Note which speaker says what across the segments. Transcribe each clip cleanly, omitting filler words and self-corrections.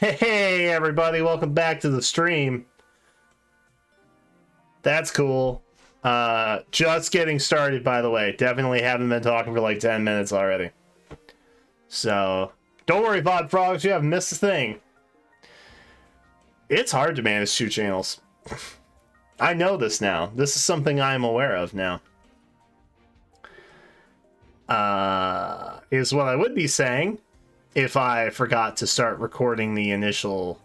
Speaker 1: Hey everybody, welcome back to the stream. That's cool. Just getting started, by the way. Definitely haven't been talking for like 10 minutes already. So, don't worry, VOD Frogs, you haven't missed a thing. It's hard to manage two channels. I know this now. This is something I'm aware of now. Is what I would be saying if I forgot to start recording the initial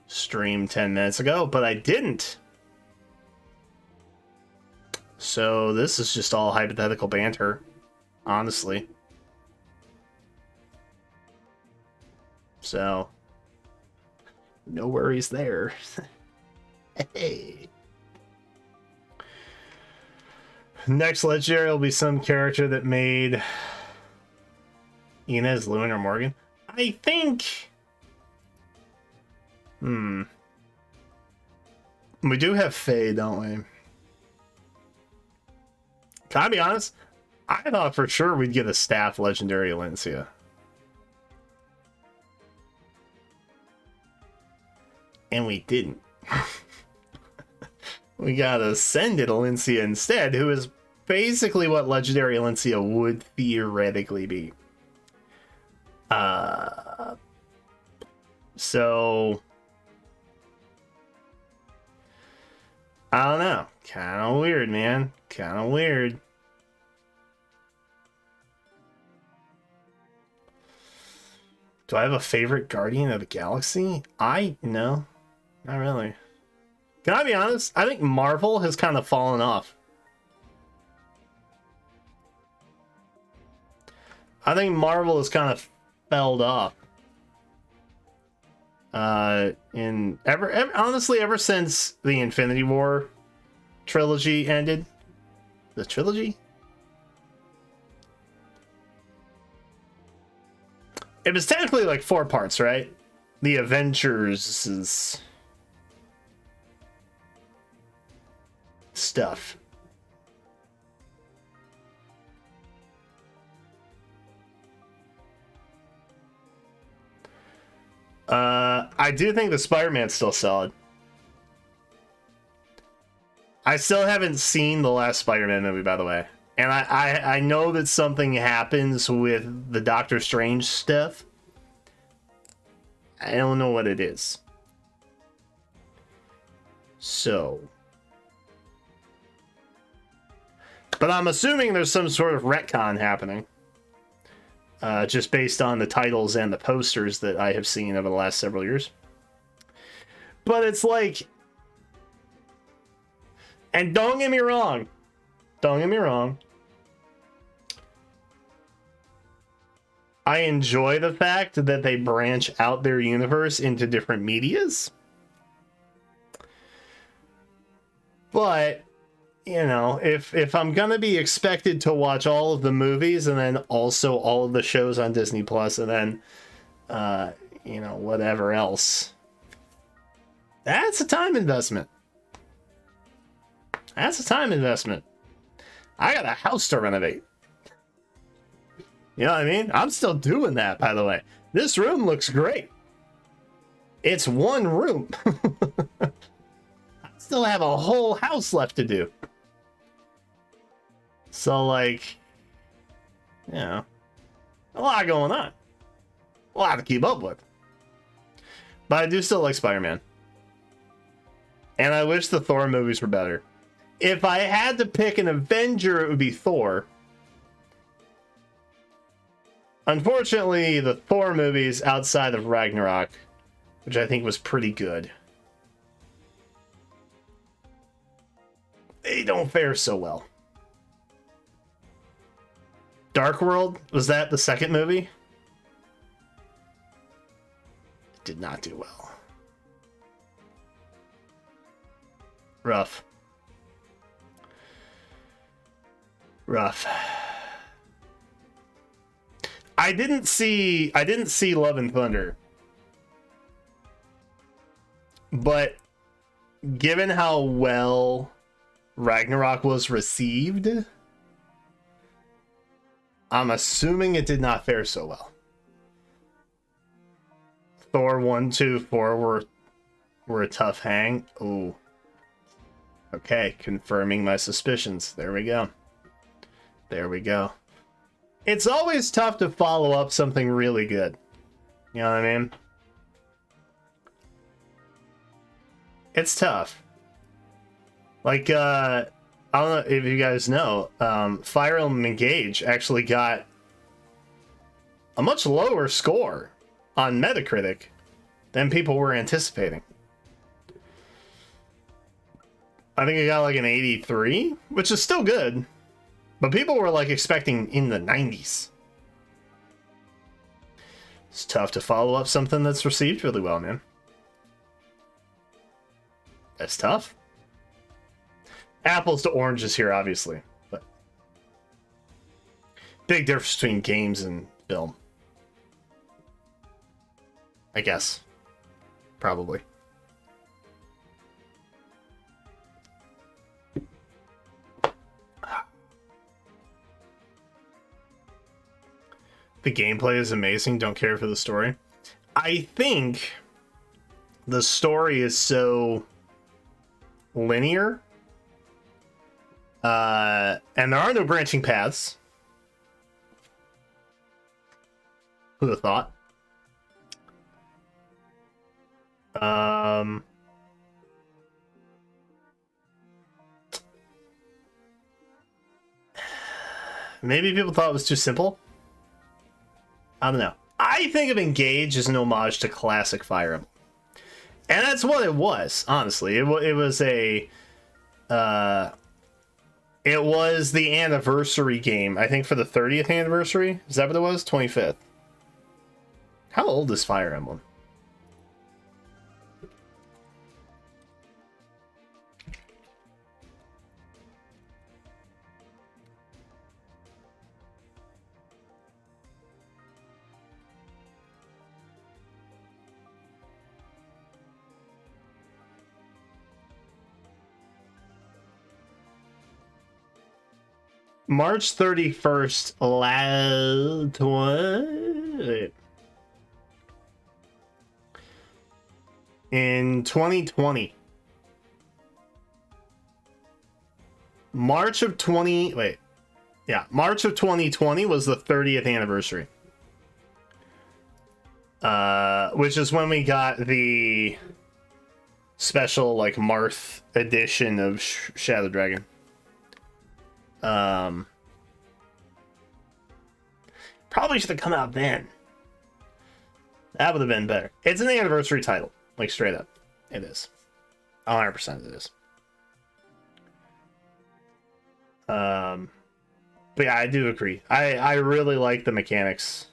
Speaker 1: stream 10 minutes ago, but I didn't. So this is just all hypothetical banter, honestly. So, no worries there. Hey. Next legendary will be some character that made Inez, Lewin, or Morgan. I think... We do have Faye, don't we? Can I be honest? I thought for sure we'd get a staff legendary Alencia. And we didn't. We got Ascended Alencia instead, who is basically what legendary Alencia would theoretically be. So I don't know. Kind of weird, man. Kind of weird. Do I have a favorite Guardian of the Galaxy? No, not really. Can I be honest? I think Marvel has kind of fallen off. I think Marvel has kind of felled off. Honestly, ever since the Infinity War trilogy ended. The trilogy? It was technically like 4 parts, right? The Avengers' stuff. I do think the Spider-Man's still solid. I still haven't seen the last Spider-Man movie, by the way. And I know that something happens with the Doctor Strange stuff. I don't know what it is. So. But I'm assuming there's some sort of retcon happening. Just based on the titles and the posters that I have seen over the last several years. But it's like... And don't get me wrong. Don't get me wrong. I enjoy the fact that they branch out their universe into different medias. But... You know, if I'm gonna be expected to watch all of the movies and then also all of the shows on Disney Plus and then, you know, whatever else, that's a time investment. That's a time investment. I got a house to renovate. You know what I mean? I'm still doing that, by the way. This room looks great. It's one room. I still have a whole house left to do. So, like, you know, a lot going on. A lot to keep up with. But I do still like Spider-Man. And I wish the Thor movies were better. If I had to pick an Avenger, it would be Thor. Unfortunately, the Thor movies outside of Ragnarok, which I think was pretty good, they don't fare so well. Dark World, was that the second movie? It did not do well. Rough. Rough. I didn't see Love and Thunder. But given how well Ragnarok was received, I'm assuming it did not fare so well. Thor 1, 2, 4 were a tough hang. Ooh. Okay, confirming my suspicions. There we go. There we go. It's always tough to follow up something really good. You know what I mean? It's tough. Like, I don't know if you guys know, Fire Emblem Engage actually got a much lower score on Metacritic than people were anticipating. I think it got like an 83, which is still good, but people were like expecting in the 90s. It's tough to follow up something that's received really well, man. That's tough. Apples to oranges here, obviously, but big difference between games and film, I guess. Probably. The gameplay is amazing. Don't care for the story. I think the story is so linear. And there are no branching paths. Who'd have thought? Maybe people thought it was too simple. I don't know. I think of Engage as an homage to classic Fire Emblem. And that's what it was, honestly. It was a... it was the anniversary game, I think, for the 30th anniversary. Is that what it was? 25th. How old is Fire Emblem? March 31st, in 2020. March of 2020 was the 30th anniversary. Which is when we got the special, like, Marth edition of Shadow Dragon. Probably should have come out then. That would have been better. It's an anniversary title, like straight up. It is. 100% it is. But yeah, I do agree. I really like the mechanics.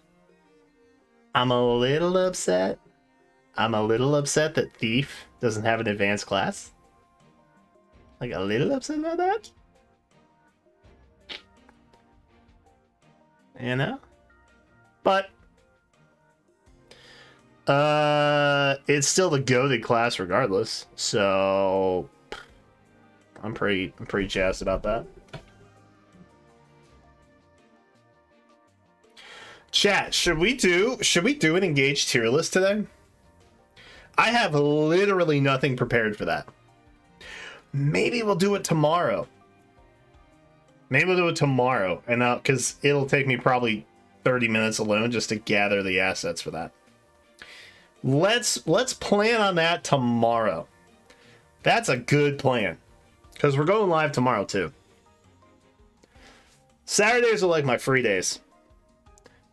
Speaker 1: I'm a little upset. That Thief doesn't have an advanced class. Like, a little upset about that. You know? But it's still the goated class regardless. So I'm pretty jazzed about that. Chat, should we do an Engage tier list today? I have literally nothing prepared for that. Maybe we'll do it tomorrow. And because it'll take me probably 30 minutes alone just to gather the assets for that. Let's plan on that tomorrow. That's a good plan, because we're going live tomorrow too. Saturdays are like my free days.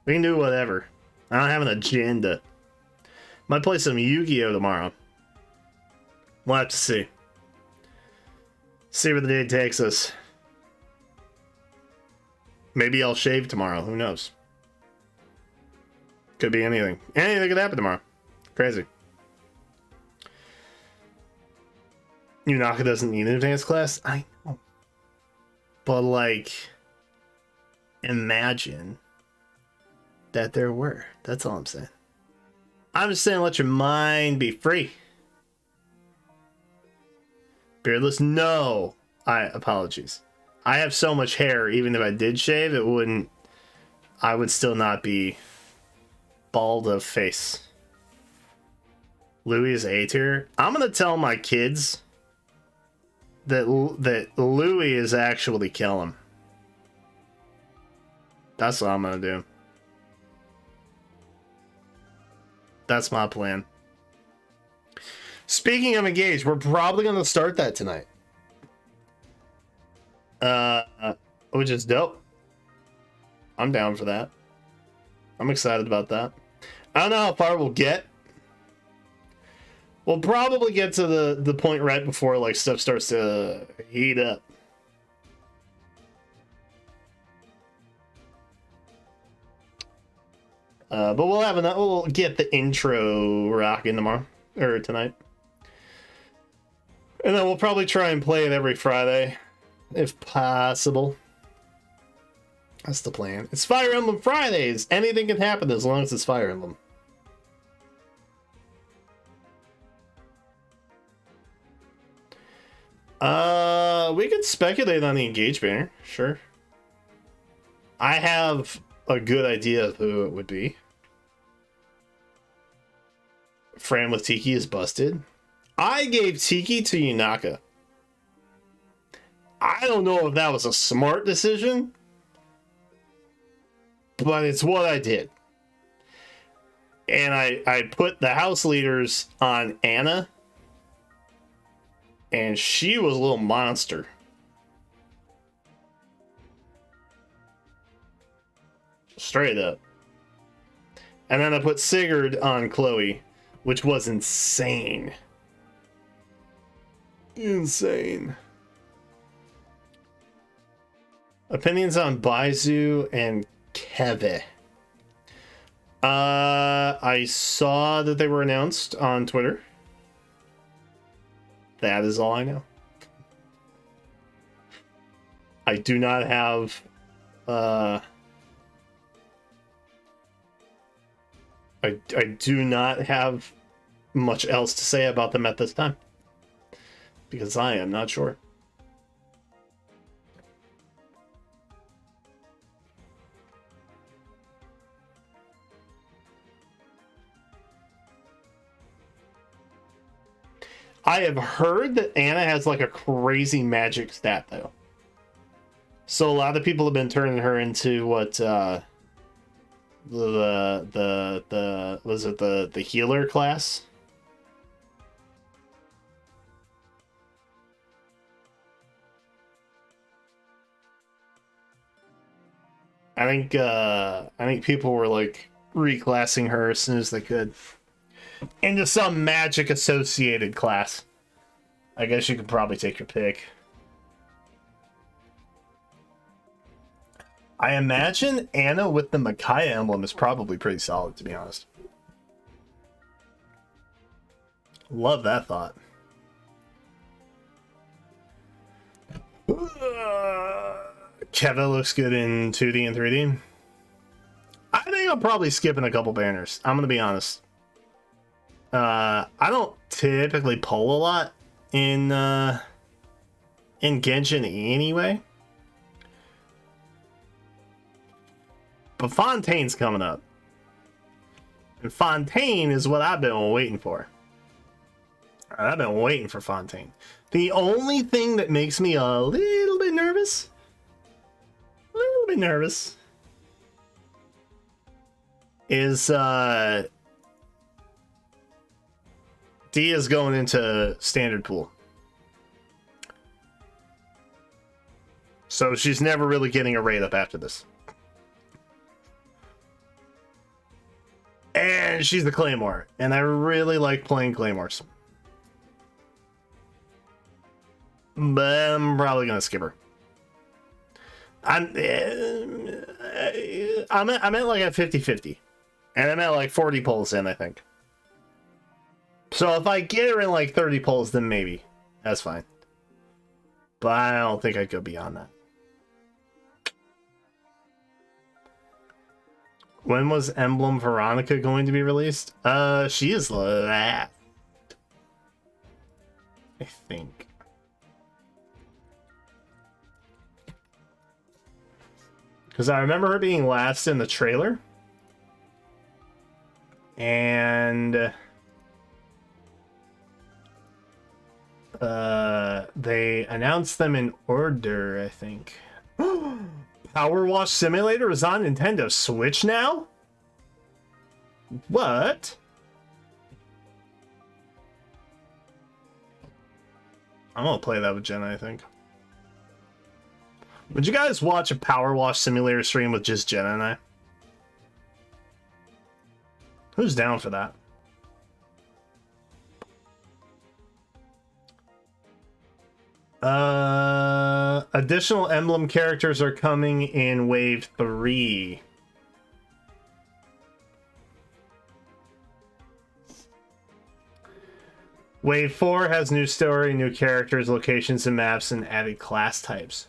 Speaker 1: We can do whatever. I don't have an agenda. Might play some Yu-Gi-Oh tomorrow. We'll have to see. See where the day takes us. Maybe I'll shave tomorrow. Who knows? Could be anything. Anything could happen tomorrow. Crazy. Yunaka doesn't need an advanced class? I know. But, like, imagine that there were. That's all I'm saying. I'm just saying, let your mind be free. Beardless? No. Apologies. I have so much hair, even if I did shave, I would still not be bald of face. Louis is A tier. I'm gonna tell my kids that Louis is actually kill him. That's what I'm gonna do. That's my plan. Speaking of engaged, we're probably gonna start that tonight. Which is dope. I'm down for that. I'm excited about that. I don't know how far we'll get. We'll probably get to the point right before like stuff starts to heat up. But we'll get the intro rocking tomorrow or tonight. And then we'll probably try and play it every Friday if possible. That's the plan. It's Fire Emblem Fridays. Anything can happen as long as it's Fire Emblem. We could speculate on the engage banner, sure. I have a good idea of who it would be. Fran with Tiki is busted. I gave Tiki to Yunaka. I don't know if that was a smart decision, but it's what I did. And I put the house leaders on Anna, and she was a little monster. Straight up. And then I put Sigurd on Chloe, which was insane. Insane. Opinions on Baizu and Keve. I saw that they were announced on Twitter. That is all I know. I do not have I do not have much else to say about them at this time, because I am not sure. I have heard that Anna has like a crazy magic stat though. So a lot of people have been turning her into what the was it the healer class? I think people were like reclassing her as soon as they could into some magic associated class. I guess you could probably take your pick. I imagine Anna with the Micaiah emblem is probably pretty solid, to be honest. Love that thought. Keva looks good in 2D and 3D. I think I'm probably skipping a couple banners. I'm gonna be honest. I don't typically pull a lot in Genshin anyway. But Fontaine's coming up. And Fontaine is what I've been waiting for. I've been waiting for Fontaine. The only thing that makes me a little bit nervous, is Dia's going into standard pool. So she's never really getting a raid up after this. And she's the Claymore, and I really like playing Claymores. But I'm probably gonna skip her. I'm at like a 50-50. And I'm at like 40 pulls in, I think. So if I get her in like 30 pulls, then maybe. That's fine. But I don't think I'd go beyond that. When was Emblem Veronica going to be released? She is last, I think. Because I remember her being last in the trailer. And They announced them in order, I think. Power Wash Simulator is on Nintendo Switch now? What? I'm gonna play that with Jenna, I think. Would you guys watch a Power Wash Simulator stream with just Jenna and I? Who's down for that? Additional emblem characters are coming in Wave 3. Wave 4 has new story, new characters, locations, and maps, and added class types.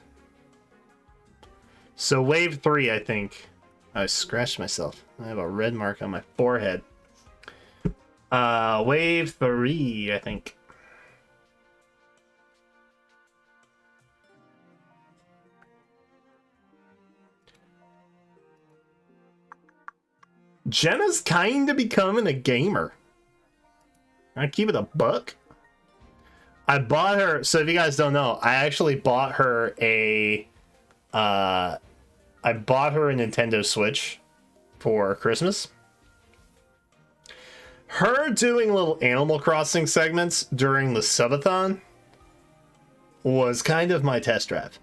Speaker 1: So Wave 3, I think. I scratched myself. I have a red mark on my forehead. Wave 3, I think. Jenna's kind of becoming a gamer. I keep it a buck. I bought her, so if you guys don't know, I actually bought her a Nintendo Switch for Christmas. Her doing little Animal Crossing segments during the subathon was kind of my test drive.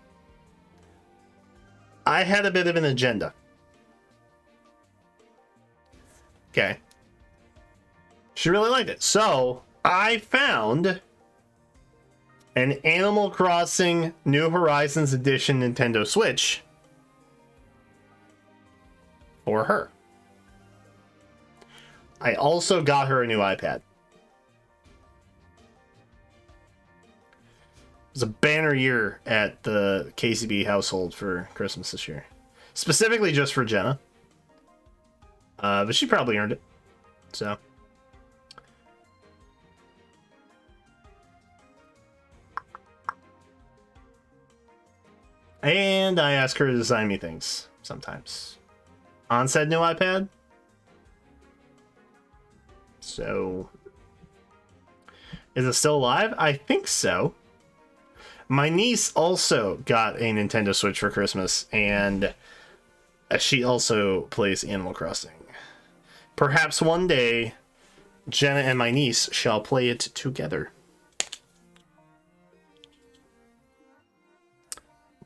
Speaker 1: I had a bit of an agenda. Okay. She really liked it. So I found an Animal Crossing New Horizons Edition Nintendo Switch for her. I also got her a new iPad. It was a banner year at the KCB household for Christmas this year. Specifically just for Jenna. But she probably earned it. So. And I ask her to design me things sometimes. On said new iPad. So. Is it still alive? I think so. My niece also got a Nintendo Switch for Christmas, and she also plays Animal Crossing. Perhaps one day, Jenna and my niece shall play it together.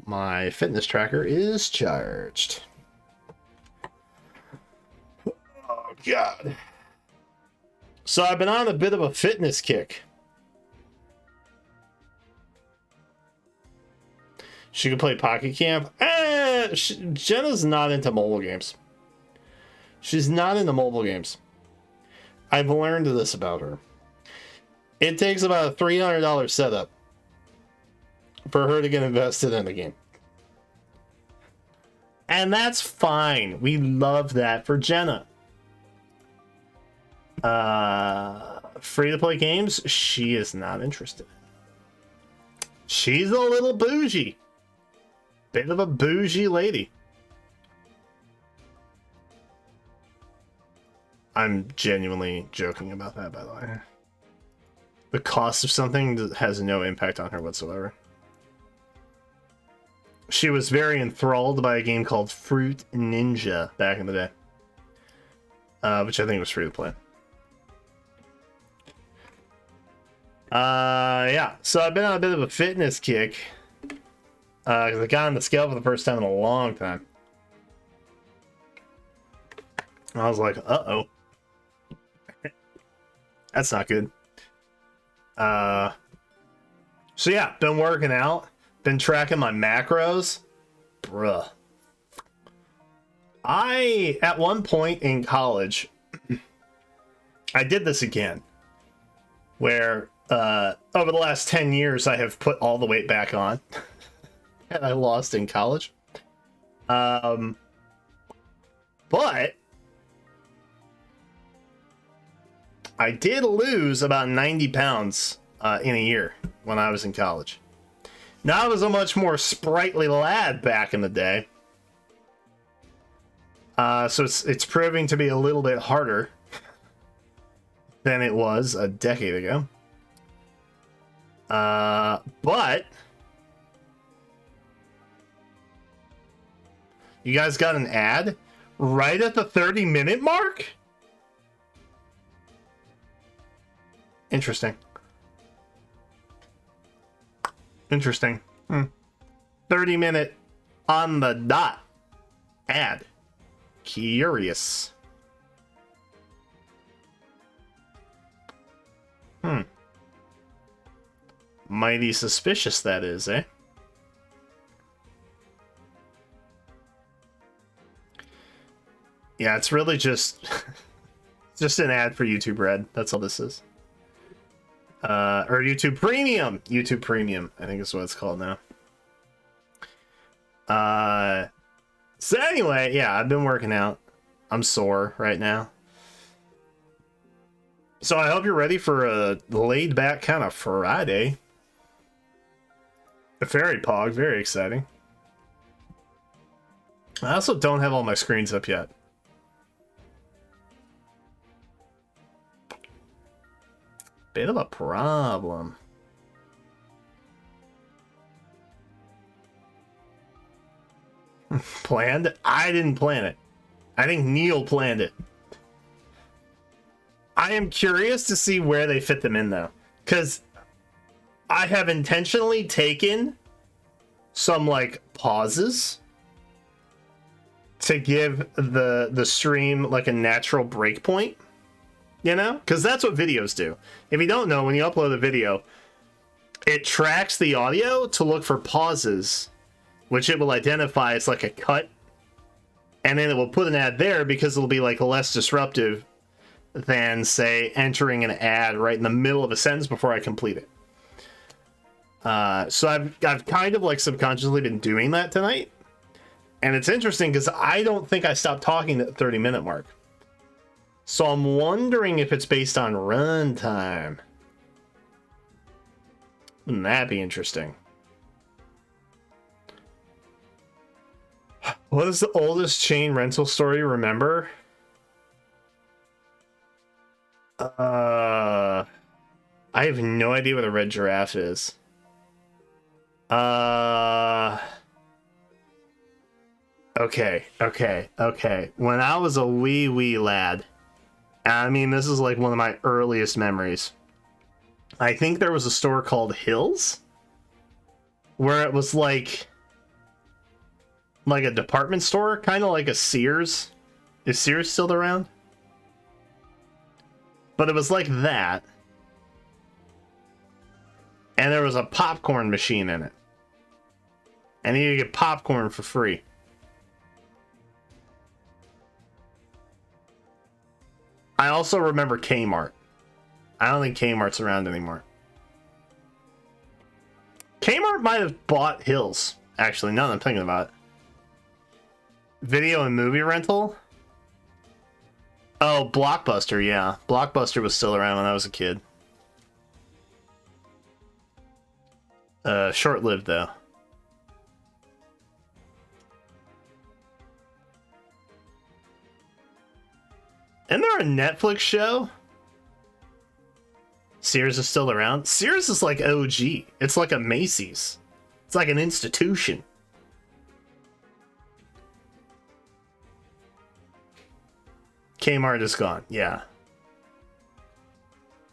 Speaker 1: My fitness tracker is charged. Oh, God. So I've been on a bit of a fitness kick. She could play Pocket Camp. Jenna's not into mobile games. She's not into mobile games. I've learned this about her. It takes about a $300 setup for her to get invested in the game. And that's fine. We love that for Jenna. Free-to-play games, she is not interested. She's a little bougie. Bit of a bougie lady. I'm genuinely joking about that, by the way. The cost of something has no impact on her whatsoever. She was very enthralled by a game called Fruit Ninja back in the day. Which I think was free to play. Yeah, so I've been on a bit of a fitness kick. Because I got on the scale for the first time in a long time. I was like, uh-oh. That's not good. So yeah, been working out. Been tracking my macros. Bruh. At one point in college, I did this again. Where, over the last 10 years, I have put all the weight back on. And I lost in college. But I did lose about 90 pounds in a year when I was in college. Now I was a much more sprightly lad back in the day. So it's proving to be a little bit harder than it was a decade ago. But you guys got an ad right at the 30-minute mark? Interesting. Interesting. 30-minute on the dot ad. Curious. Mighty suspicious, that is, eh? Yeah, it's really just just an ad for YouTube Red. That's all this is. Or YouTube Premium. YouTube Premium, I think is what it's called now. So anyway, yeah, I've been working out. I'm sore right now. So I hope you're ready for a laid back kind of Friday. A fairy pog, very exciting. I also don't have all my screens up yet. Bit of a problem. Planned? I didn't plan it. I think Neil planned it. I am curious to see where they fit them in, though. Because I have intentionally taken some, like, pauses to give the stream, like, a natural breakpoint. You know? Because that's what videos do. If you don't know, when you upload a video, it tracks the audio to look for pauses, which it will identify as like a cut. And then it will put an ad there because it'll be like less disruptive than, say, entering an ad right in the middle of a sentence before I complete it. So I've kind of like subconsciously been doing that tonight. And it's interesting because I don't think I stopped talking at the 30-minute mark. So I'm wondering if it's based on runtime. Wouldn't that be interesting? What is the oldest chain rental store you remember? I have no idea what a red giraffe is. Okay. When I was a wee lad, I mean, this is like one of my earliest memories. I think there was a store called Hills, where it was like a department store, kind of like a Sears. Is Sears still around? But it was like that. And there was a popcorn machine in it. And you could get popcorn for free. I also remember Kmart. I don't think Kmart's around anymore. Kmart might have bought Hills, actually, now that I'm thinking about it. Video and movie rental? Oh, Blockbuster, yeah. Blockbuster was still around when I was a kid. Short-lived, though. Isn't there a Netflix show? Sears is still around? Sears is like OG. It's like a Macy's. It's like an institution. Kmart is gone, yeah.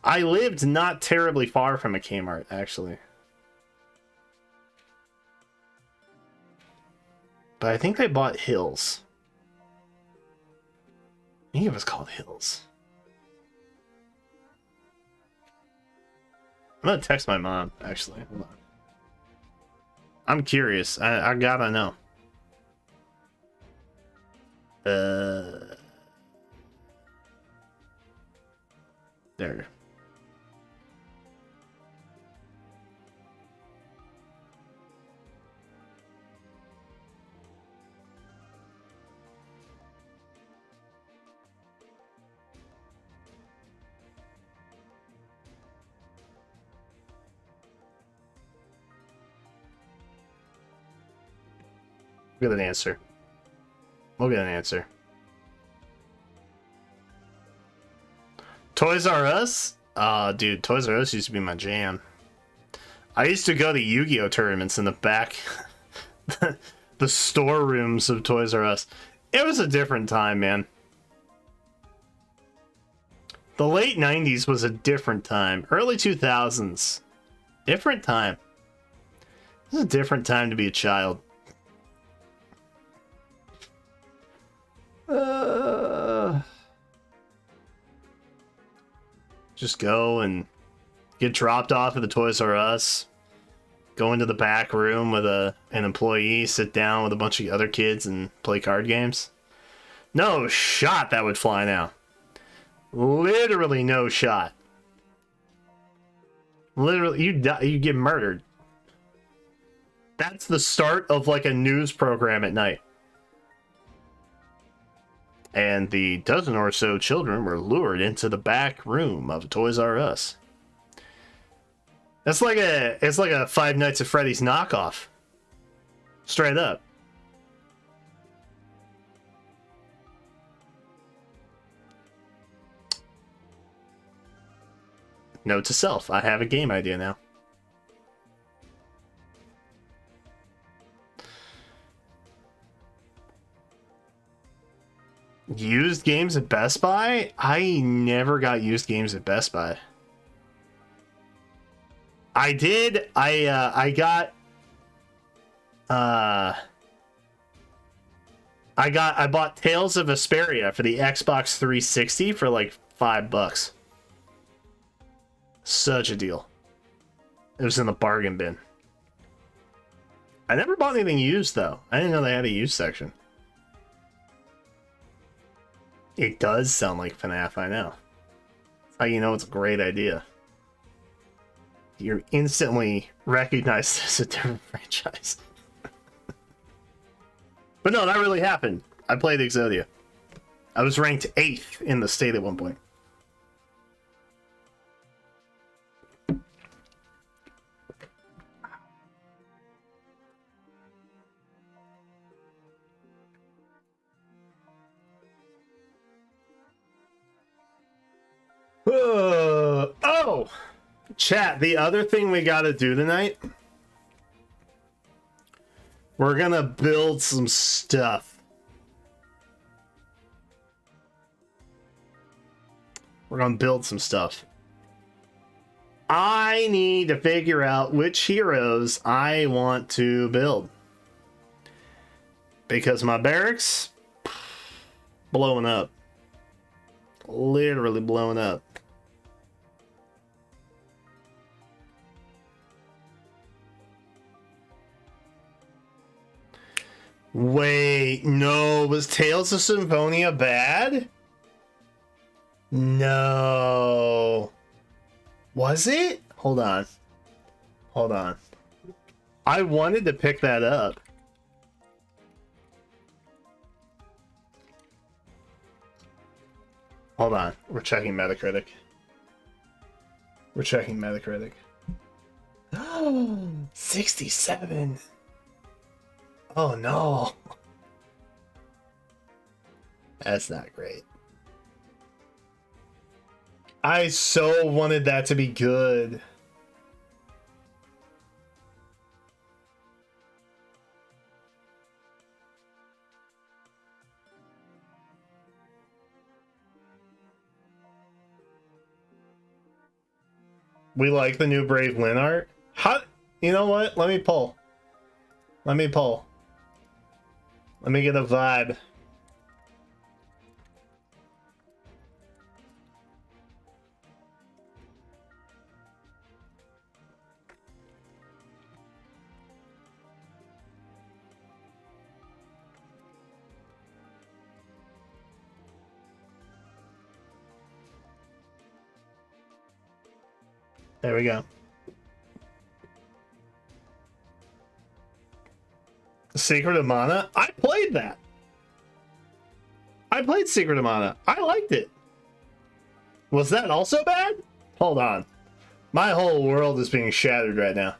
Speaker 1: I lived not terribly far from a Kmart, actually. But I think they bought Hills. I think it was called Hills. I'm gonna text my mom, actually. Hold on. I'm curious. I gotta know. There. We'll get an answer. We'll get an answer. Toys R Us? Dude, Toys R Us used to be my jam. I used to go to Yu-Gi-Oh tournaments in the back, the storerooms of Toys R Us. It was a different time, man. The late 90s was a different time. Early 2000s, different time. It was a different time to be a child. Just go and get dropped off at the Toys R Us. Go into the back room with an employee, sit down with a bunch of other kids and play card games. No shot that would fly now. Literally no shot. Literally, you get murdered. That's the start of like a news program at night. And the dozen or so children were lured into the back room of Toys R Us. It's like a Five Nights at Freddy's knockoff. Straight up. Note to self, I have a game idea now. Used games at Best Buy? I never got used games at Best Buy. I did. I bought Tales of Vesperia for the Xbox 360 for like $5. Such a deal. It was in the bargain bin. I never bought anything used though. I didn't know they had a used section. It does sound like FNAF, I know. That's how you know it's a great idea. You're instantly recognized as a different franchise. But no, that really happened. I played Exodia. I was ranked 8th in the state at one point. Oh! Chat, the other thing we gotta do tonight, we're gonna build some stuff. We're gonna build some stuff. I need to figure out which heroes I want to build. Because my barracks, blowing up. Literally blowing up. Wait, no, was Tales of Symphonia bad? No. Was it? Hold on. Hold on. I wanted to pick that up. Hold on. We're checking Metacritic. We're checking Metacritic. 67. Oh no. That's not great. I so wanted that to be good. We like the new Brave Lynn art. How? You know what? Let me pull. Let me pull. Let me get a vibe. There we go. Secret of Mana? I played that. I played Secret of Mana. I liked it. Was that also bad? Hold on. My whole world is being shattered right now.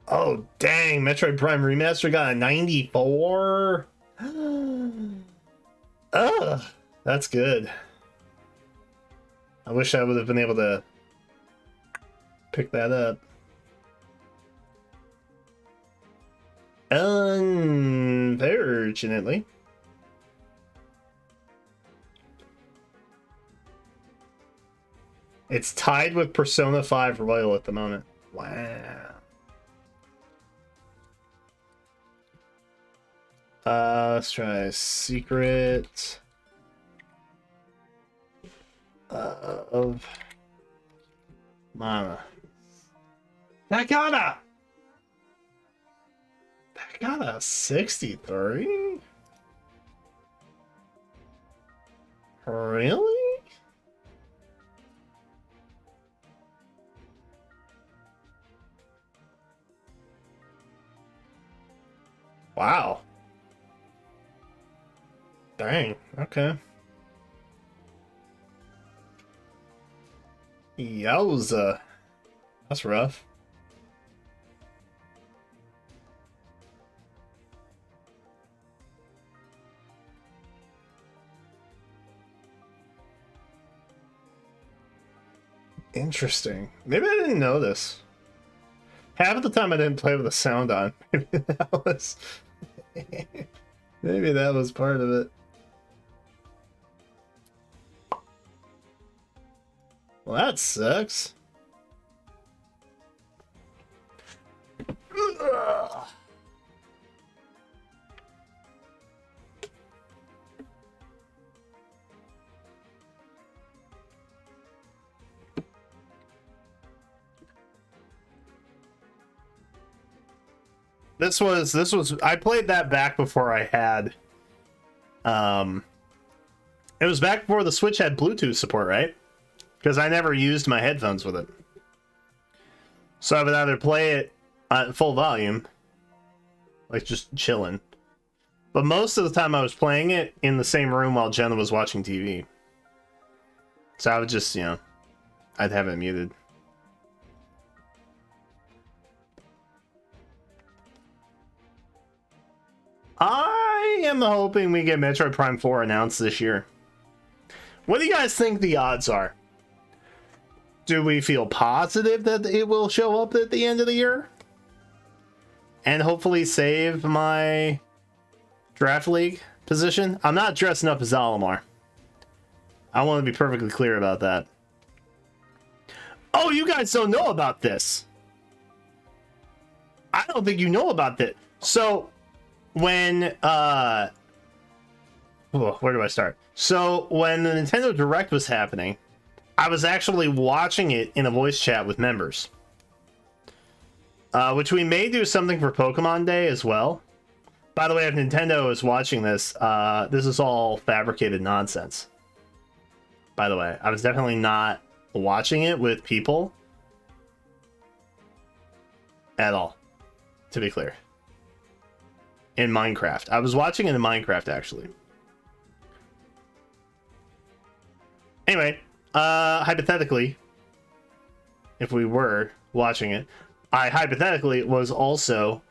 Speaker 1: Oh, dang. Metroid Prime Remaster got a 94. Ugh. That's good. I wish I would have been able to pick that up. Unfortunately. It's tied with Persona 5 Royal at the moment. Wow. Let's try Secret of Mana. That got a 63? Really? Wow. Dang, okay. Yowza. That's rough. Interesting. Maybe I didn't know this. Half of the time I didn't play with the sound on. Maybe that was part of it. Well, that sucks. Ugh. This was I played that back before I had it was back before the Switch had Bluetooth support, right? Because I never used my headphones with it. So I would either play it at full volume, like just chilling. But most of the time I was playing it in the same room while Jenna was watching TV. So I would just, you know, I'd have it muted. I am hoping we get Metroid Prime 4 announced this year. What do you guys think the odds are? Do we feel positive that it will show up at the end of the year? And hopefully save my draft league position? I'm not dressing up as Olimar. I want to be perfectly clear about that. Oh, you guys don't know about this. I don't think you know about this. So, when, where do I start? So, when the Nintendo Direct was happening, I was actually watching it in a voice chat with members. Which we may do something for Pokemon Day as well. By the way, if Nintendo is watching this, this is all fabricated nonsense. By the way, I was definitely not watching it with people at all, to be clear. In Minecraft. I was watching it in Minecraft, actually. Anyway, hypothetically, if we were watching it, I hypothetically was also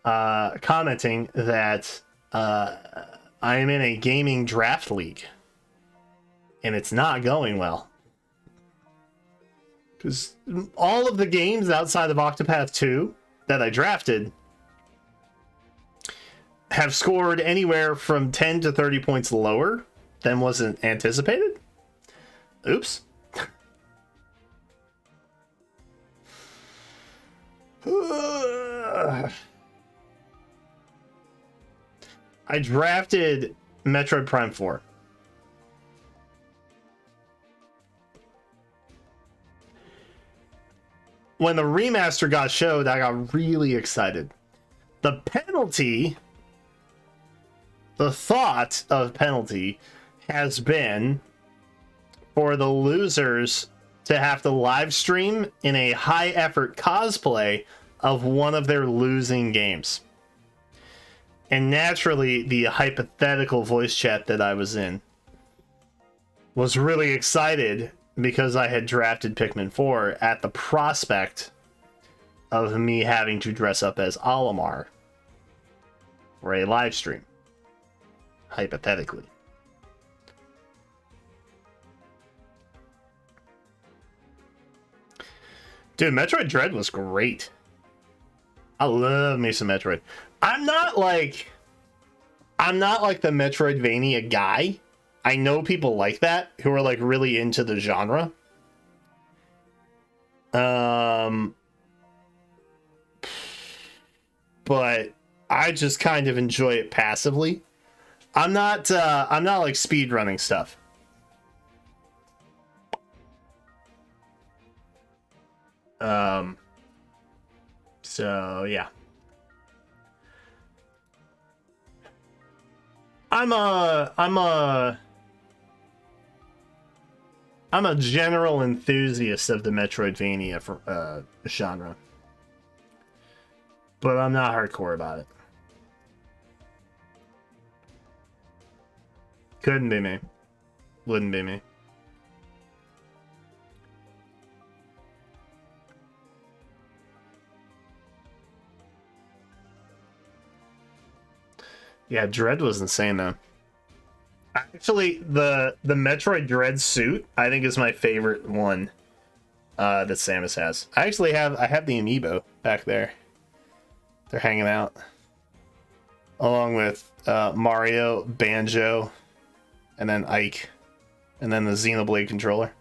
Speaker 1: commenting that I am in a gaming draft league. And it's not going well. Because all of the games outside of Octopath 2 that I drafted have scored anywhere from 10 to 30 points lower than wasn't anticipated. Oops. I drafted Metroid Prime 4. When the remaster got showed, I got really excited. The penalty, the thought of penalty has been for the losers to have to live stream in a high effort cosplay of one of their losing games. And naturally, the hypothetical voice chat that I was in was really excited because I had drafted Pikmin 4 at the prospect of me having to dress up as Olimar for a live stream. Hypothetically. Dude, Metroid Dread was great. I love me some Metroid. I'm not like the Metroidvania guy. I know people like that who are like really into the genre. But I just kind of enjoy it passively. I'm not like speed running stuff. So yeah. I'm a general enthusiast of the Metroidvania genre. But I'm not hardcore about it. Couldn't be me. Wouldn't be me. Yeah, Dread was insane though. Actually, the Metroid Dread suit I think is my favorite one that Samus has. I have the amiibo back there. They're hanging out along with Mario, Banjo, and then Ike, and then the Xenoblade controller.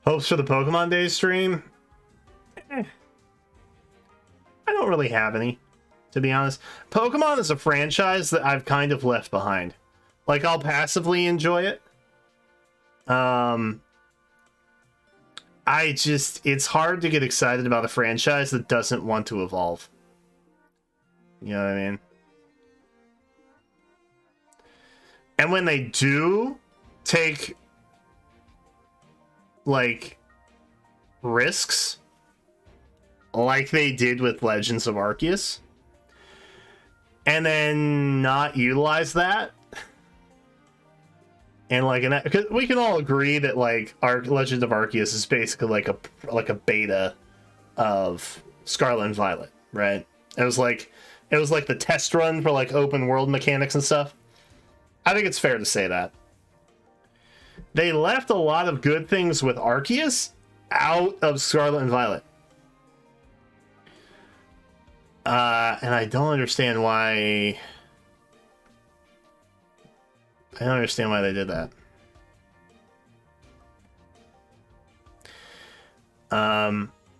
Speaker 1: Hopes for the Pokemon Days stream? I don't really have any, to be honest. Pokemon is a franchise that I've kind of left behind. Like, I'll passively enjoy it. It's hard to get excited about a franchise that doesn't want to evolve. You know what I mean? And when they do take, like, risks, like they did with Legends of Arceus, and then not utilize that, and like, because we can all agree that like Legend of Arceus is basically like a beta of Scarlet and Violet, right? It was like the test run for like open world mechanics and stuff. I think it's fair to say that they left a lot of good things with Arceus out of Scarlet and Violet. And I don't understand why. I don't understand why they did that.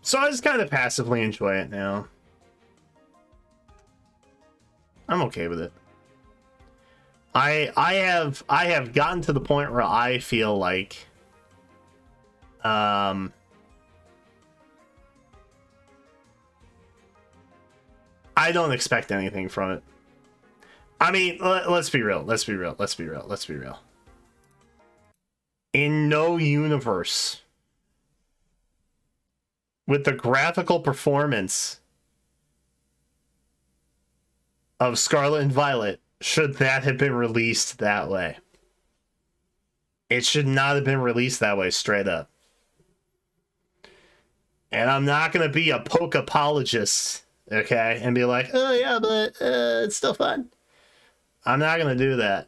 Speaker 1: So I just kind of passively enjoy it now. I'm okay with it. I have gotten to the point where I feel like I don't expect anything from it. I mean, let's be real. In no universe, with the graphical performance of Scarlet and Violet, should that have been released that way. It should not have been released that way, straight up. And I'm not going to be a poke apologist, okay, and be like, oh yeah, but it's still fun. I'm not going to do that.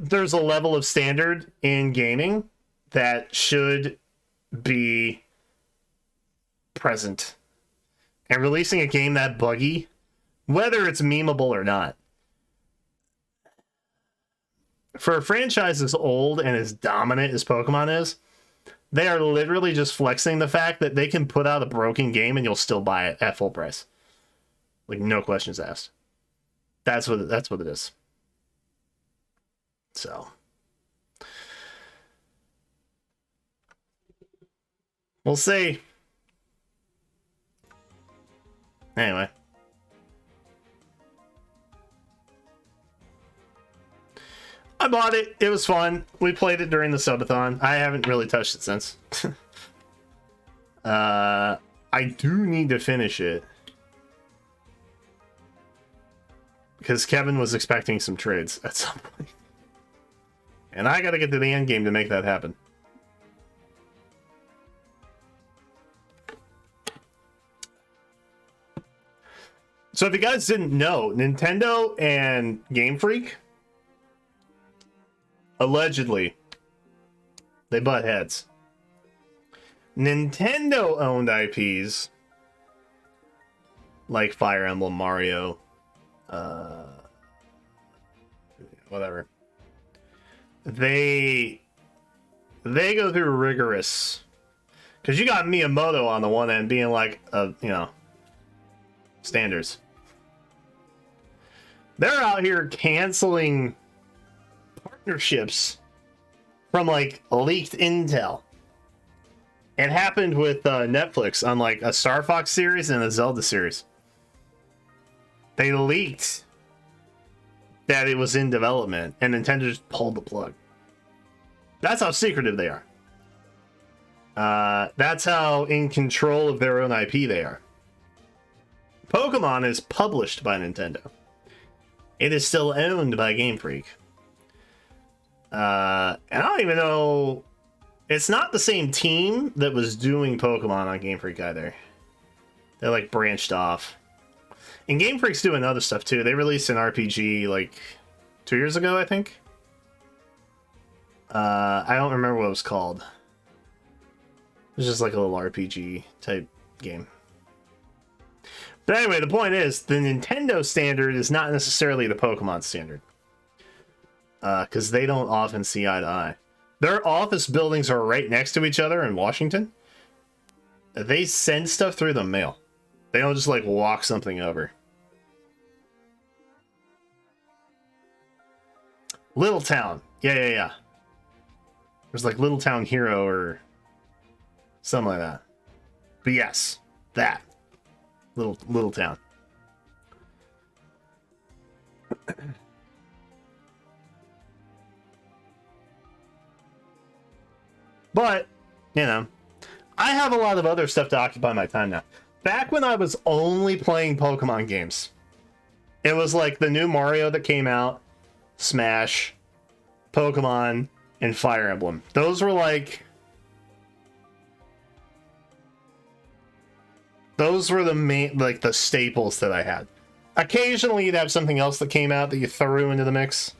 Speaker 1: There's a level of standard in gaming that should be present. And releasing a game that buggy, whether it's memeable or not, for a franchise as old and as dominant as Pokemon is, they are literally just flexing the fact that they can put out a broken game and you'll still buy it at full price. Like, no questions asked. That's what it is. So we'll see. Anyway. I bought it. It was fun. We played it during the subathon. I haven't really touched it since. I do need to finish it. Because Kevin was expecting some trades at some point. And I gotta get to the end game to make that happen. So if you guys didn't know, Nintendo and Game Freak, allegedly, they butt heads. Nintendo owned IPs like Fire Emblem, Mario, whatever. They go through rigorous, because you got Miyamoto on the one end being like, standards. They're out here canceling partnerships from like leaked intel. It happened with Netflix on like a Star Fox series and a Zelda series. They leaked that it was in development, and Nintendo just pulled the plug. That's how secretive they are. That's how in control of their own IP they are. Pokemon is published by Nintendo. It is still owned by Game Freak. And I don't even know... It's not the same team that was doing Pokemon on Game Freak either. They like branched off. And Game Freak's doing other stuff too. They released an RPG like 2 years ago, I think. I don't remember what it was called. It was just like a little RPG type game. But anyway, the point is, the Nintendo standard is not necessarily the Pokemon standard. Because they don't often see eye to eye. Their office buildings are right next to each other in Washington. They send stuff through the mail. They don't just like walk something over. Little Town. Yeah. There's like Little Town Hero or something like that. But yes, that. Little Town. But, you know, I have a lot of other stuff to occupy my time now. Back when I was only playing Pokemon games, it was like the new Mario that came out, Smash, Pokemon, and Fire Emblem. Those were like... Those were the main, like, the staples that I had. Occasionally you'd have something else that came out that you threw into the mix.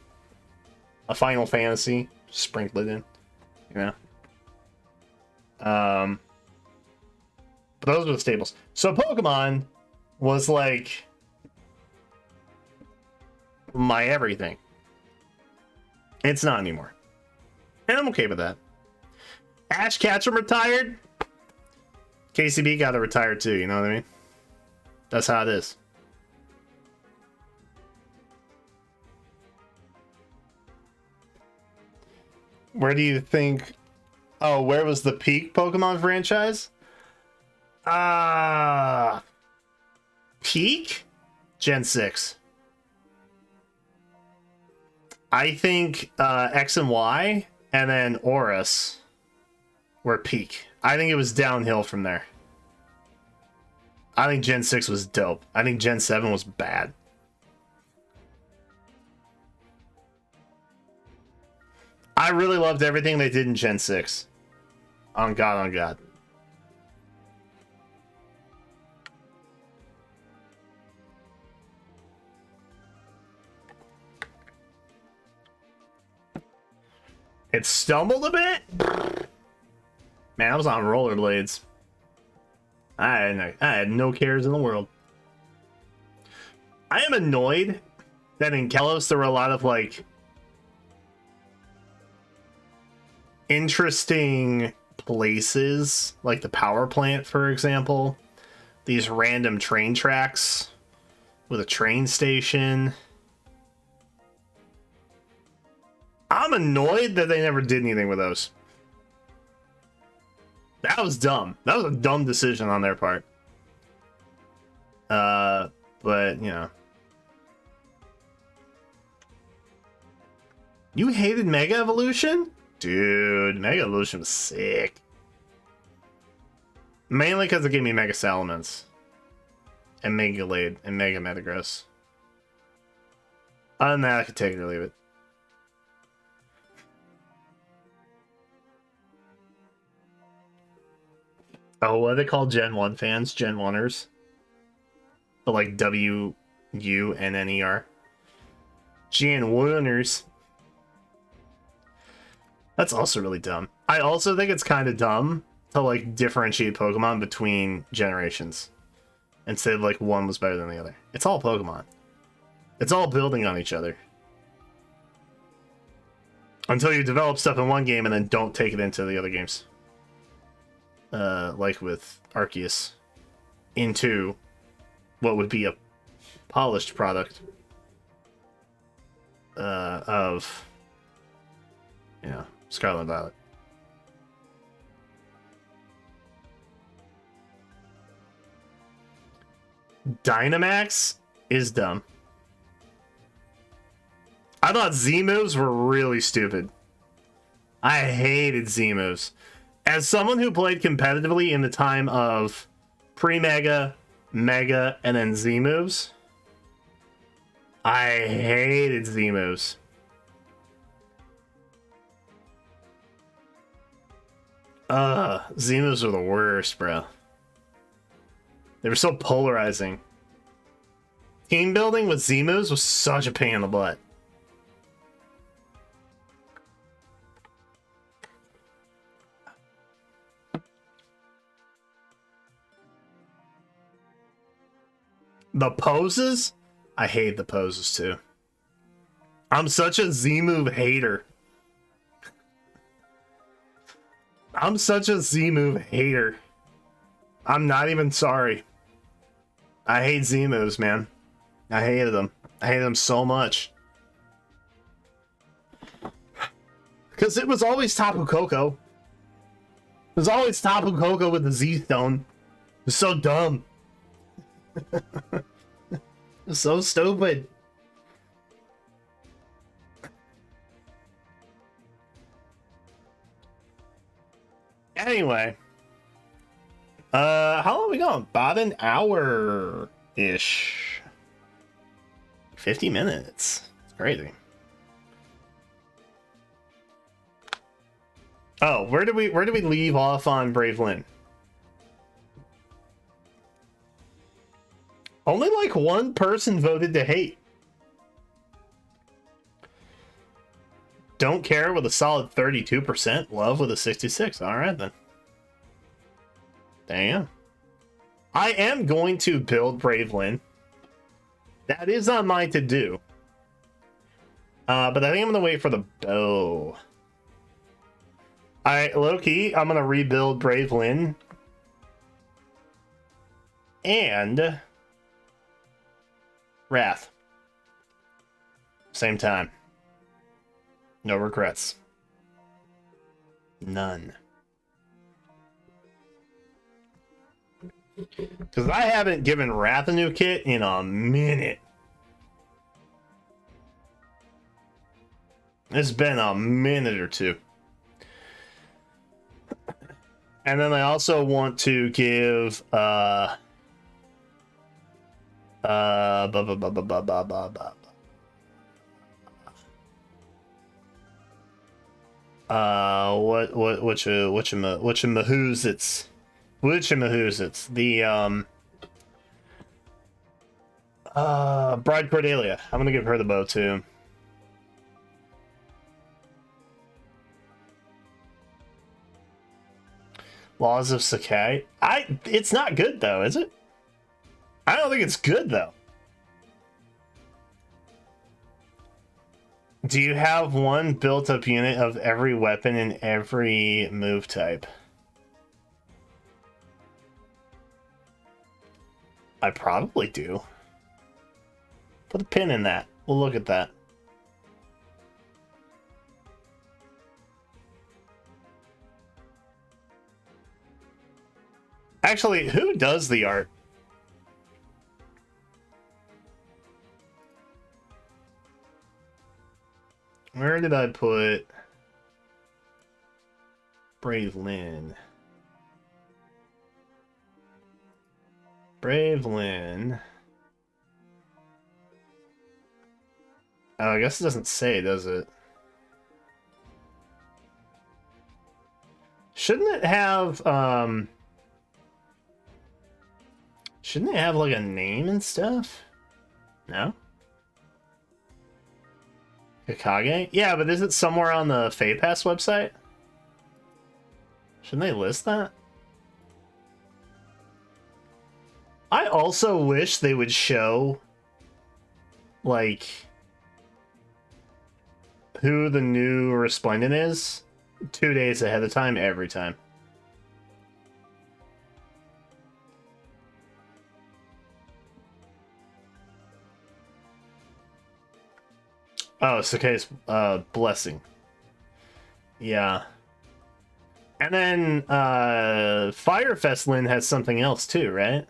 Speaker 1: A Final Fantasy, sprinkle it in, you know. But those were the staples. So Pokemon was like my everything. It's not anymore. And I'm okay with that. Ash Ketchum retired. KCB got to retire too, you know what I mean? That's how it is. Where do you think... Oh, where was the peak Pokemon franchise? Peak? Gen 6. I think X and Y and then Oris were peak. I think it was downhill from there. I think Gen 6 was dope. I think Gen 7 was bad. I really loved everything they did in Gen 6. On God, on God. It stumbled a bit? Man, I was on rollerblades. I had no cares in the world. I am annoyed that in Kalos there were a lot of, like, interesting places, like the power plant, for example. These random train tracks with a train station. I'm annoyed that they never did anything with those. That was dumb. That was a dumb decision on their part. But, you know. You hated Mega Evolution? Dude, Mega Evolution was sick. Mainly because it gave me Mega Salamence. And Mega Glade and Mega Metagross. Other than that, I could take it or leave it. Oh, what are they called? Gen 1 fans? Gen 1ers? but like Wuunner. Jan Warners. That's also really dumb. I also think it's kind of dumb to like differentiate Pokemon between generations and say like one was better than the other. It's all Pokemon. It's all building on each other. Until you develop stuff in one game and then don't take it into the other games. Like with Arceus. Into what would be a polished product of, you know, Scarlet and Violet. Dynamax is dumb. I thought Z moves were really stupid. I hated Z moves. As someone who played competitively in the time of pre-Mega, Mega, and then Z moves, I hated Z moves. Z moves are the worst, bro. They were so polarizing. Team building with Z moves was such a pain in the butt. The poses? I hate the poses too. I'm such a Z move hater. I'm such a Z move hater. I'm not even sorry. I hate Z moves, man. I hated them. I hated them so much. Because it was always Tapu Koko. It was always Tapu Koko with the Z Stone. It was so dumb. It's so stupid. Anyway. How long are we going? About an hour-ish. 50 minutes. It's crazy. Oh, where did we leave off on Brave Lynn? Only like one person voted to hate. Don't care with a solid 32%. Love with a 66. All right, then. Damn. I am going to build Brave Lynn. That is on my to-do. But I think I'm going to wait for the bow. Alright, low-key, I'm going to rebuild Brave Lynn. And Wrath. Same time. No regrets. None. Because I haven't given Wrath a new kit in a minute. It's been a minute or two. And then I also want to give what the Bride Cordelia. I'm gonna give her the bow too. Laws of Sakai. It's not good though, is it? I don't think it's good though. Do you have one built-up unit of every weapon in every move type? I probably do. Put a pin in that. We'll look at that. Actually, who does the art? Where did I put Brave Lynn? Brave Lynn. Oh, I guess it doesn't say, does it? Shouldn't it have Shouldn't they have like a name and stuff? No? Hokage? Yeah, but is it somewhere on the Fay Pass website? Shouldn't they list that? I also wish they would show, like, who the new Resplendent is 2 days ahead of time every time. Oh, Sakai's blessing. Yeah. And then Firefest Lynn has something else too, right?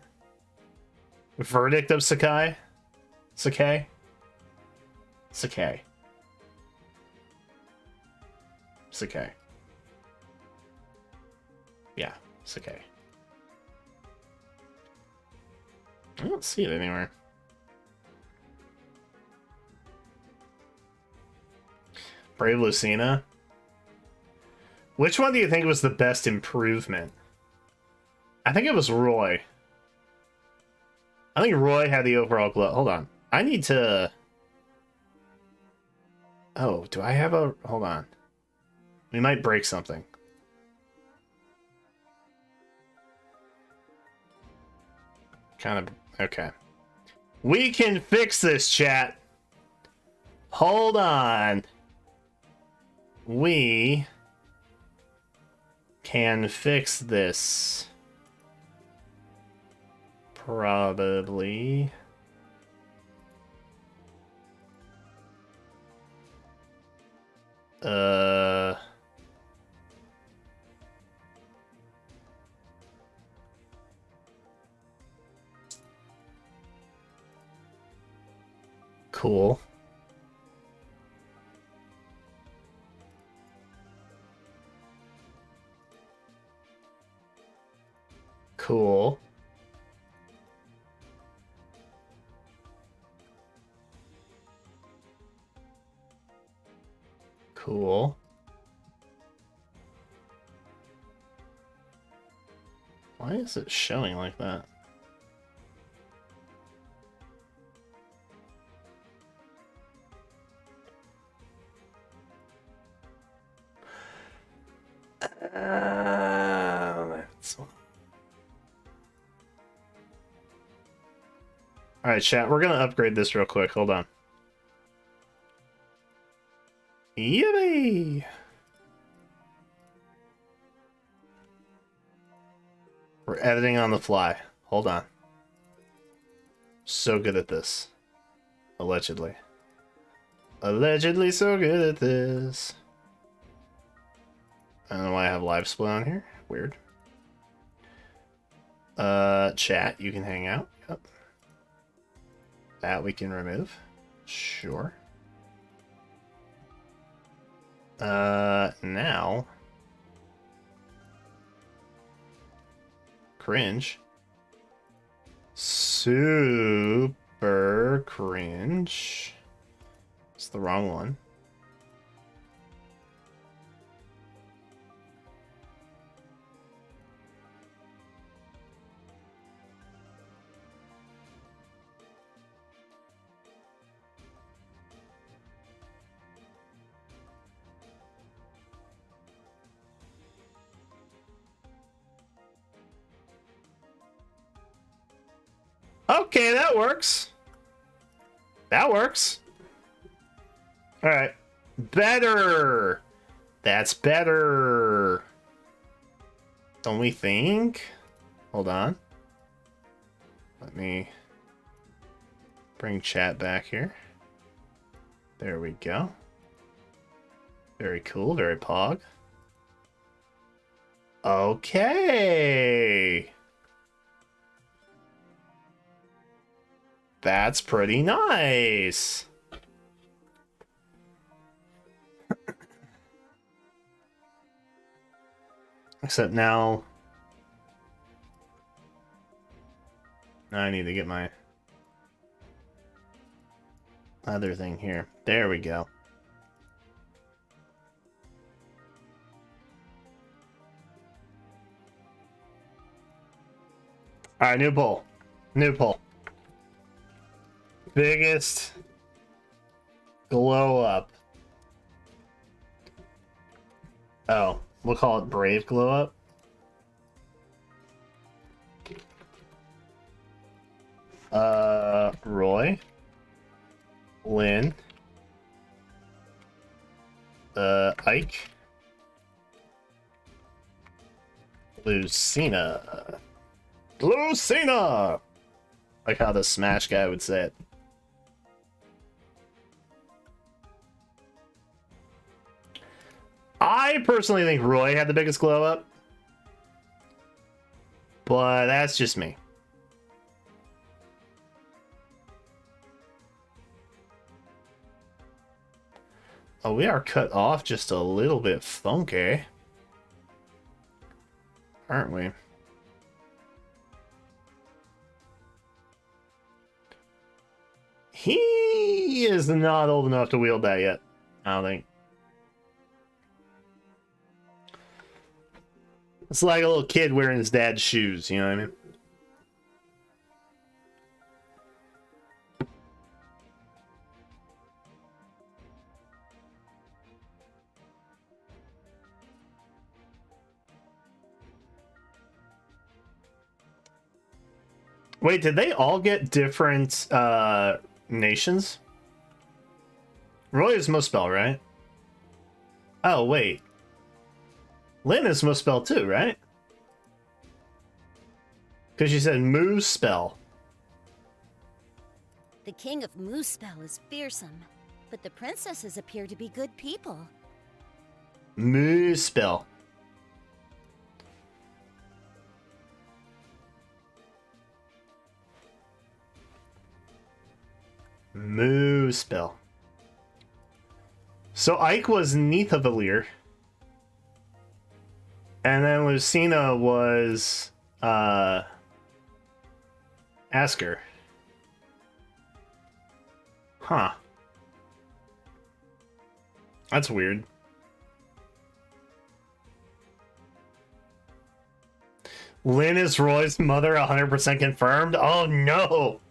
Speaker 1: Verdict of Sakai? Sakai? Sakai. Sakai. Yeah, Sakai. I don't see it anywhere. Brave Lucina. Which one do you think was the best improvement? I think it was Roy. I think Roy had the overall glow. Hold on. I need to... Oh, do I have a... Hold on. We might break something. Kind of... Okay. We can fix this, chat. Hold on. We can fix this. Probably. Cool. Cool. Cool. Why is it showing like that? All right, chat. We're gonna upgrade this real quick. Hold on. Yippee! We're editing on the fly. Hold on. So good at this. Allegedly. Allegedly so good at this. I don't know why I have live split on here. Weird. Chat, you can hang out. Yep. That we can remove. Sure. Now. Cringe. Super cringe. It's the wrong one. Okay, that works. That works. All right. Better. That's better. Don't we think? Hold on. Let me bring chat back here. There we go. Very cool. Very pog. Okay. That's pretty nice. Except now I need to get my other thing here. There we go. All right, new poll. New poll. Biggest glow up. Oh, we'll call it Brave glow up. Roy. Lynn. Ike. Lucina. Lucina! Like how the Smash guy would say it. I personally think Roy had the biggest glow up. But that's just me. Oh, we are cut off just a little bit funky. Aren't we? He is not old enough to wield that yet, I don't think. It's like a little kid wearing his dad's shoes, you know what I mean? Wait, did they all get different nations? Roy is Muspel, right? Oh, wait. Lynn is Muspel too, right? Because you said Moose spell.
Speaker 2: The king of Moosespell is fearsome, but the princesses appear to be good people.
Speaker 1: Moose spell. Moose spell. So Ike was Neithavalir. And then Lucina was Asker. Huh. That's weird. Lynn is Roy's mother, 100% confirmed? Oh no!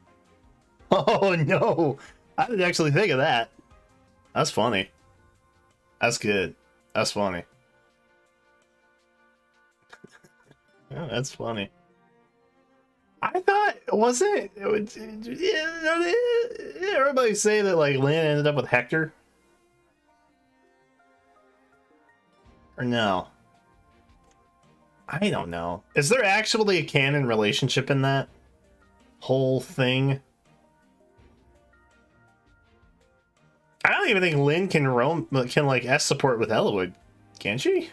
Speaker 1: Oh no! I didn't actually think of that. That's funny. That's good. That's funny. Yeah, that's funny. I thought, wasn't it? Everybody say that like Lynn ended up with Hector? Or no? I don't know. Is there actually a canon relationship in that whole thing? I don't even think Lynn can like S support with Ellawood, can she?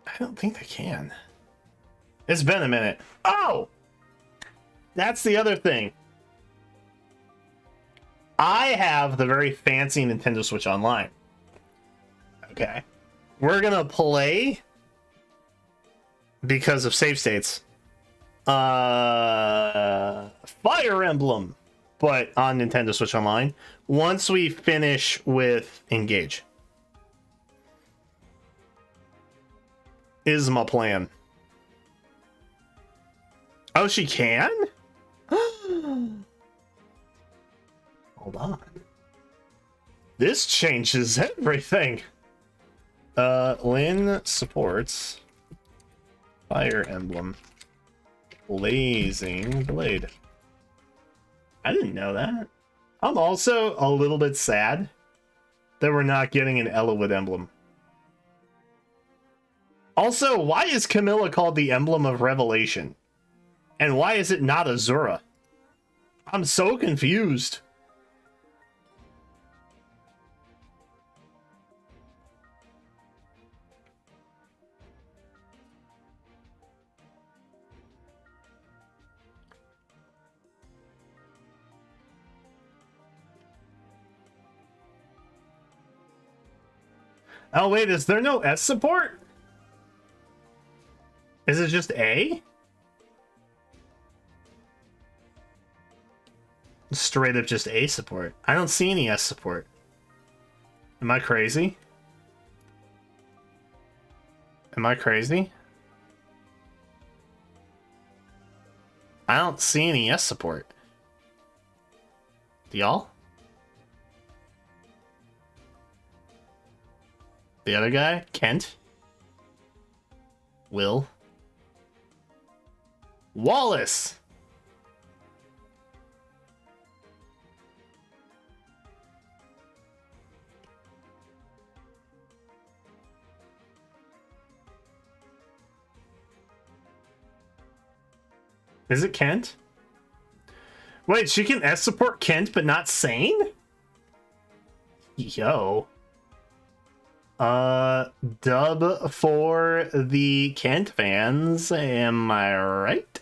Speaker 1: I don't think they can. It's been a minute. Oh! That's the other thing. I have the very fancy Nintendo Switch Online. Okay. We're gonna play because of save states. Fire Emblem, but on Nintendo Switch Online once we finish with Engage. Is my plan. Oh, she can? Hold on. This changes everything. Lynn supports Fire Emblem Blazing Blade. I didn't know that. I'm also a little bit sad that we're not getting an Ellawood emblem. Also, why is Camilla called the Emblem of Revelation? And why is it not Azura? I'm so confused. Oh wait, is there no S support? Is it just A? straight up just A support. I don't see any S support. Am I crazy? Am I crazy? I don't see any S support. Do y'all? The other guy? Kent? Will? Wallace! Is it Kent? Wait, she can S support Kent but not Sane? Yo. Dub for the Kent fans, am I right?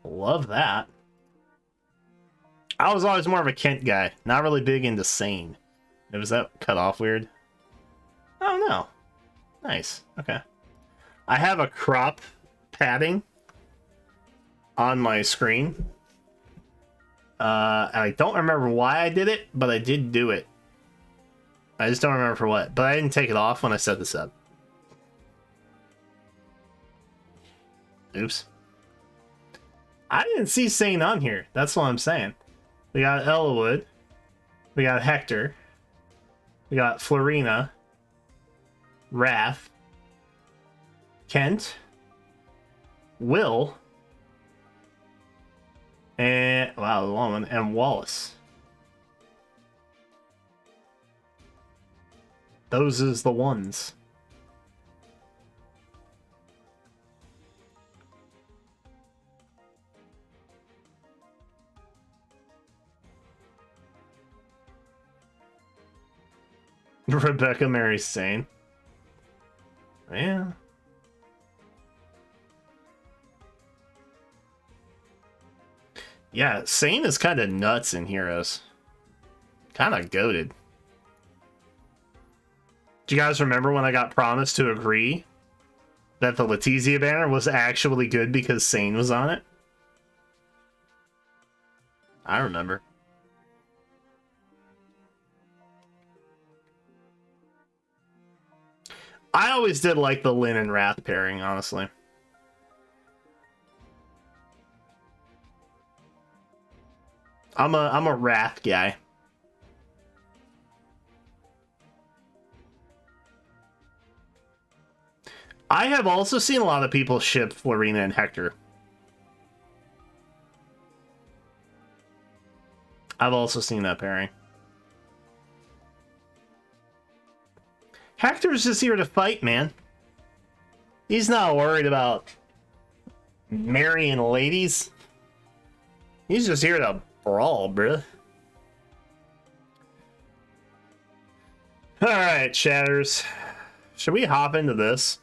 Speaker 1: Love that. I was always more of a Kent guy, not really big into Sane. Was that cut off weird? Oh no. Nice. Okay. I have a crop padding on my screen. I don't remember why I did it, but I did do it. I just don't remember for what. But I didn't take it off when I set this up. Oops. I didn't see Sane on here. That's what I'm saying. We got Elwood. We got Hector. We got Florina. Wrath. Kent. Will. And wow, the long one, and Wallace. Those is the ones. Rebecca marries Sane. Yeah. Yeah, Sane is kind of nuts in Heroes. Kind of goated. Do you guys remember when I got promised to agree that the Letizia banner was actually good because Sane was on it? I remember. I always did like the Lyn and Wrath pairing, honestly. I'm a Wrath guy. I have also seen a lot of people ship Florina and Hector. I've also seen that pairing. Hector's just here to fight, man. He's not worried about marrying ladies. He's just here to brawl, bruh. Alright, chatters. Should we hop into this?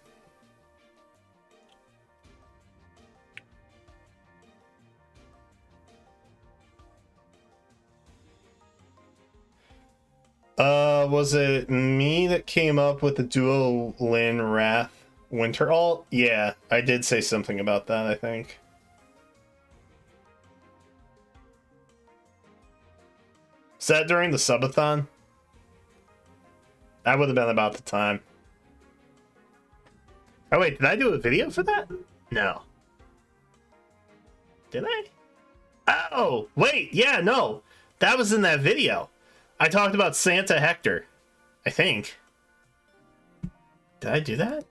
Speaker 1: Was it me that came up with the duo Lyn Wrath Winter alt? Yeah, I did say something about that, I think. Is that during the subathon? That would have been about the time. Oh wait, did I do a video for that? No. Did I? Oh, wait, yeah, no. That was in that video. I talked about Santa Hector, I think. Did I do that?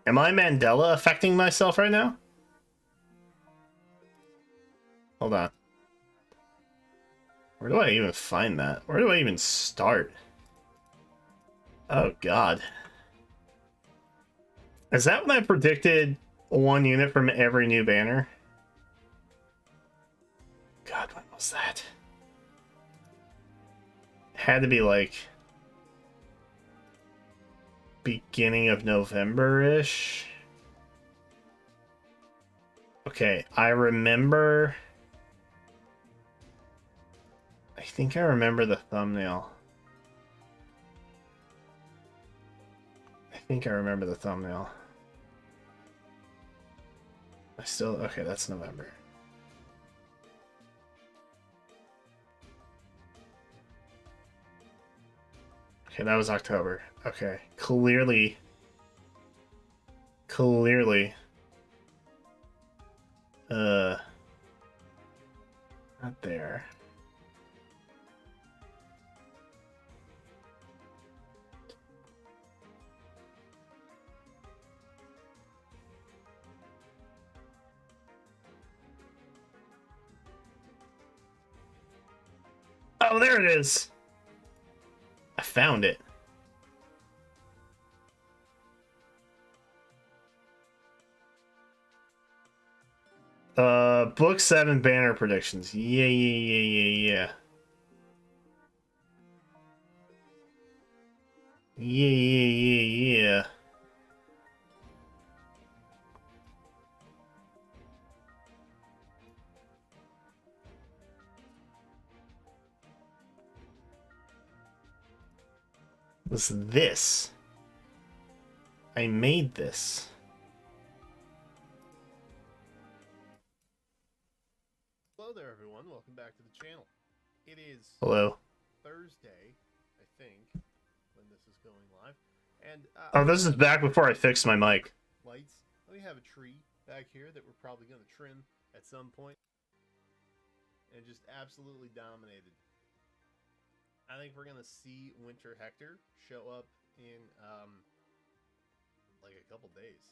Speaker 1: Am I Mandela affecting myself right now? Hold on. Where do I even find that? Where do I even start? Oh, God. Is that when I predicted one unit from every new banner? God, when was that? Had to be like beginning of November-ish. Okay, I remember. I think I remember the thumbnail. I think I remember the thumbnail. I Okay, that's November. Okay, that was October. Okay, clearly. Not there. Oh, there it is. I found it. Book 7 banner predictions. Yeah. Yeah. What's this? I made this.
Speaker 3: Hello there, everyone. Welcome back to the channel. It is
Speaker 1: Hello.
Speaker 3: Thursday, I think, when this is going live. And
Speaker 1: Oh, this is back before I fixed my mic.
Speaker 3: lights. We have a tree back here that we're probably going to trim at some point, and just absolutely dominated. I think we're going to see Winter Hector show up in like a couple days,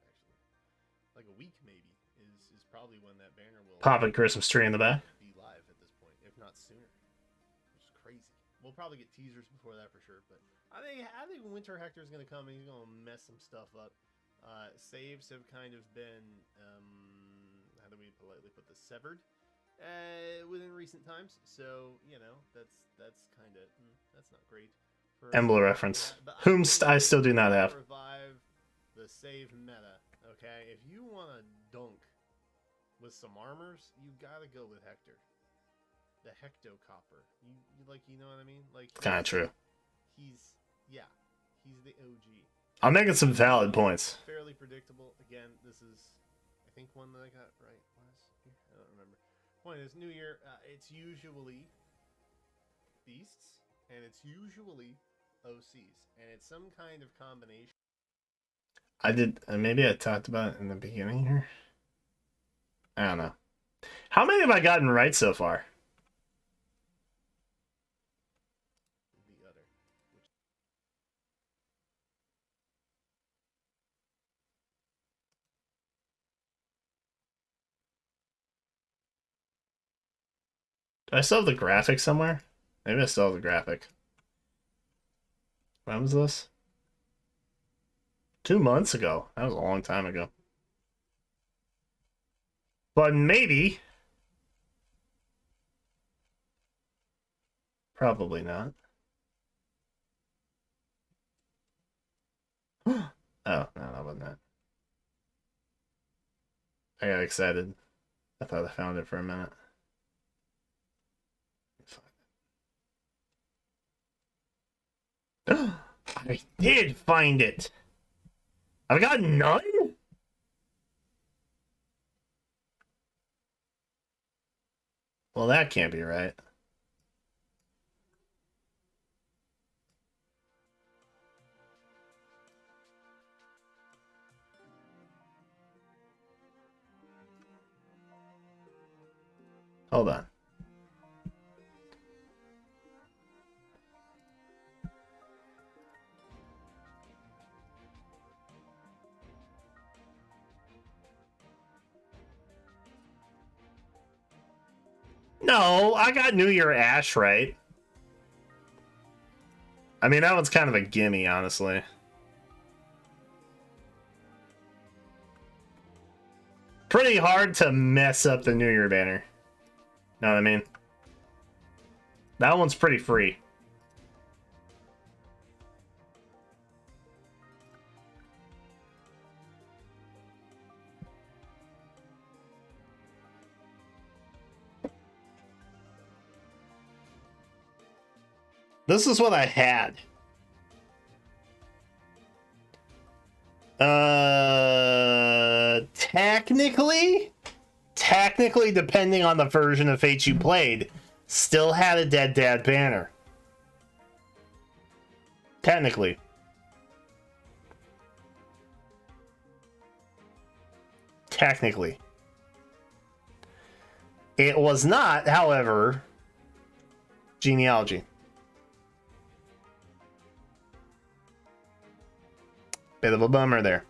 Speaker 3: actually, like a week maybe. Is probably when that banner will
Speaker 1: Popping Christmas tree in the back.
Speaker 3: be live at this point, if not sooner, which is crazy. We'll probably get teasers before that for sure, but I think Winter Hector is going to come and he's going to mess some stuff up. Saves have kind of been how do we politely put this, severed within recent times, so you know that's kind of that's not great for
Speaker 1: Embla reference.
Speaker 3: but
Speaker 1: Whom
Speaker 3: think
Speaker 1: I still do
Speaker 3: we
Speaker 1: not
Speaker 3: will
Speaker 1: have.
Speaker 3: revive the save meta. Okay, if you want to dunk with some armors, you gotta go with Hector, the Hecto Copper. You know what I mean? Like,
Speaker 1: Kind of true.
Speaker 3: He's the OG.
Speaker 1: I'm making some valid points.
Speaker 3: Fairly predictable. Again, this is, I think, one that I got right last year. I don't remember. Point is, New Year. It's usually beasts, and it's usually OCs, and it's some kind of combination.
Speaker 1: I did. Maybe I talked about it in the beginning here. I don't know. How many have I gotten right so far?
Speaker 3: The other, which
Speaker 1: Do I still have the graphic somewhere? Maybe I still have the graphic. When was this? 2 months ago. That was a long time ago. But maybe. Probably not. Oh, no, that wasn't it. I got excited. I thought I found it for a minute. I did find it. I've got none? Well, that can't be right. Hold on. No, I got New Year Ash right. I mean, that one's kind of a gimme, honestly. Pretty hard to mess up the New Year banner. Know what I mean? That one's pretty free. This is what I had. Tech technically, depending on the version of Fate you played, still had a Dead Dad banner. Technically. Technically. It was not, however, genealogy. Bit of a bummer there.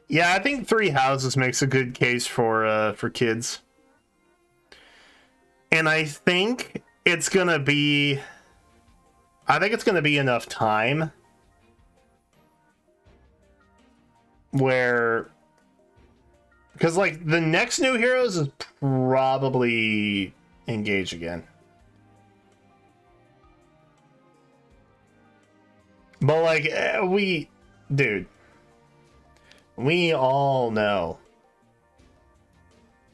Speaker 1: Yeah, I think Three Houses makes a good case for kids. And I think it's gonna be enough time where, because like the next new Heroes is probably Engage again. But like dude, we all know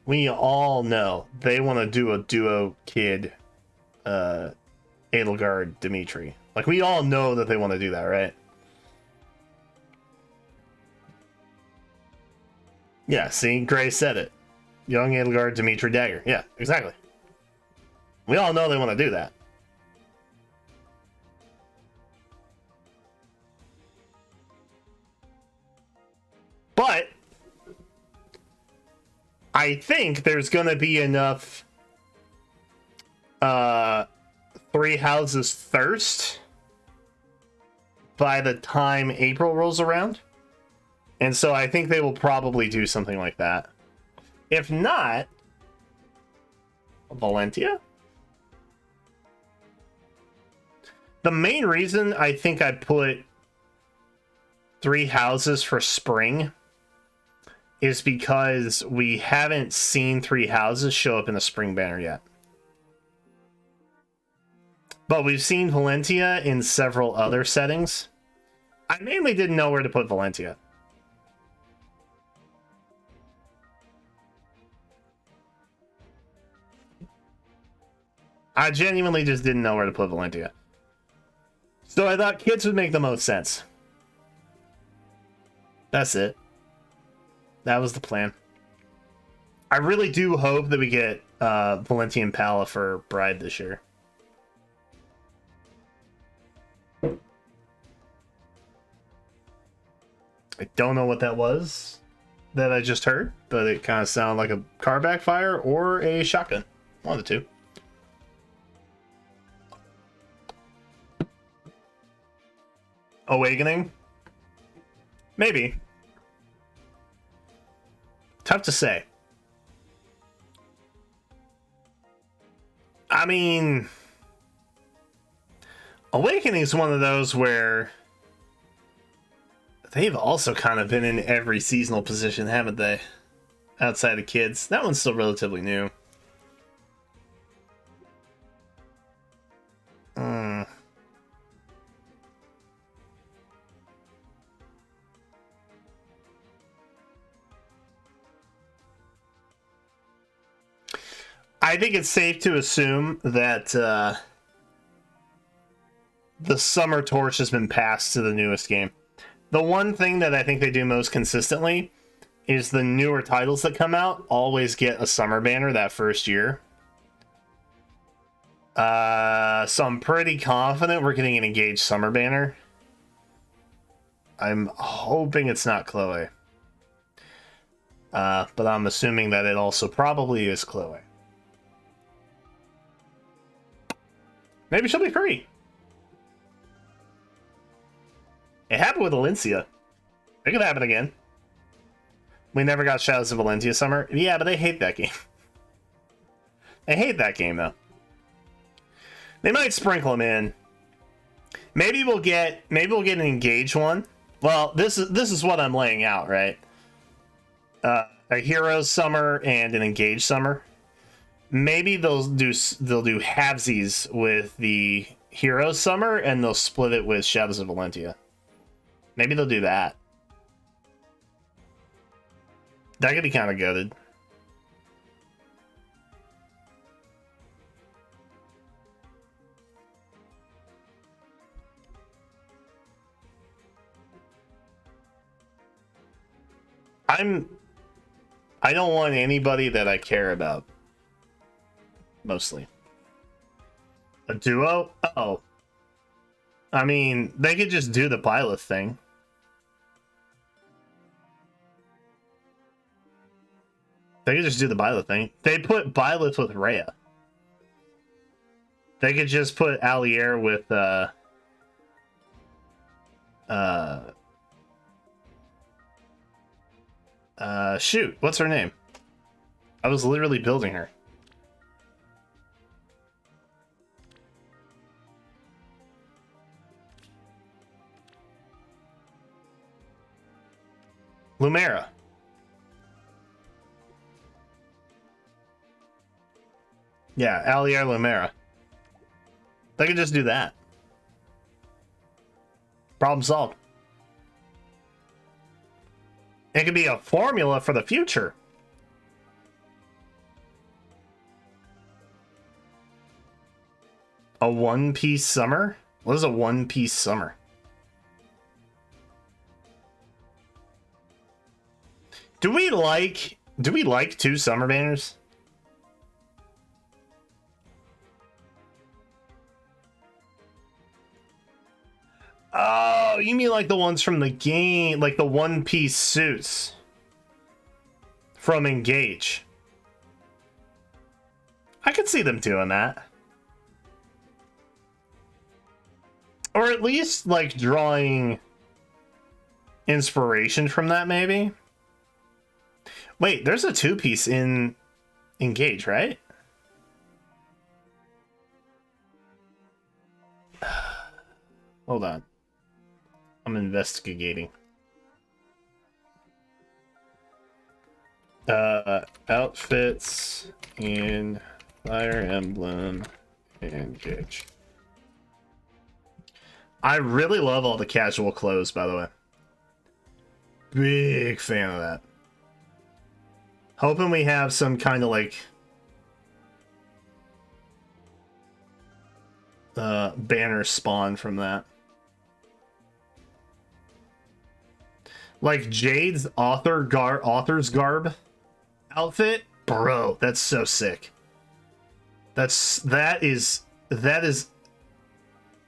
Speaker 1: they want to do a duo kid Edelgard Dimitri. Like, we all know that they want to do that, right? Yeah, see, Gray said it. Young Edelgard Dimitri Dagger. Yeah, exactly. We all know they want to do that. But I think there's going to be enough Three Houses thirst by the time April rolls around. And so I think they will probably do something like that. If not, Valentia? The main reason I think I put Three Houses for spring is because we haven't seen Three Houses show up in the spring banner yet. But we've seen Valentia in several other settings. I mainly didn't know where to put Valentia. I genuinely just didn't know where to put Valentia. So I thought kids would make the most sense. That's it. That was the plan. I really do hope that we get Valentian Palla for Bride this year. I don't know what that was that I just heard, but it kind of sounded like a car backfire or a shotgun. One of the two. Awakening? Maybe. Tough to say. I mean, Awakening is one of those where they've also kind of been in every seasonal position, haven't they? Outside of kids. That one's still relatively new. I think it's safe to assume that the summer torch has been passed to the newest game. The one thing that I think they do most consistently is the newer titles that come out always get a summer banner that first year. So I'm pretty confident we're getting an Engage summer banner. I'm hoping it's not Chloe. But I'm assuming that it also probably is Chloe. Maybe she'll be free. It happened with Valencia. It could happen again. We never got Shadows of Valentia Summer. Yeah, but they hate that game. They hate that game, though. They might sprinkle them in. Maybe we'll get an Engage one. Well, this is what I'm laying out, right? A Heroes Summer and an Engage Summer. Maybe they'll do halvesies with the Heroes Summer, and they'll split it with Shadows of Valentia. Maybe they'll do that. That could be kind of goated. I don't want anybody that I care about. Mostly. A duo? Oh. I mean, they could just do the Byleth thing. They could just do the Byleth thing. They put Byleth with Rhea. They could just put Allier with shoot, what's her name? I was literally building her. Lumera. Yeah, Allier Lumera. They could just do that. Problem solved. It could be a formula for the future. A one-piece summer? What is a one-piece summer? Do we like two summer banners? Oh, you mean like the ones from the game, like the one-piece suits from Engage. I could see them doing that. Or at least, like, drawing inspiration from that, maybe? Wait, there's a two-piece in Engage, right? Hold on. I'm investigating. Outfits in Fire Emblem Engage. I really love all the casual clothes, by the way. Big fan of that. Hoping we have some kind of like banner spawn from that. Like Jade's author's garb outfit, bro, that's so sick. That is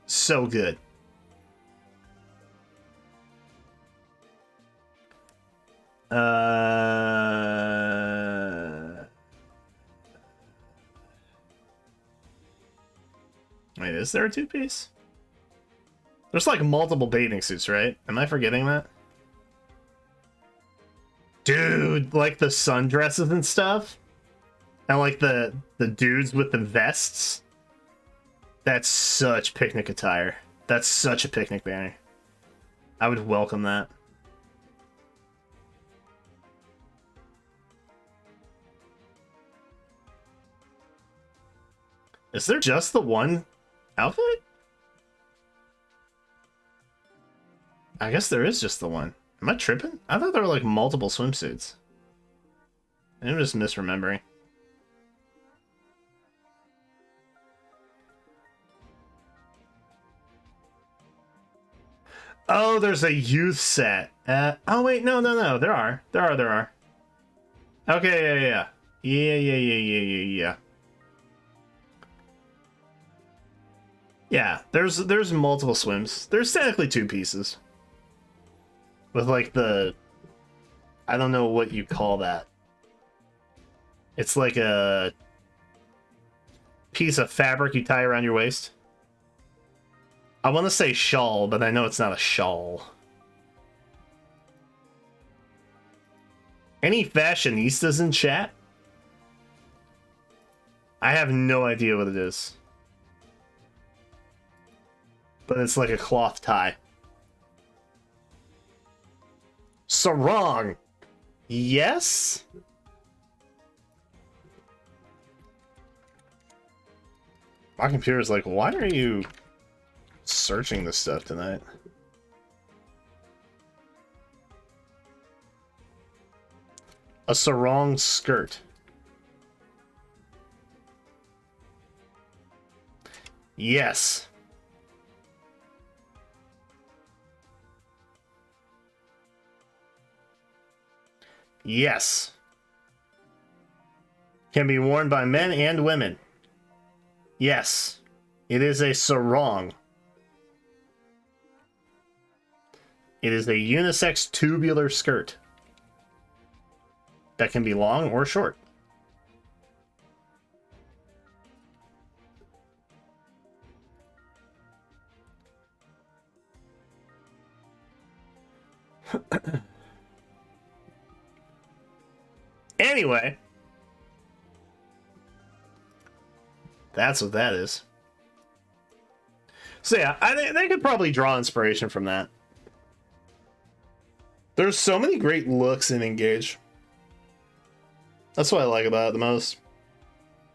Speaker 1: so good. Wait, is there a two-piece? There's like multiple bathing suits, right? Am I forgetting that? Dude, like the sundresses and stuff? And like the dudes with the vests? That's such picnic attire. That's such a picnic banner. I would welcome that. Is there just the one outfit? I guess there is just the one. Am I tripping? I thought there were like multiple swimsuits. I'm just misremembering. Oh, there's a youth set. Oh wait, no. There are. Okay, yeah. Yeah, there's multiple swims. There's technically two pieces. With like the, I don't know what you call that. It's like a piece of fabric you tie around your waist. I want to say shawl, but I know it's not a shawl. Any fashionistas in chat? I have no idea what it is. But it's like a cloth tie. Sarong. Yes? My computer's like, why are you searching this stuff tonight? A sarong skirt. Yes. Yes. Can be worn by men and women. Yes. It is a sarong. It is a unisex tubular skirt that can be long or short. Anyway, that's what that is. So yeah, I think they could probably draw inspiration from that. There's so many great looks in Engage. That's what I like about it the most.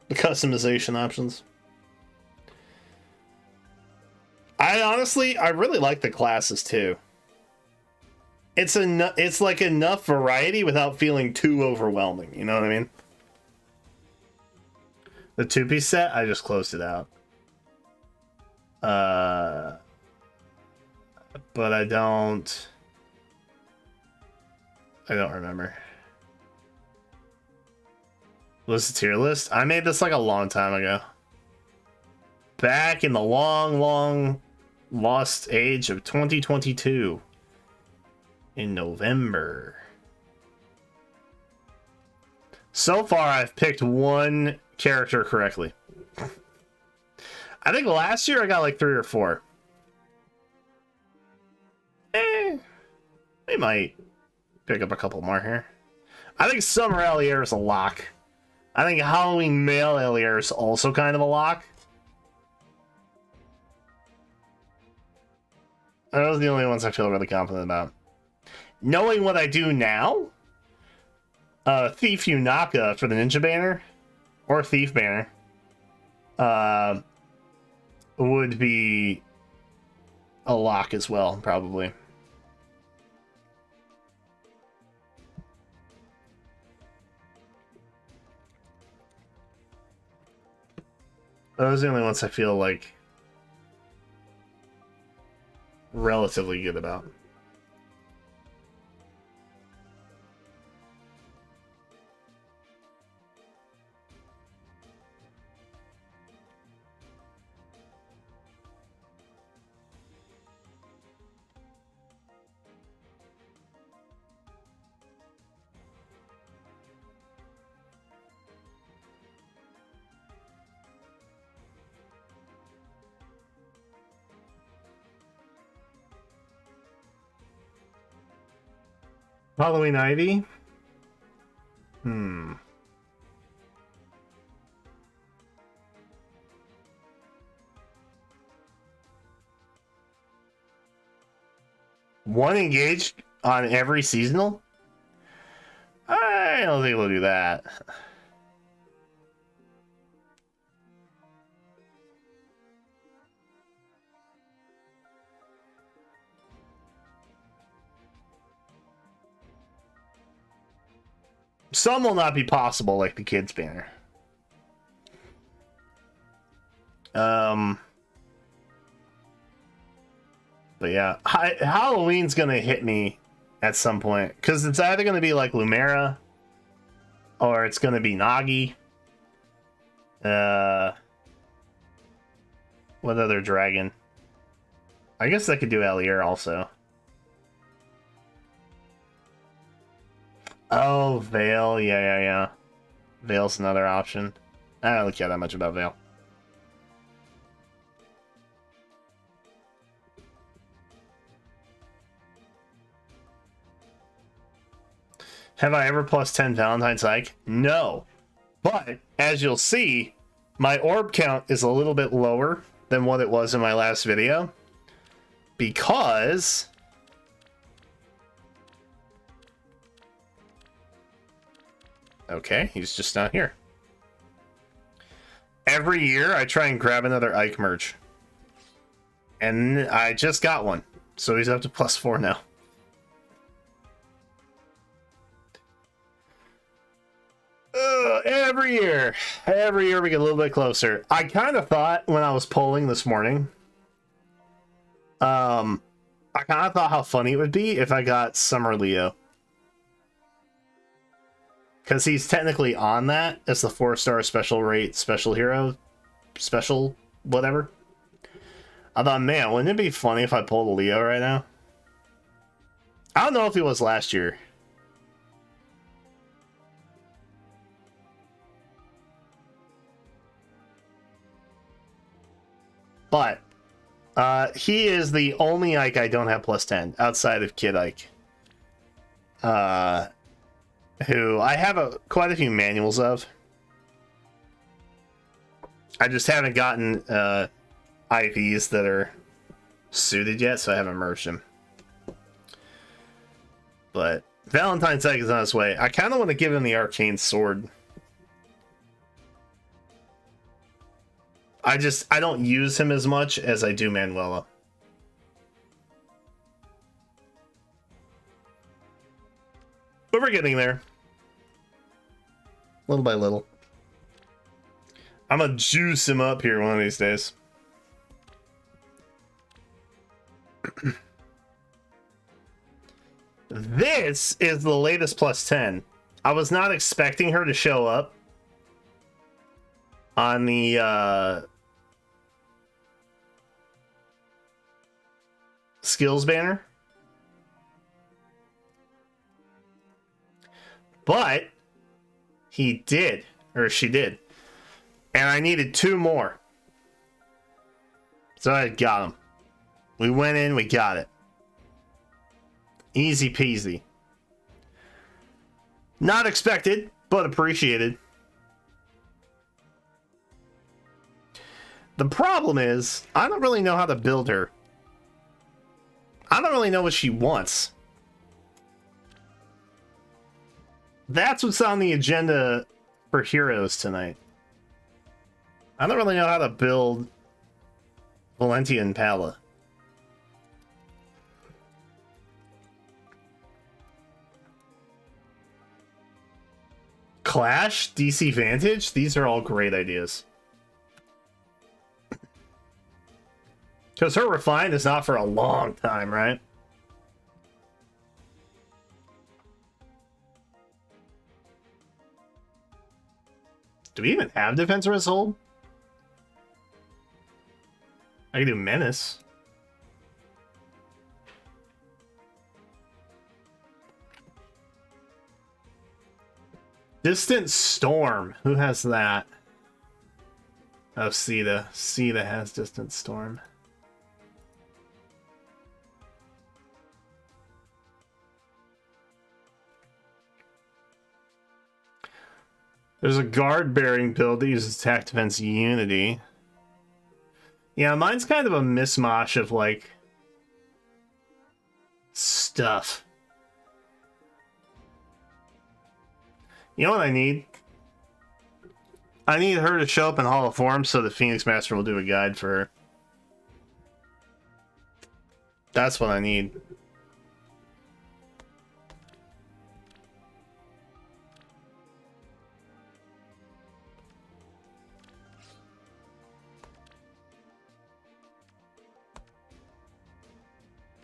Speaker 1: The customization options. I really like the classes too. It's like enough variety without feeling too overwhelming. You know what I mean? The 2-piece set, I just closed it out. But I don't remember. What's the tier list? I made this like a long time ago. Back in the long, long lost age of 2022. In November. So far, I've picked one character correctly. I think last year I got like 3 or 4. They might pick up a couple more here. I think Summer Allier is a lock. I think Halloween Male Allier is also kind of a lock. Those are the only ones I feel really confident about. Knowing what I do now, Thief Yunaka for the Ninja banner, or Thief banner, would be a lock as well, probably. Those are the only ones I feel like relatively good about. Halloween Ivy? One engaged on every seasonal? I don't think we'll do that. Some will not be possible, like the kids banner. But yeah, Halloween's gonna hit me at some point because it's either gonna be like Lumera or it's gonna be Nagi. What other dragon? I guess I could do Elier also. Oh, Veil. Yeah. Veil's another option. I don't really care that much about Veil. Have I ever plus 10 Valentine's Ike? No. But, as you'll see, my orb count is a little bit lower than what it was in my last video. Because... okay, he's just not here. Every year, I try and grab another Ike merch. And I just got one. So he's up to plus 4 now. Every year we get a little bit closer. I kind of thought when I was polling this morning, I kind of thought how funny it would be if I got Summer Leo. Because he's technically on that as the 4-star special rate special hero, special whatever. I thought, man, wouldn't it be funny if I pulled a Leo right now? I don't know if he was last year. But he is the only Ike I don't have plus 10 outside of Kid Ike. Who I have quite a few manuals of. I just haven't gotten IVs that are suited yet, so I haven't merged them. But Valentine's Ike is on its way. I kind of want to give him the Arcane Sword. I don't use him as much as I do Manuela. But we're getting there. Little by little. I'm gonna juice him up here one of these days. This is the latest plus 10. I was not expecting her to show up on the skills banner. But he did, or she did. And I needed 2 more. So I got them. We went in, we got it. Easy peasy. Not expected, but appreciated. The problem is, I don't really know how to build her. I don't really know what she wants. That's what's on the agenda for heroes tonight. I don't really know how to build Valentian Palla. Clash, DC Vantage, these are all great ideas. Because her Refine is not for a long time, right? Do we even have Defensor's Hold? I can do Menace. Distant Storm. Who has that? Oh, Sita. Sita has Distant Storm. There's a guard bearing build that uses attack defense unity. Yeah, mine's kind of a mishmash of like stuff. You know what I need? I need her to show up in Hall of Form so the Phoenix Master will do a guide for her. That's what I need.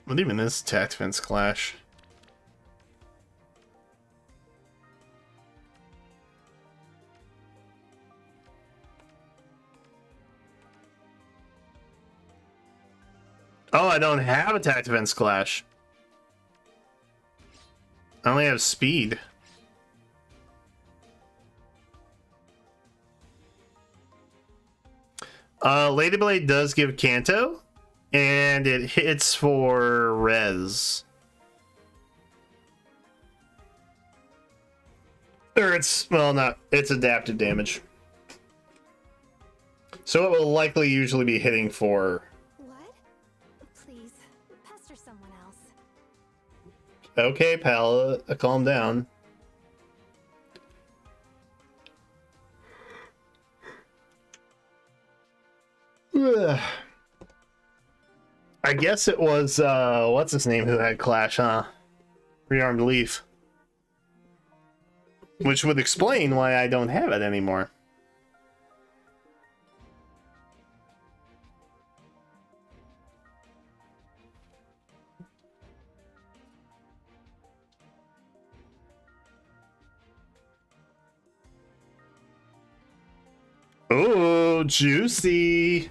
Speaker 1: What even is attack defense clash? Oh, I don't have attack defense clash. I only have speed. Lady Blade does give Kanto, and it hits for res. Or it's, well, not, it's adaptive damage. So it will likely usually be hitting for...
Speaker 4: What? Please, pester someone else.
Speaker 1: Okay, Palla, calm down. Ugh. I guess it was, what's his name who had Clash, huh? Rearmed Leaf. Which would explain why I don't have it anymore. Oh, juicy.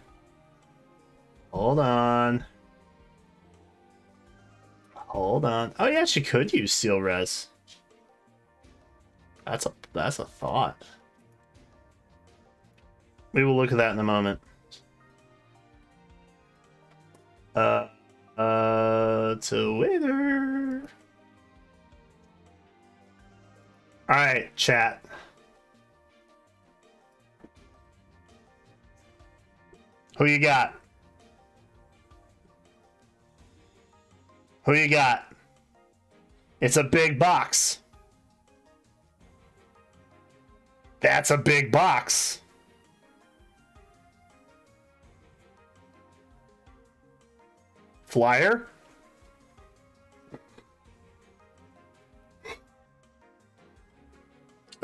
Speaker 1: Hold on. Hold on. Oh yeah, she could use Steel Res. That's a thought. We will look at that in a moment. Twitter. All right, chat. Who you got? Who you got? It's a big box. That's a big box. Flyer?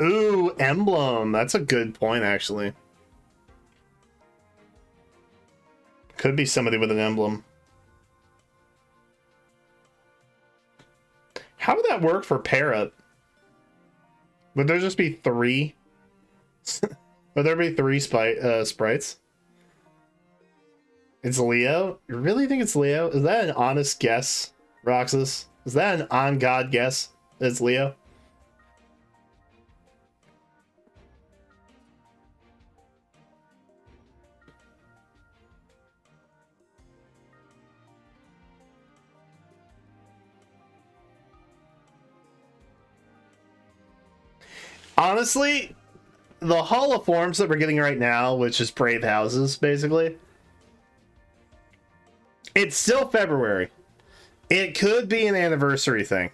Speaker 1: Ooh, emblem. That's a good point, actually. Could be somebody with an emblem. How would that work for pair up? Would there just be 3? Would there be 3 sprites? It's Leo? You really think it's Leo? Is that an honest guess, Roxas? Is that an on-God guess that it's Leo? Honestly, the Hall of Forms that we're getting right now, which is Brave Houses, basically, it's still February. It could be an anniversary thing.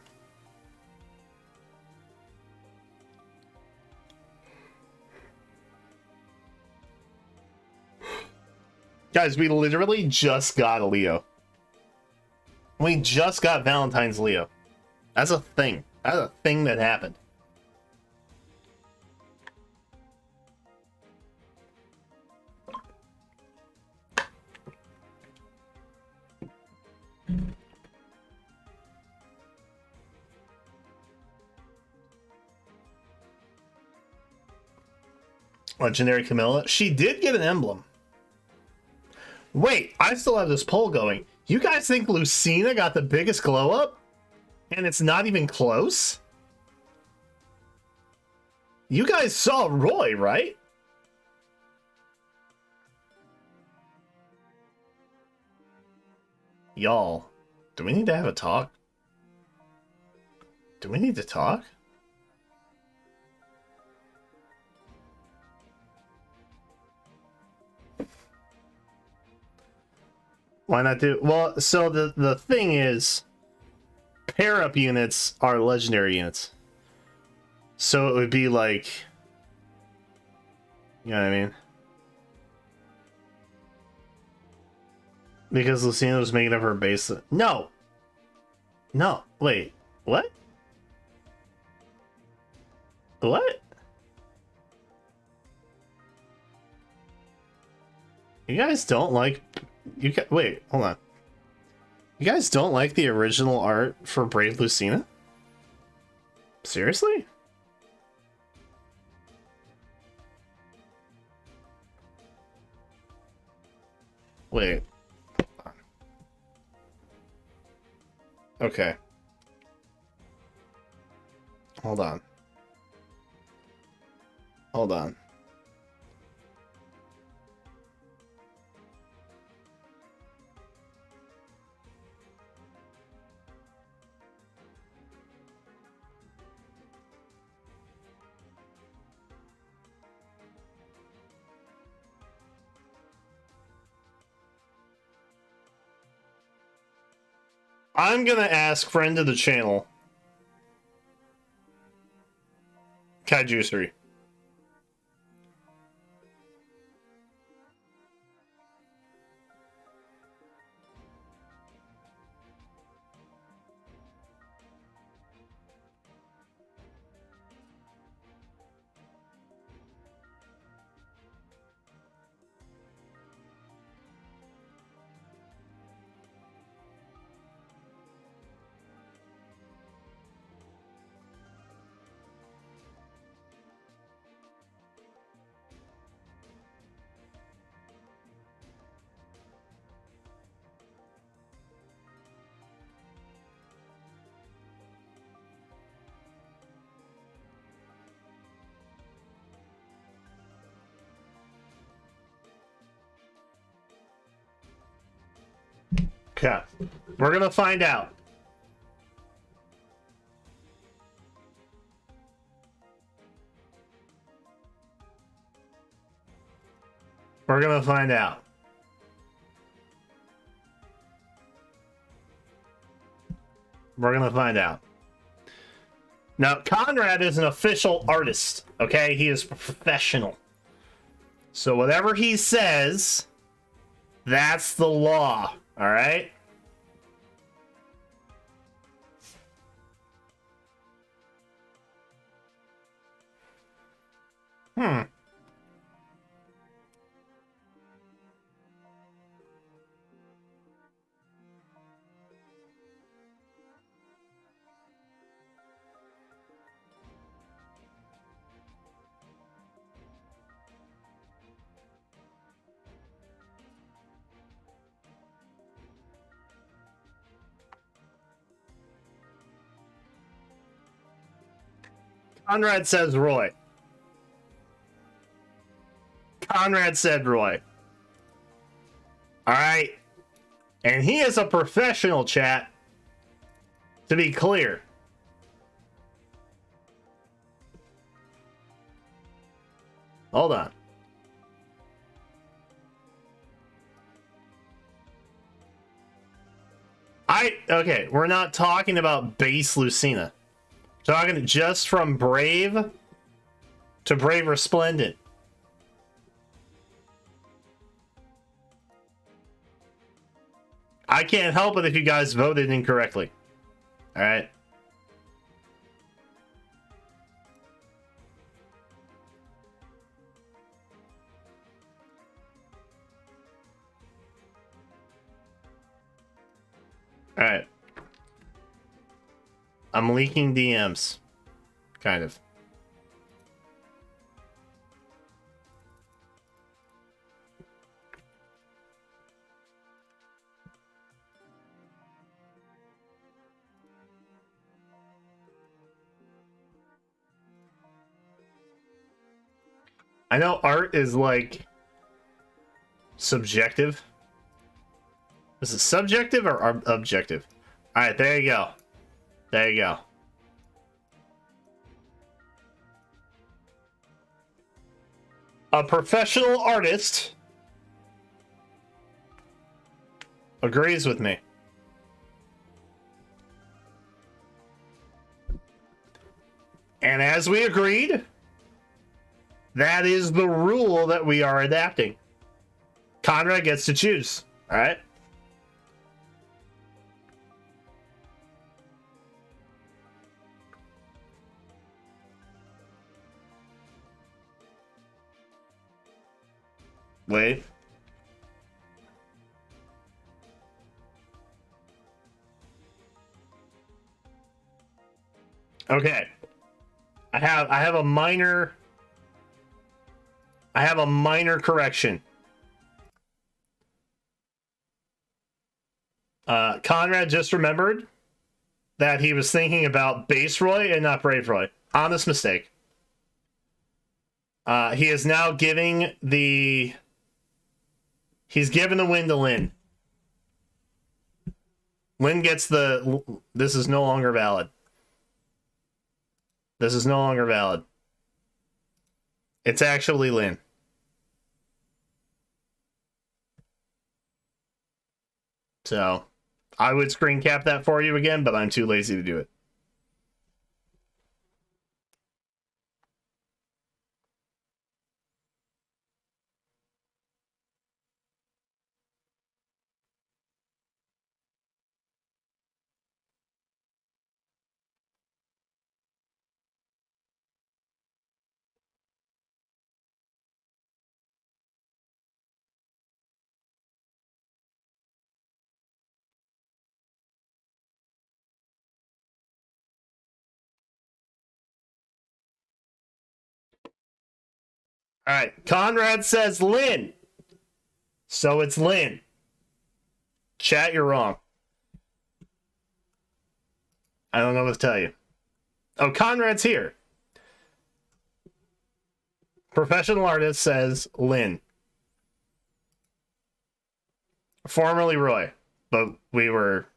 Speaker 1: Guys, we literally just got a Leo. We just got Valentine's Leo. That's a thing. That's a thing that happened. Legendary Camilla. She did get an emblem. Wait, I still have this poll going. You guys think Lucina got the biggest glow up? And it's not even close? You guys saw Roy, right? Y'all, do we need to have a talk? Do we need to talk? Why not do? Well, so the thing is, pair up units are legendary units. So it would be like, you know what I mean? Because Lucina was making up her base. No. No. Wait. What? What? You guys don't like... Wait, hold on. You guys don't like the original art for Brave Lucina? Seriously? Wait. Okay. Hold on. Hold on. I'm gonna ask friend of the channel, Kaijusery. Okay. We're gonna find out. We're gonna find out. We're gonna find out. Now, Conrad is an official artist, okay? He is professional. So whatever he says, that's the law, all right? Conrad says Roy. Conrad said Roy. All right. And he is a professional, chat. To be clear. Hold on. Okay, we're not talking about base Lucina. We're talking just from Brave to Brave Resplendent. I can't help it if you guys voted incorrectly. All right. All right. I'm leaking DMs. Kind of. I know art is like subjective. Is it subjective or objective? All right, there you go. There you go. A professional artist agrees with me. And as we agreed, that is the rule that we are adapting. Conrad gets to choose. All right. Wait. Okay. I have a minor correction. Conrad just remembered that he was thinking about Base Roy and not Brave Roy. Honest mistake. He is now giving the... He's given the win to Lynn. Lynn gets the... This is no longer valid. This is no longer valid. It's actually Lynn. So, I would screen cap that for you again, but I'm too lazy to do it. All right, Conrad says Lynn. So it's Lynn. Chat, you're wrong. I don't know what to tell you. Oh, Conrad's here. Professional artist says Lynn. Formerly Roy. but we were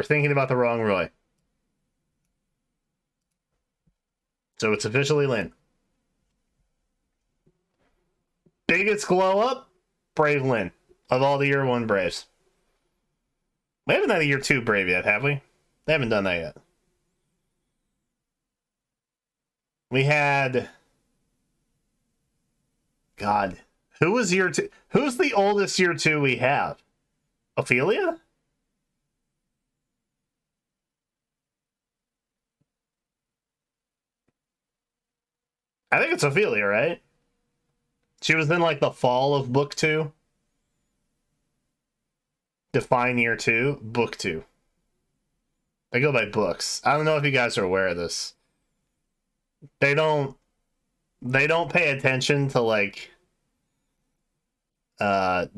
Speaker 1: thinking about the wrong Roy. So it's officially Lynn. Biggest glow up, Brave Lynn of all the year one Braves. We haven't had a year two Brave yet, have we? They haven't done that yet. We had, God, who was year two? Who's the oldest year two we have? Ophelia? I think it's Ophelia, right? She was in like the fall of book 2. Define year 2, book 2. They go by books. I don't know if you guys are aware of this. They don't pay attention to like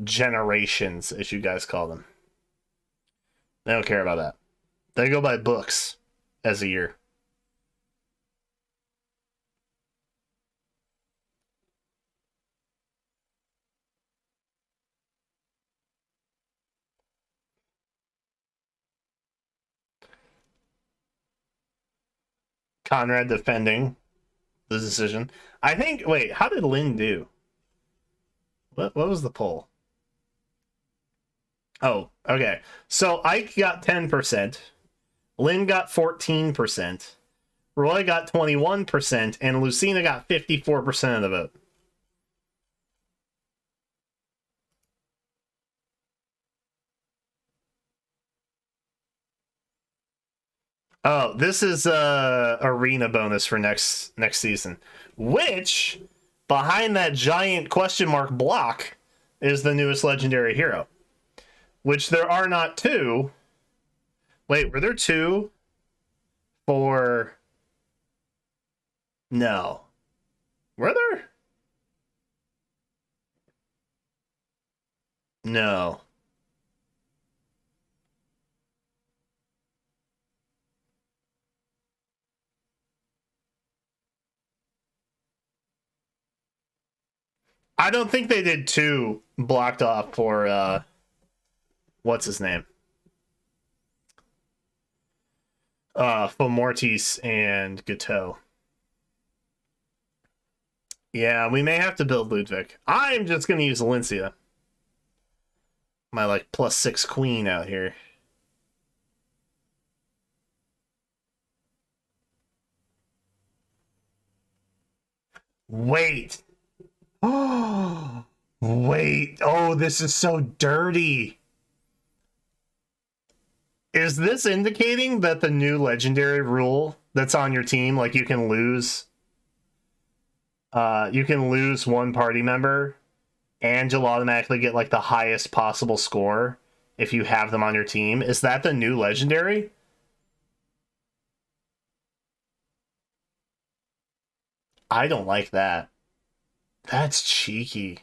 Speaker 1: generations, as you guys call them. They don't care about that. They go by books as a year. Conrad defending the decision. I think, wait, how did Lynn do? What was the poll? Oh, okay. So Ike got 10%, Lynn got 14%, Roy got 21%, and Lucina got 54% of the vote. Oh, this is a arena bonus for next season, which behind that giant question mark block is the newest legendary hero, which there are not two. Wait, were there two for? No. Were there? No. I don't think they did two blocked off for what's his name? For Mortis and Gateau. Yeah, we may have to build Ludwig. I'm just gonna use Valencia. My like +6 queen out here. Wait. Oh, wait. Oh, this is so dirty. Is this indicating that the new legendary rule that's on your team, like you can lose one party member and you'll automatically get like the highest possible score if you have them on your team? Is that the new legendary? I don't like that. That's cheeky.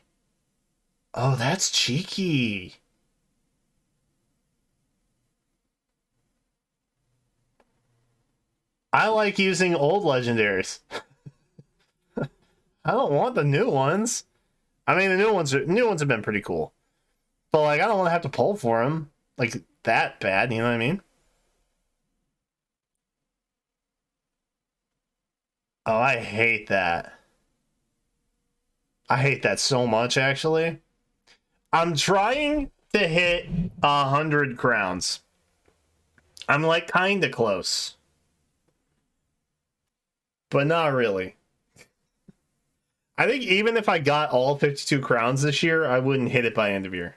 Speaker 1: Oh, that's cheeky. I like using old legendaries. I don't want the new ones. I mean, the new ones have been pretty cool, but like I don't want to have to pull for them like that bad. You know what I mean? Oh, I hate that. I hate that so much. Actually, I'm trying to hit 100 crowns. I'm like kind of close, but not really. I think even if I got all 52 crowns this year, I wouldn't hit it by end of year.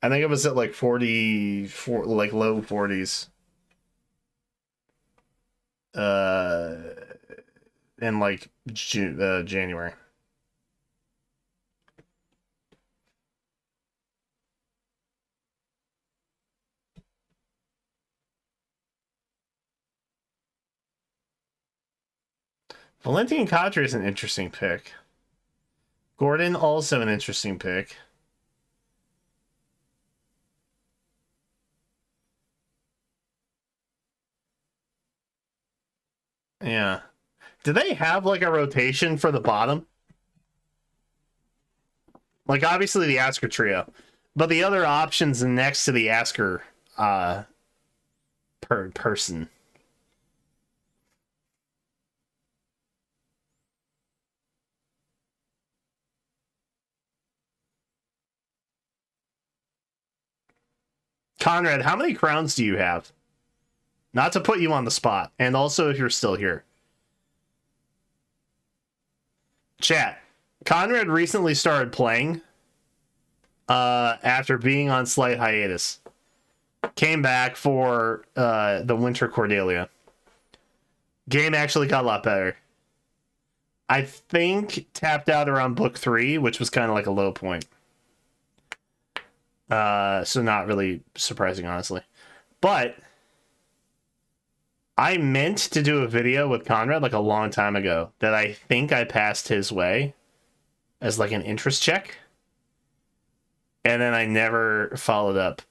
Speaker 1: I think it was at like 44, like low 40s. In like January. Valentian Palla is an interesting pick. Gordon, also an interesting pick. Yeah. Do they have like a rotation for the bottom? Like obviously the Asker trio. But the other options next to the asker person. Conrad, how many crowns do you have? Not to put you on the spot, and also if you're still here. Chat. Conrad recently started playing after being on slight hiatus. Came back for the Winter Cordelia. Game actually got a lot better. I think tapped out around book 3, which was kind of like a low point. So not really surprising, honestly. But I meant to do a video with Conrad like a long time ago that I think I passed his way as like an interest check. And then I never followed up.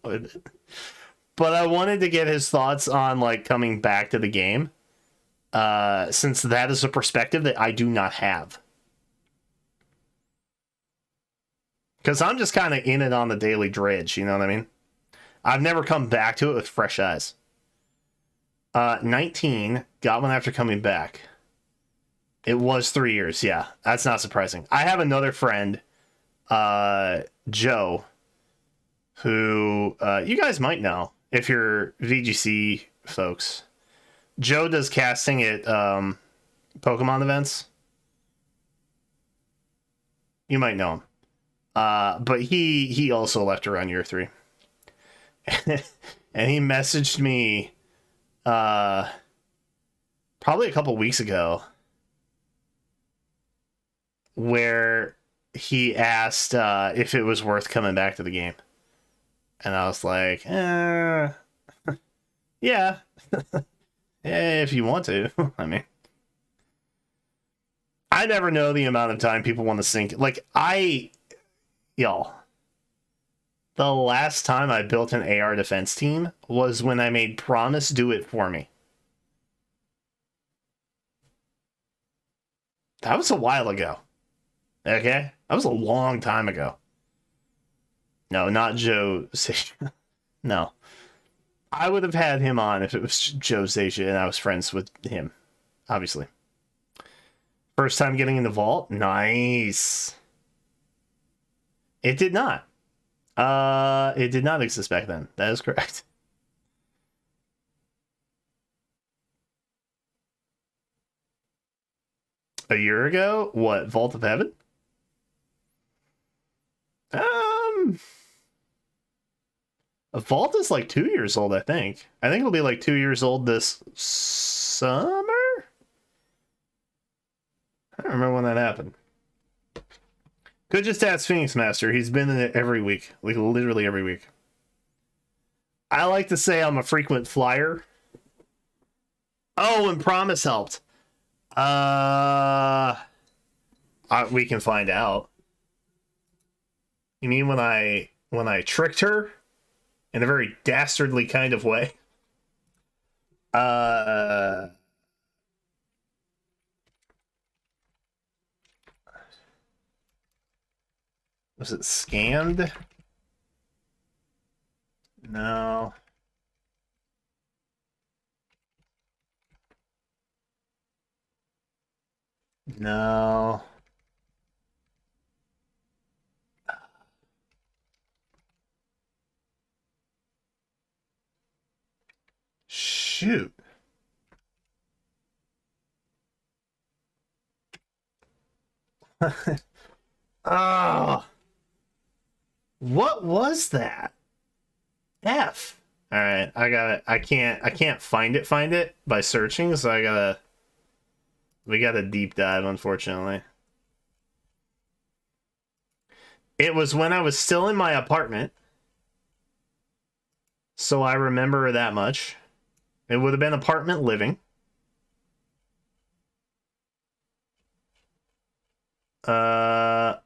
Speaker 1: But I wanted to get his thoughts on like coming back to the game. Since that is a perspective that I do not have. Because I'm just kind of in it on the daily dredge, you know what I mean? I've never come back to it with fresh eyes. 19, got one after coming back. It was 3 years, yeah. That's not surprising. I have another friend, Joe, who you guys might know if you're VGC folks. Joe does casting at Pokemon events. You might know him. But he also left around year 3. And he messaged me probably a couple weeks ago where he asked if it was worth coming back to the game. And I was like, yeah. If you want to. I mean, I never know the amount of time people want to sink. Like, y'all, the last time I built an AR defense team was when I made Promise do it for me. That was a while ago. Okay? That was a long time ago. No, not Joe Seisha. No. I would have had him on if it was Joe Seisha and I was friends with him. Obviously. First time getting in the vault? Nice. It did not. It did not exist back then. That is correct. A year ago? What, Vault of Heaven? A Vault is like 2 years old, I think. I think it'll be like 2 years old this summer? I don't remember when that happened. Could just ask Phoenix Master. He's been in it every week. Like, literally every week. I like to say I'm a frequent flyer. Oh, and Promise helped. We can find out. You mean when I tricked her in a very dastardly kind of way? Was it scammed? No. No. Shoot. Oh. What was that? F. All right, I got it. I can't find it by searching, so we got a deep dive, unfortunately. It was when I was still in my apartment. So I remember that much. It would have been apartment living. Wow,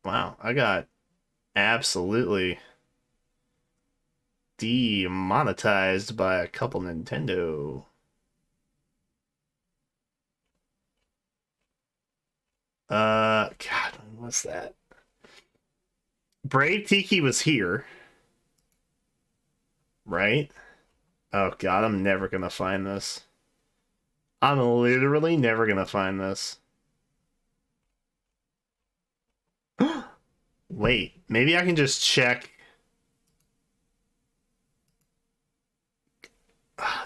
Speaker 1: I got absolutely demonetized by a couple Nintendo. God, what's that? Brave Tiki was here. Right? Oh god, I'm never gonna find this. I'm literally never gonna find this. Wait, maybe I can just check.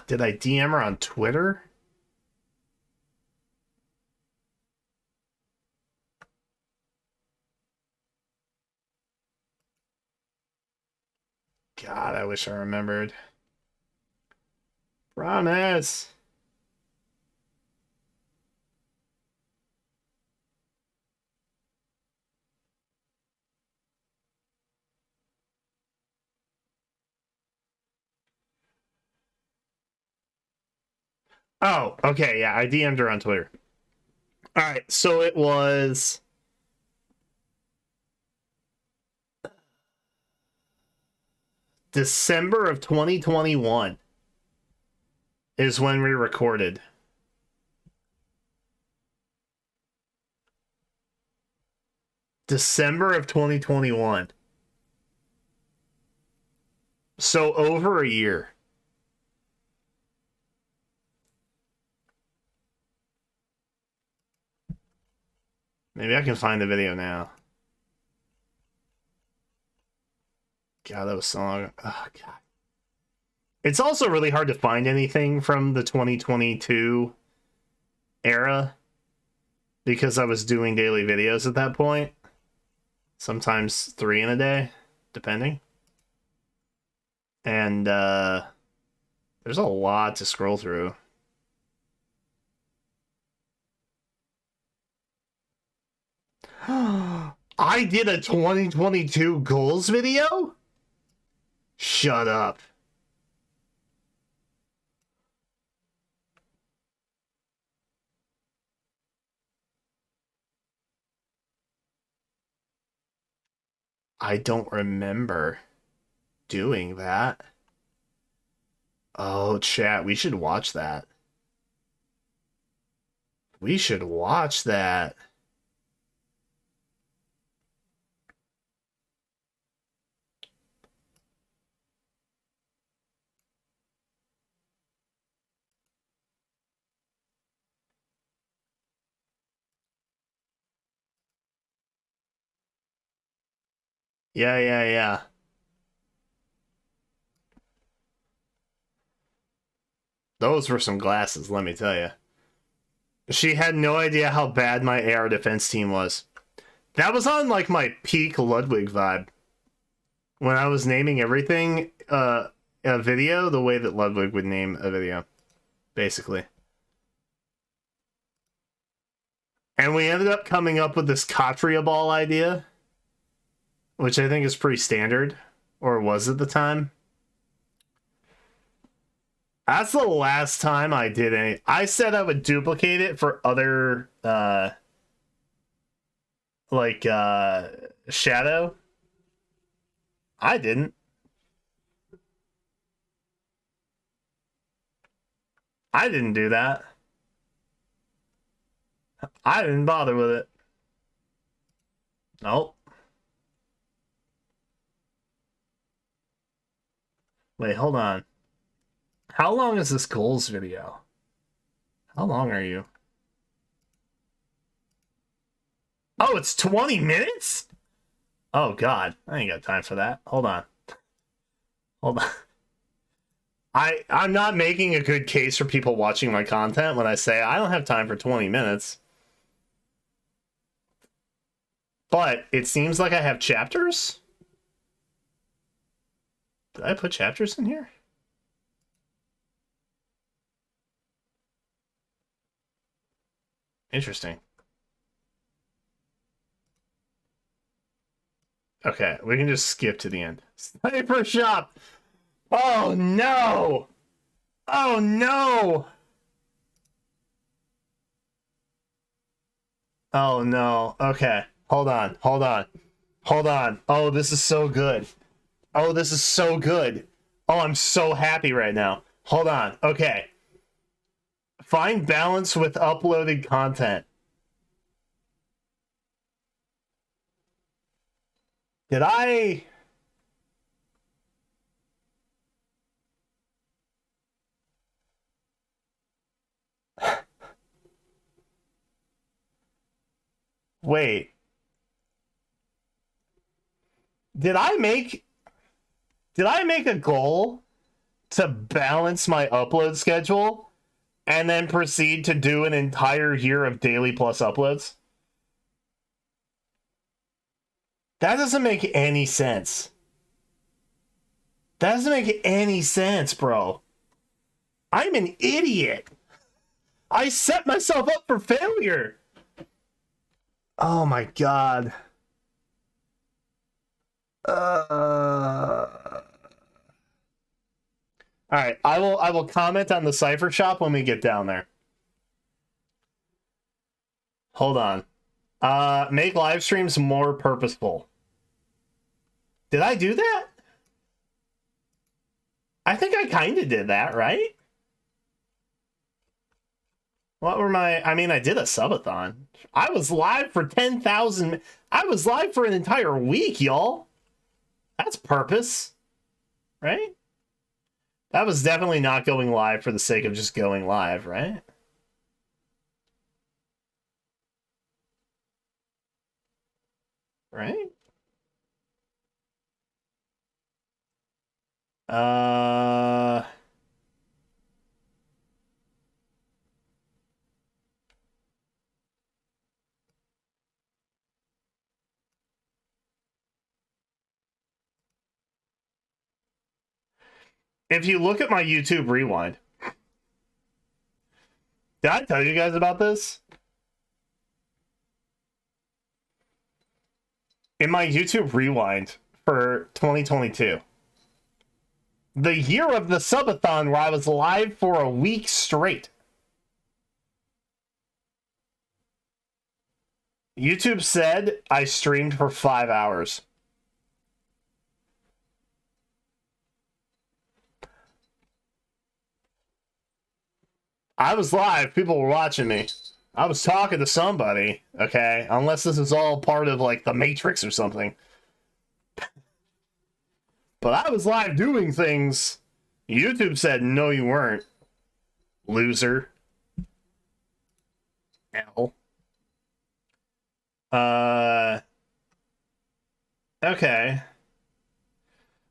Speaker 1: Did I DM her on Twitter? God, I wish I remembered. Promise. Oh, okay, yeah, I DM'd her on Twitter. All right, so it was December of 2021 is when we recorded. December of 2021. So over a year. Maybe I can find the video now. God, that was so long. Oh, God. It's also really hard to find anything from the 2022 era because I was doing daily videos at that point. Sometimes 3 in a day, depending. And there's a lot to scroll through. I did a 2022 goals video? Shut up. I don't remember doing that. Oh, chat, we should watch that. We should watch that. Yeah. Those were some glasses, let me tell you. She had no idea how bad my AR defense team was. That was on like my peak Ludwig vibe. When I was naming everything a video the way that Ludwig would name a video, basically. And we ended up coming up with this Katria ball idea, which I think is pretty standard, or was at the time. That's the last time I did any. I said I would duplicate it for other, Shadow. I didn't. I didn't do that. I didn't bother with it. Nope. Wait, hold on. How long is this goals video? How long are you? Oh, it's 20 minutes? Oh, God. I ain't got time for that. Hold on. I'm not making a good case for people watching my content when I say I don't have time for 20 minutes. But it seems like I have chapters. Did I put chapters in here? Interesting. Okay, we can just skip to the end. Sniper shop! Oh no! Oh no! Oh no. Okay. Hold on. Oh, this is so good. Oh, this is so good. Oh, I'm so happy right now. Hold on. Okay. Find balance with uploaded content. Did I... Wait. Did I make a goal to balance my upload schedule and then proceed to do an entire year of daily plus uploads? That doesn't make any sense. That doesn't make any sense, bro. I'm an idiot. I set myself up for failure. Oh my god. All right, I will comment on the cipher shop when we get down there. Hold on. Make live streams more purposeful. Did I do that? I think I kind of did that, right? What were my... I mean, I did a subathon. I was live for 10,000... I was live for an entire week, y'all. That's purpose. Right? That was definitely not going live for the sake of just going live, right? Right? If you look at my YouTube rewind, did I tell you guys about this? In my YouTube rewind for 2022, the year of the subathon where I was live for a week straight, YouTube said I streamed for 5 hours. I was live, people were watching me. I was talking to somebody, okay? Unless this is all part of, like, the Matrix or something. But I was live doing things. YouTube said, no, you weren't. Loser. L. Okay.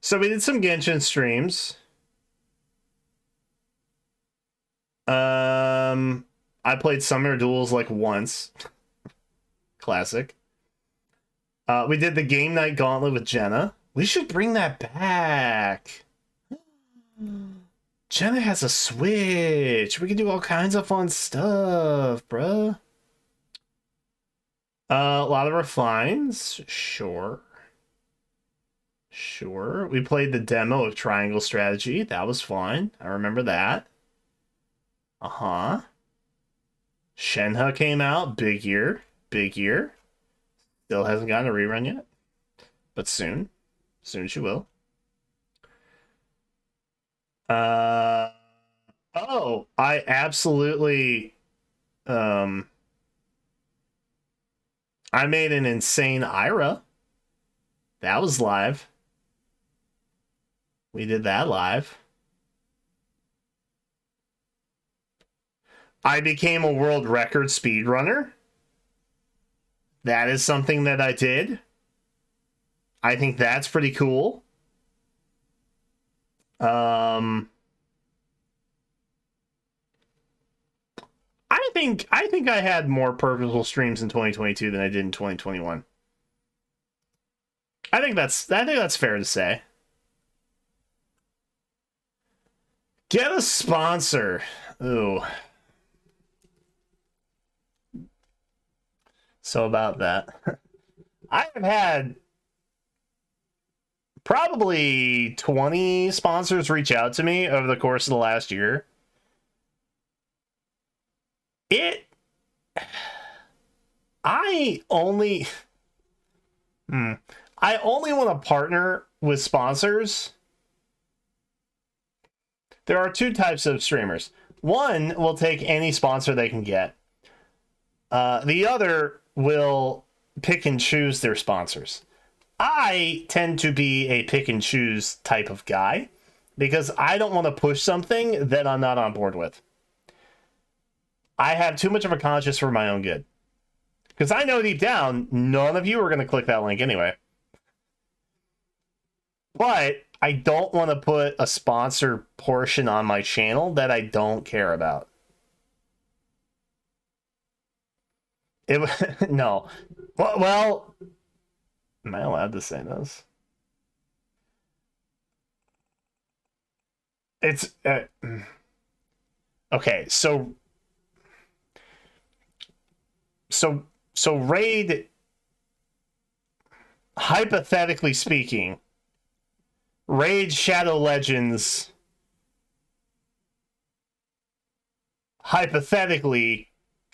Speaker 1: So we did some Genshin streams. I played Summoner Duels like once. Classic. We did the Game Night Gauntlet with Jenna. We should bring that back. Jenna has a Switch. We can do all kinds of fun stuff, bruh. A lot of refines. Sure. Sure. We played the demo of Triangle Strategy. That was fun. I remember that. Uh-huh. Shenhe came out. Big year. Big year. Still hasn't gotten a rerun yet. But soon. Soon she will. Oh, I absolutely... I made an insane Ira. That was live. We did that live. I became a world record speedrunner. That is something that I did. I think that's pretty cool. I think I had more purposeful streams in 2022 than I did in 2021. I think that's fair to say. Get a sponsor. Ooh. So about that. I have had probably 20 sponsors reach out to me over the course of the last year. I only want to partner with sponsors. There are two types of streamers. One will take any sponsor they can get. The other will pick and choose their sponsors. I tend to be a pick and choose type of guy because I don't want to push something that I'm not on board with. I have too much of a conscience for my own good. Because I know deep down, none of you are going to click that link anyway. But I don't want to put a sponsor portion on my channel that I don't care about. No. Well, am I allowed to say this? It's okay. So Raid, hypothetically speaking, Raid Shadow Legends hypothetically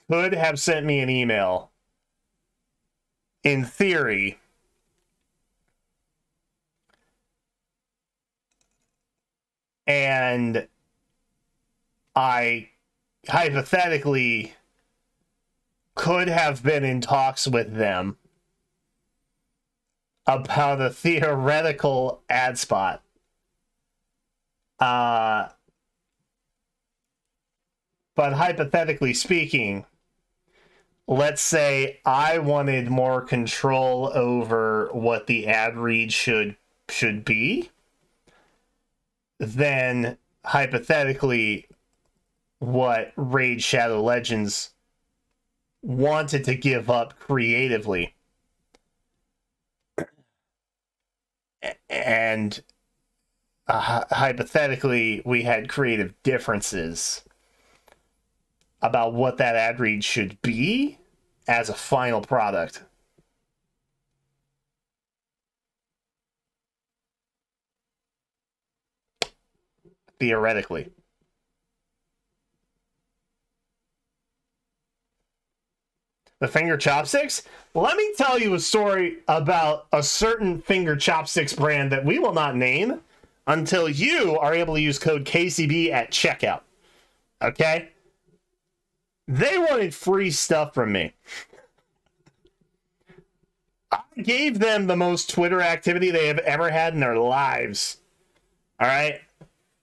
Speaker 1: could have sent me an email in theory and I hypothetically could have been in talks with them about a theoretical ad spot. But hypothetically speaking, let's say I wanted more control over what the ad read should be, then hypothetically what Raid Shadow Legends wanted to give up creatively and hypothetically we had creative differences about what that ad read should be as a final product. Theoretically. The finger chopsticks? Let me tell you a story about a certain finger chopsticks brand that we will not name until you are able to use code KCB at checkout. Okay? They wanted free stuff from me. I gave them the most Twitter activity they have ever had in their lives. All right?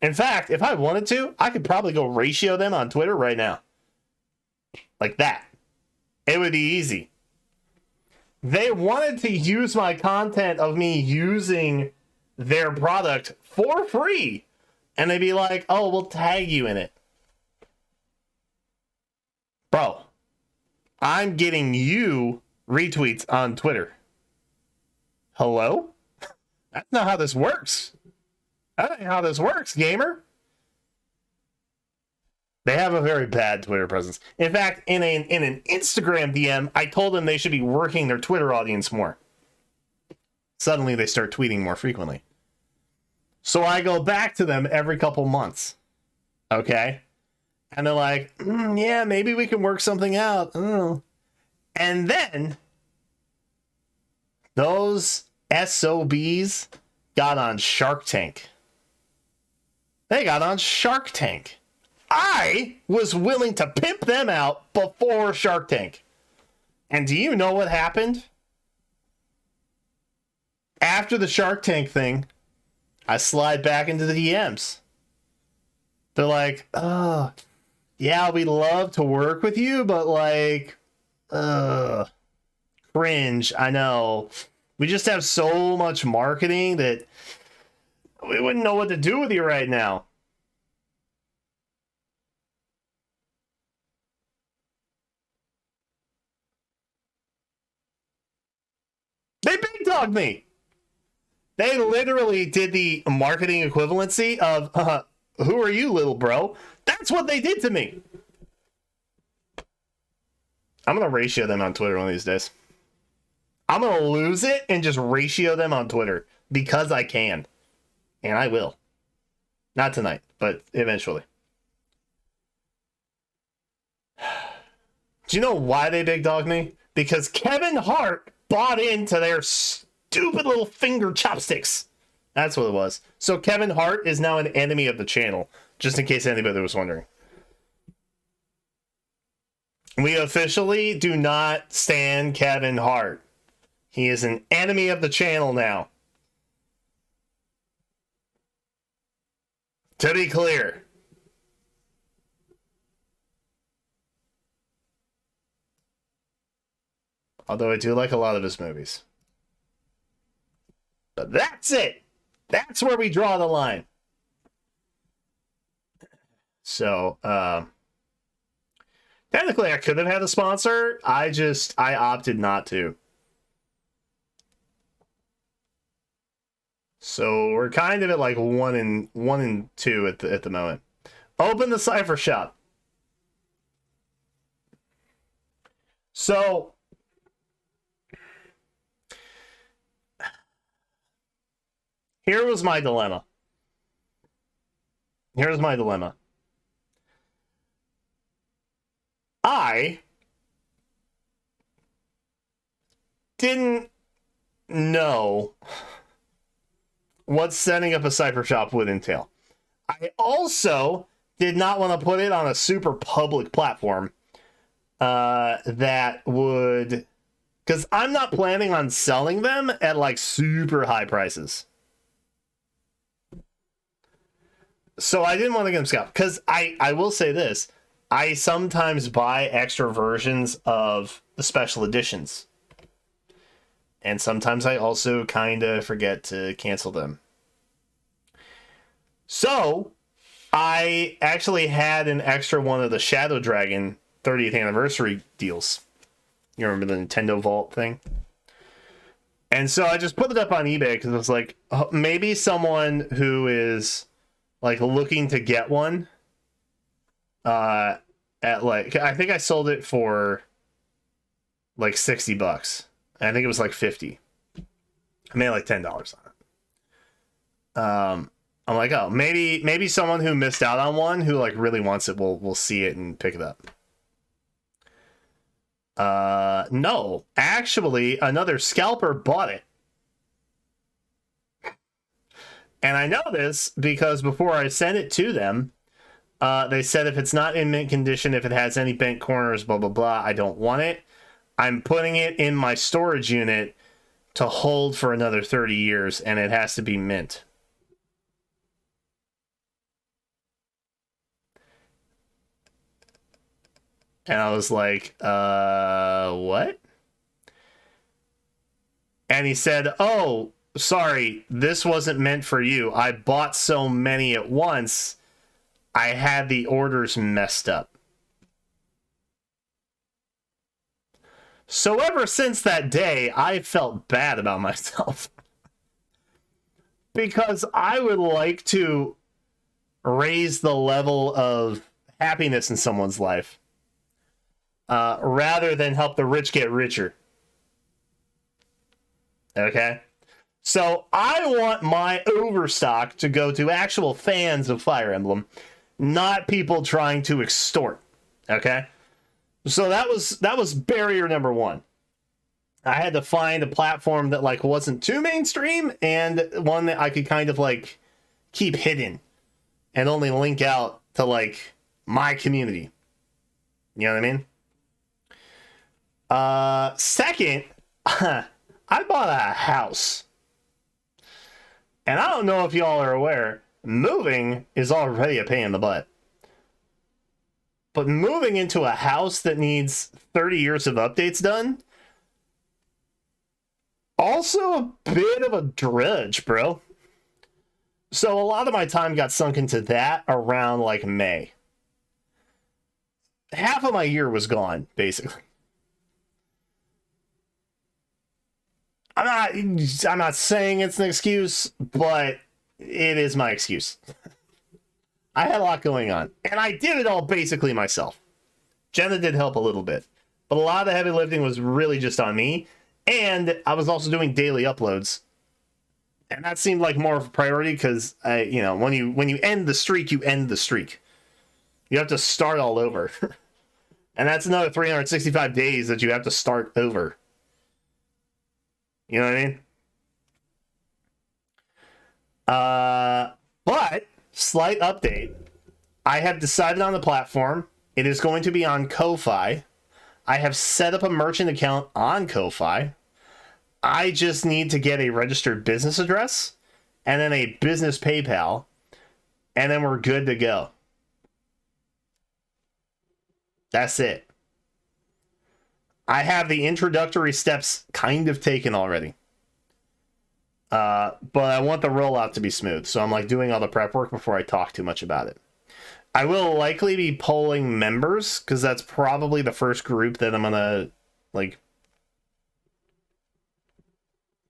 Speaker 1: In fact, if I wanted to, I could probably go ratio them on Twitter right now. Like that. It would be easy. They wanted to use my content of me using their product for free. And they'd be like, oh, we'll tag you in it. Bro, I'm getting you retweets on Twitter. Hello? That's not how this works. That ain't how this works, gamer. They have a very bad Twitter presence. In fact, in an Instagram DM, I told them they should be working their Twitter audience more. Suddenly, they start tweeting more frequently. So I go back to them every couple months. Okay? And they're like, yeah, maybe we can work something out. Oh. And then, those SOBs got on Shark Tank. They got on Shark Tank. I was willing to pimp them out before Shark Tank. And do you know what happened? After the Shark Tank thing, I slide back into the DMs. They're like, oh, yeah, we'd love to work with you, but like, cringe, I know. We just have so much marketing that we wouldn't know what to do with you right now. They big dogged me. They literally did the marketing equivalency of, who are you, little bro? That's what they did to me. I'm going to ratio them on Twitter one of these days. I'm going to lose it and just ratio them on Twitter because I can. And I will. Not tonight, but eventually. Do you know why they big dog me? Because Kevin Hart bought into their stupid little finger chopsticks. That's what it was. So Kevin Hart is now an enemy of the channel, just in case anybody was wondering. We officially do not stan Kevin Hart. He is an enemy of the channel now. To be clear. Although I do like a lot of his movies. But that's it. That's where we draw the line. So, technically I could have had a sponsor. I opted not to. So we're kind of at like 1 and 2 at the moment. Open the Cipher Shop. So here was my dilemma. Here's my dilemma. I didn't know what setting up a cipher shop would entail. I also did not want to put it on a super public platform that would... Because I'm not planning on selling them at like super high prices. So I didn't want to get them scalped. Because I will say this. I sometimes buy extra versions of the special editions. And sometimes I also kind of forget to cancel them. So, I actually had an extra one of the Shadow Dragon 30th anniversary deals. You remember the Nintendo Vault thing? And so I just put it up on eBay because it was like, maybe someone who is like looking to get one at like, I think I sold it for like $60. I think it was like 50. I made like $10 on it. I'm like, oh, maybe someone who missed out on one who like really wants it will see it and pick it up. No, actually, another scalper bought it. And I know this because before I sent it to them, they said if it's not in mint condition, if it has any bent corners, blah, blah, blah, I don't want it. I'm putting it in my storage unit to hold for another 30 years, and it has to be mint. And I was like, what? And he said, oh, sorry, this wasn't meant for you. I bought so many at once, I had the orders messed up. So ever since that day, I felt bad about myself. Because I would like to raise the level of happiness in someone's life. Rather than help the rich get richer. Okay? So I want my overstock to go to actual fans of Fire Emblem, not people trying to extort. Okay? So that was barrier number one. I had to find a platform that like wasn't too mainstream and one that I could kind of like keep hidden and only link out to like my community. You know what I mean? Second, I bought a house. And I don't know if y'all are aware, moving is already a pain in the butt. But moving into a house that needs 30 years of updates done, also a bit of a drudge, bro. So a lot of my time got sunk into that around like May. Half of my year was gone, basically. I'm not saying it's an excuse, but it is my excuse. I had a lot going on, and I did it all basically myself. Jenna did help a little bit, but a lot of the heavy lifting was really just on me, and I was also doing daily uploads, and that seemed like more of a priority because when you end the streak, you end the streak. You have to start all over, and that's another 365 days that you have to start over. You know what I mean? But, slight update. I have decided on the platform. It is going to be on Ko-Fi. I have set up a merchant account on Ko-Fi. I just need to get a registered business address and then a business PayPal, and then we're good to go. That's it. I have the introductory steps kind of taken already. But I want the rollout to be smooth, so I'm like doing all the prep work before I talk too much about it. I will likely be polling members, because that's probably the first group that I'm gonna like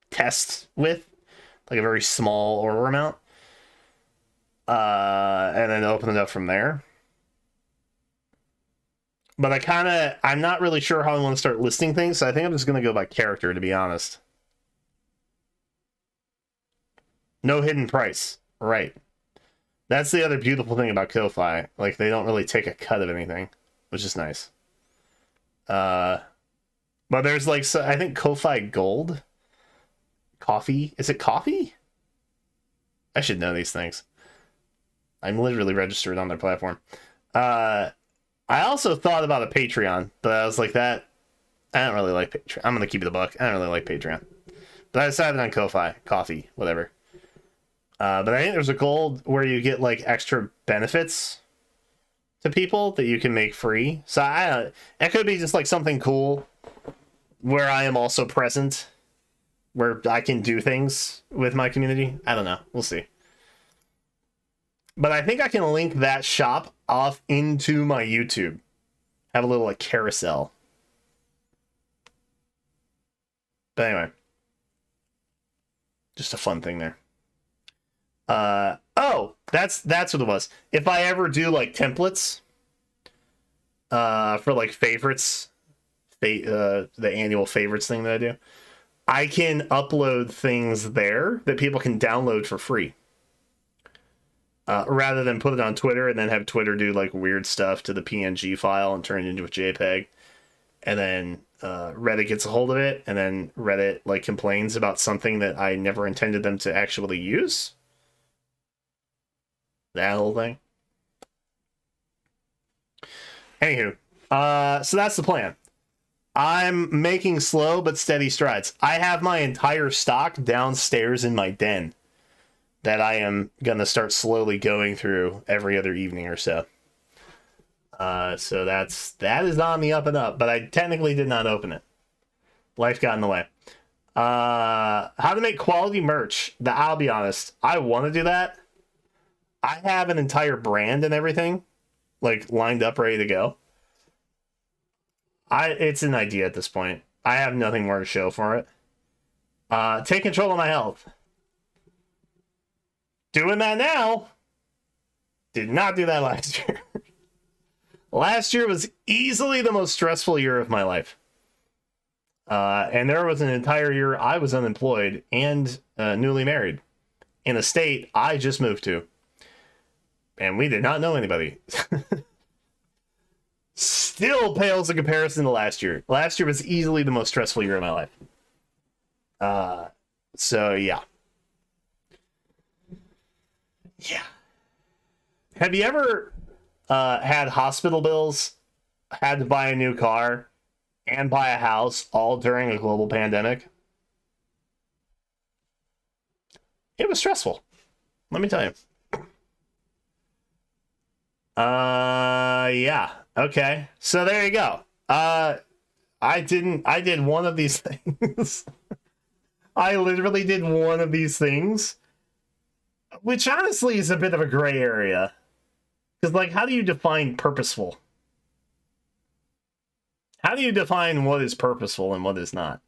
Speaker 1: test with, like a very small order amount, and then open it up from there. But I'm not really sure how I want to start listing things, so I think I'm just gonna go by character, to be honest. No hidden price, right? That's the other beautiful thing about Ko-Fi. Like, they don't really take a cut of anything, which is nice. But there's like, so I think Ko-Fi Gold coffee. Is it coffee? I should know these things. I'm literally registered on their platform. I also thought about a Patreon, but I was like, I don't really like Patreon. I'm gonna keep it a buck. I don't really like Patreon, but I decided on Ko-Fi Coffee, whatever. But I think there's a gold where you get like extra benefits to people that you can make free. So it could be just like something cool where I am also present, where I can do things with my community. I don't know. We'll see. But I think I can link that shop off into my YouTube. Have a little like carousel. But anyway, just a fun thing there. Oh, that's what it was. If I ever do like templates for like favorites, the annual favorites thing that I do, I can upload things there that people can download for free. Rather than put it on Twitter and then have Twitter do like weird stuff to the PNG file and turn it into a JPEG. And then Reddit gets a hold of it, and then Reddit like complains about something that I never intended them to actually use. That whole thing. Anywho, so that's the plan. I'm making slow but steady strides. I have my entire stock downstairs in my den that I am gonna start slowly going through every other evening or so. So that is on the up and up, but I technically did not open it. Life got in the way. How to make quality merch. I'll be honest, I want to do that. I have an entire brand and everything, like lined up, ready to go. It's an idea at this point. I have nothing more to show for it. Take control of my health. Doing that now. Did not do that last year. Last year was easily the most stressful year of my life. And there was an entire year I was unemployed and newly married in a state I just moved to. And we did not know anybody. Still pales in comparison to last year. Last year was easily the most stressful year of my life. So, yeah. Yeah. Have you ever had hospital bills, had to buy a new car, and buy a house all during a global pandemic? It was stressful. Let me tell you. Yeah. Okay. So there you go. I did one of these things. I literally did one of these things, which honestly is a bit of a gray area. Because, like, how do you define purposeful? How do you define what is purposeful and what is not?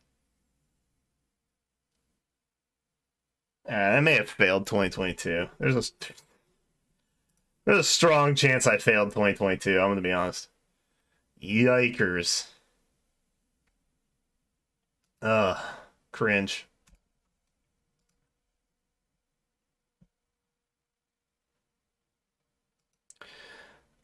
Speaker 1: I may have failed 2022. There's a strong chance I failed 2022. I'm going to be honest. Yikers. Ugh. Cringe.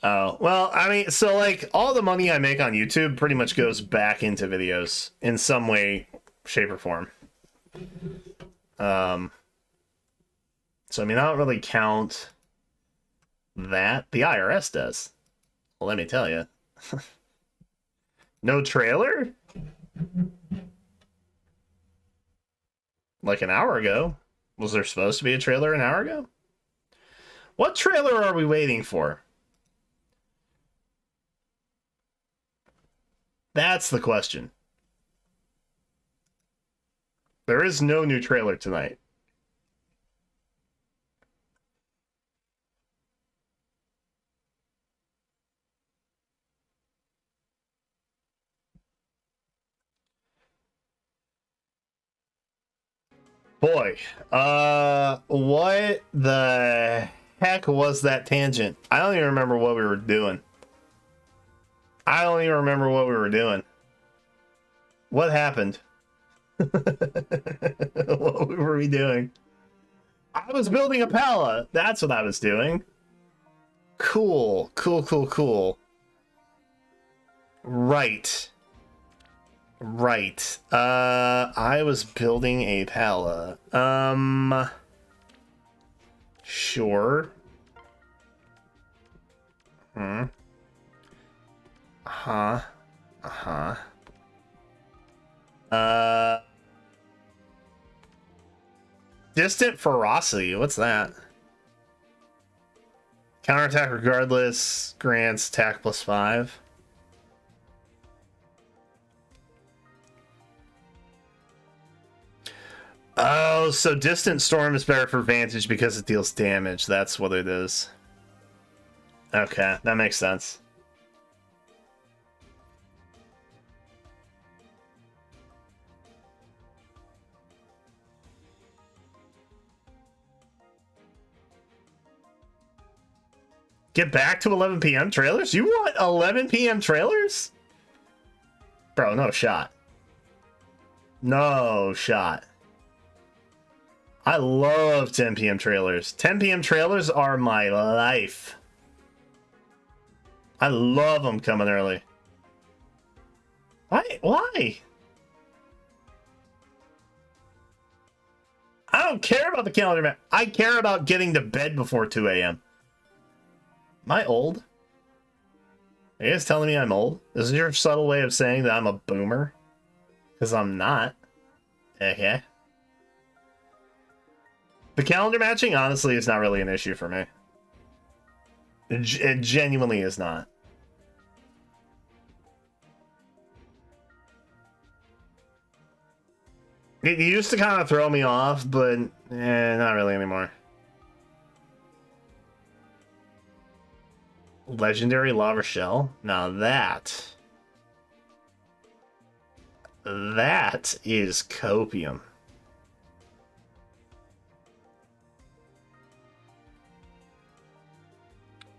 Speaker 1: Oh, well, I mean, so, like, all the money I make on YouTube pretty much goes back into videos in some way, shape, or form. So, I mean, I don't really count that. The IRS does. Well, let me tell you. No trailer? Like an hour ago. Was there supposed to be a trailer an hour ago? What trailer are we waiting for? That's the question. There is no new trailer tonight. Boy, what the heck was that tangent? I don't even remember what we were doing. I don't even remember what we were doing. What happened? What were we doing? I was building a Palla. That's what I was doing. Cool, cool, cool, cool. Right. Right. I was building a Palla. Sure. Huh. Uh-huh. Distant ferocity. What's that? Counterattack regardless. Grants attack +5. Oh, so distant storm is better for vantage because it deals damage. That's what it is. Okay, that makes sense. Get back to 11 p.m. trailers? You want 11 p.m. trailers? Bro, no shot. No shot. I love 10 p.m. trailers. 10 p.m. trailers are my life. I love them coming early. Why? Why? I don't care about the calendar map. I care about getting to bed before 2 a.m. Am I old? Are you guys telling me I'm old? Is this your subtle way of saying that I'm a boomer? Because I'm not. Okay. The calendar matching, honestly, is not really an issue for me. It genuinely is not. It used to kind of throw me off, but not really anymore. Legendary lava shell. Now that is copium.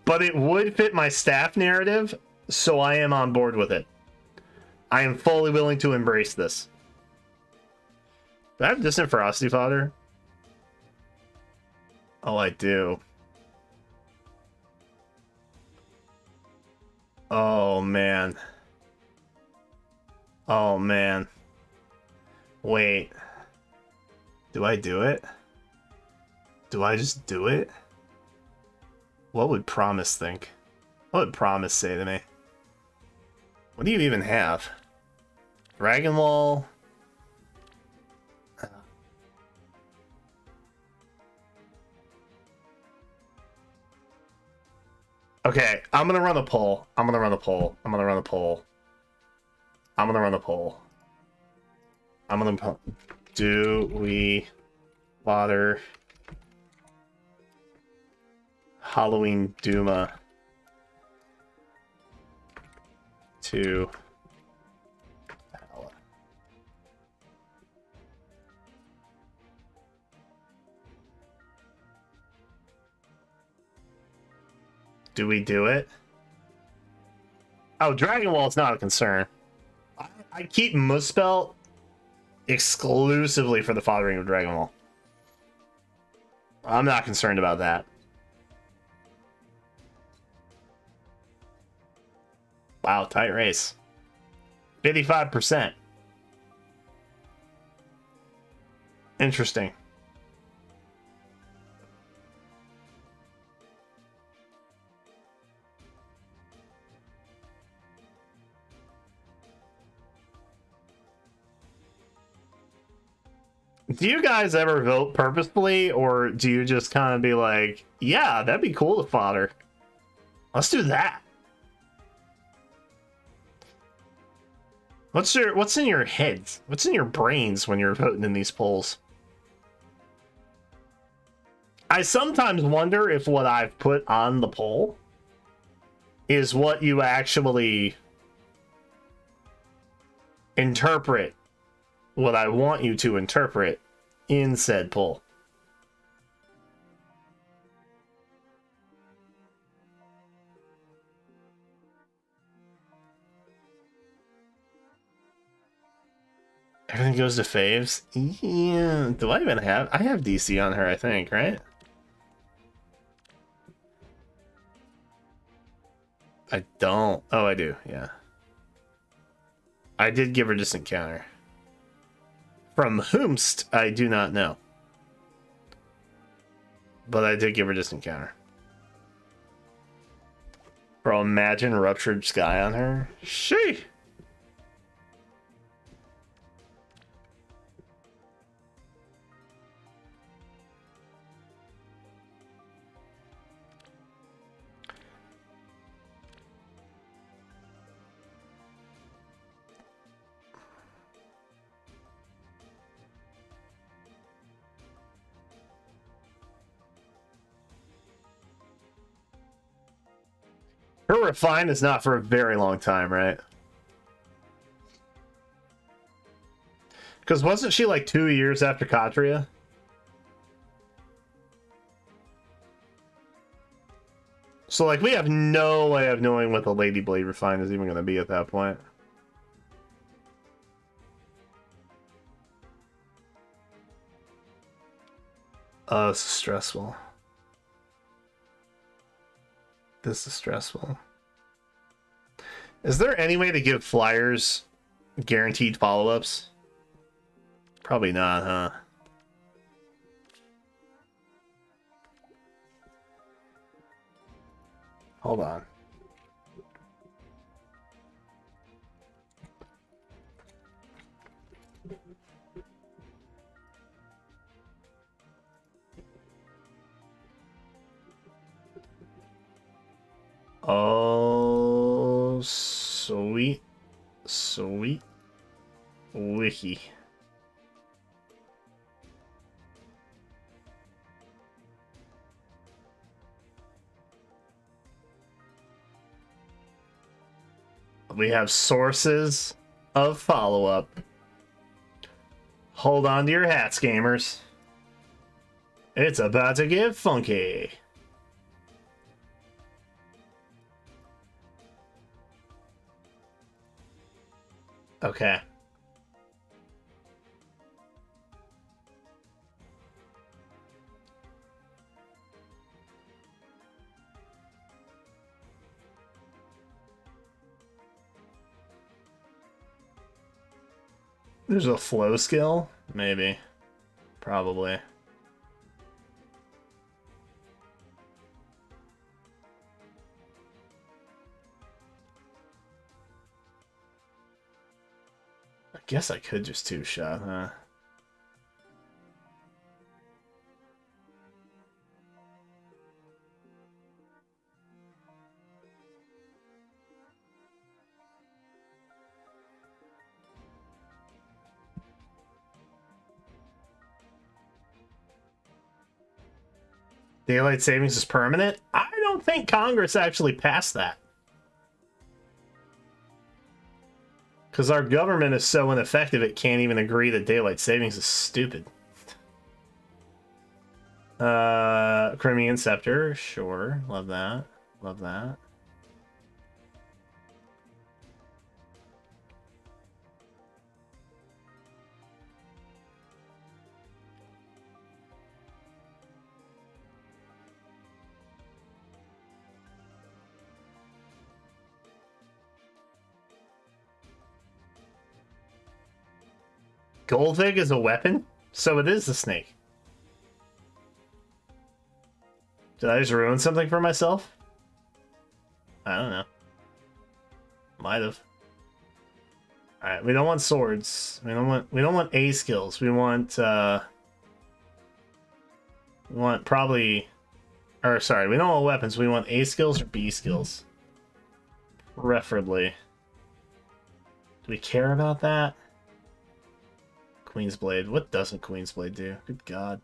Speaker 1: But it would fit my staff narrative, so I am on board with it. I am fully willing to embrace this. Do I have distant ferocity fodder? Oh, I do. Oh, man. Oh, man. Wait. Do I do it? Do I just do it? What would Promise think? What would Promise say to me? What do you even have? Dragon Wall? Okay, I'm gonna run a poll. I'm gonna run a poll. I'm gonna run a poll. I'm gonna run a poll. I'm gonna... Do we bother Halloween Duma to Palla? Do we do it? Oh, Dragon Wall is not a concern. I keep Muspel exclusively for the fathering of Dragon Ball. I'm not concerned about that. Wow, tight race. 55%. Interesting. Do you guys ever vote purposefully, or do you just kind of be like, yeah, that'd be cool to fodder? Let's do that. What's in your heads? What's in your brains when you're voting in these polls? I sometimes wonder if what I've put on the poll is what you actually interpret, what I want you to interpret in said poll. Everything goes to faves? Yeah. Do I even have? I have DC on her, I think, right? I don't. Oh, I do, yeah. I did give her distant counter. From whomst, I do not know. But I did give her distant counter. Bro, imagine Ruptured Sky on her. She. Her refine is not for a very long time, right? Because wasn't she like 2 years after Katria? So like we have no way of knowing what the Lady Blade refine is even going to be at that point. Oh, this is stressful. This is stressful. Is there any way to give flyers guaranteed follow-ups? Probably not, huh? Hold on. Oh, sweet. Sweet. Wiki. We have sources of follow-up. Hold on to your hats, gamers. It's about to get funky. Okay. There's a flow skill? Maybe. Probably. I guess I could just two-shot, huh? Daylight savings is permanent? I don't think Congress actually passed that. Because our government is so ineffective it can't even agree that daylight savings is stupid. Crimean Scepter, sure. Love that. Love that. Goldvig is a weapon? So it is a snake. Did I just ruin something for myself? I don't know. Might have. Alright, we don't want swords. We don't want A skills. We want probably, or sorry, we don't want weapons. We want A skills or B skills. Preferably. Do we care about that? Queen's Blade. What doesn't Queen's Blade do? Good God.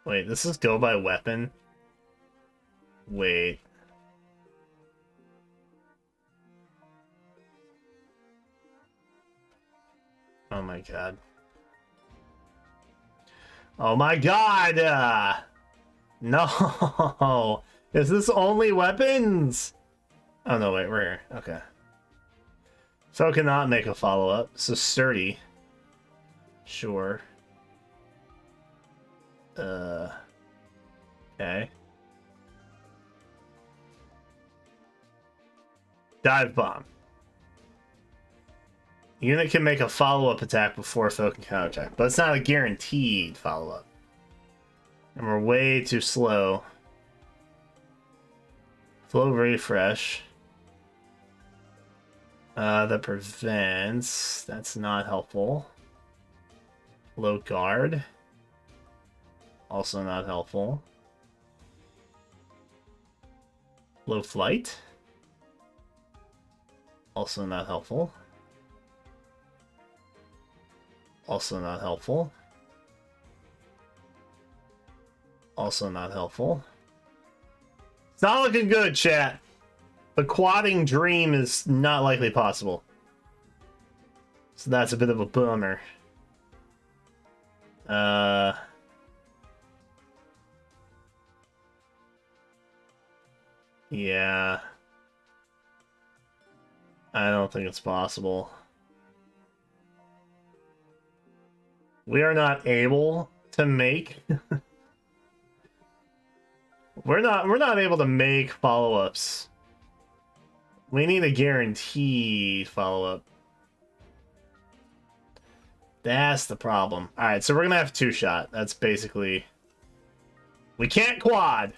Speaker 1: Wait, this is go by weapon? Wait. Oh my God. Oh my God! No! Is this only weapons? Oh no, wait, we're here. Okay. So cannot make a follow-up. So sturdy. Sure. Okay. Dive bomb. Unit can make a follow-up attack before foe can counterattack, but it's not a guaranteed follow-up. And we're way too slow. Flow refresh. That prevents. That's not helpful. Low guard. Also not helpful. Low flight. Also not helpful. Also not helpful. Also not helpful. It's not looking good, chat. The quadding dream is not likely possible. So that's a bit of a bummer. Yeah. I don't think it's possible. We are not able to make we're not able to make follow-ups. We need a guaranteed follow-up. That's the problem. Alright, so we're gonna have two-shot. That's basically... We can't quad!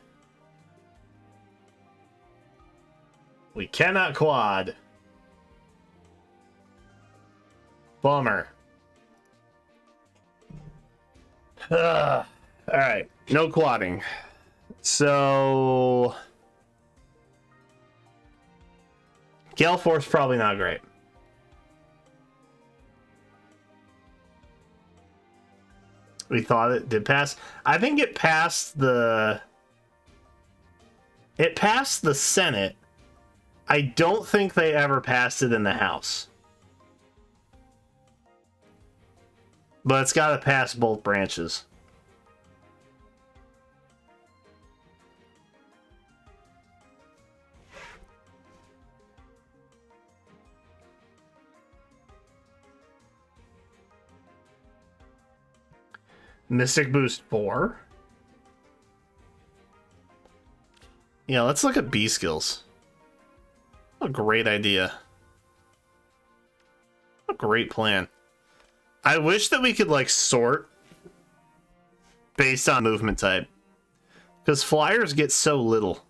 Speaker 1: We cannot quad. Bummer. Alright, no quadding. So... Gale Force probably not great. We thought it did pass. I think it passed the... It passed the Senate. I don't think they ever passed it in the House. But it's got to pass both branches. Mystic Boost 4? Yeah, let's look at B skills. What a great idea. What a great plan. I wish that we could, like, sort based on movement type. Because flyers get so little.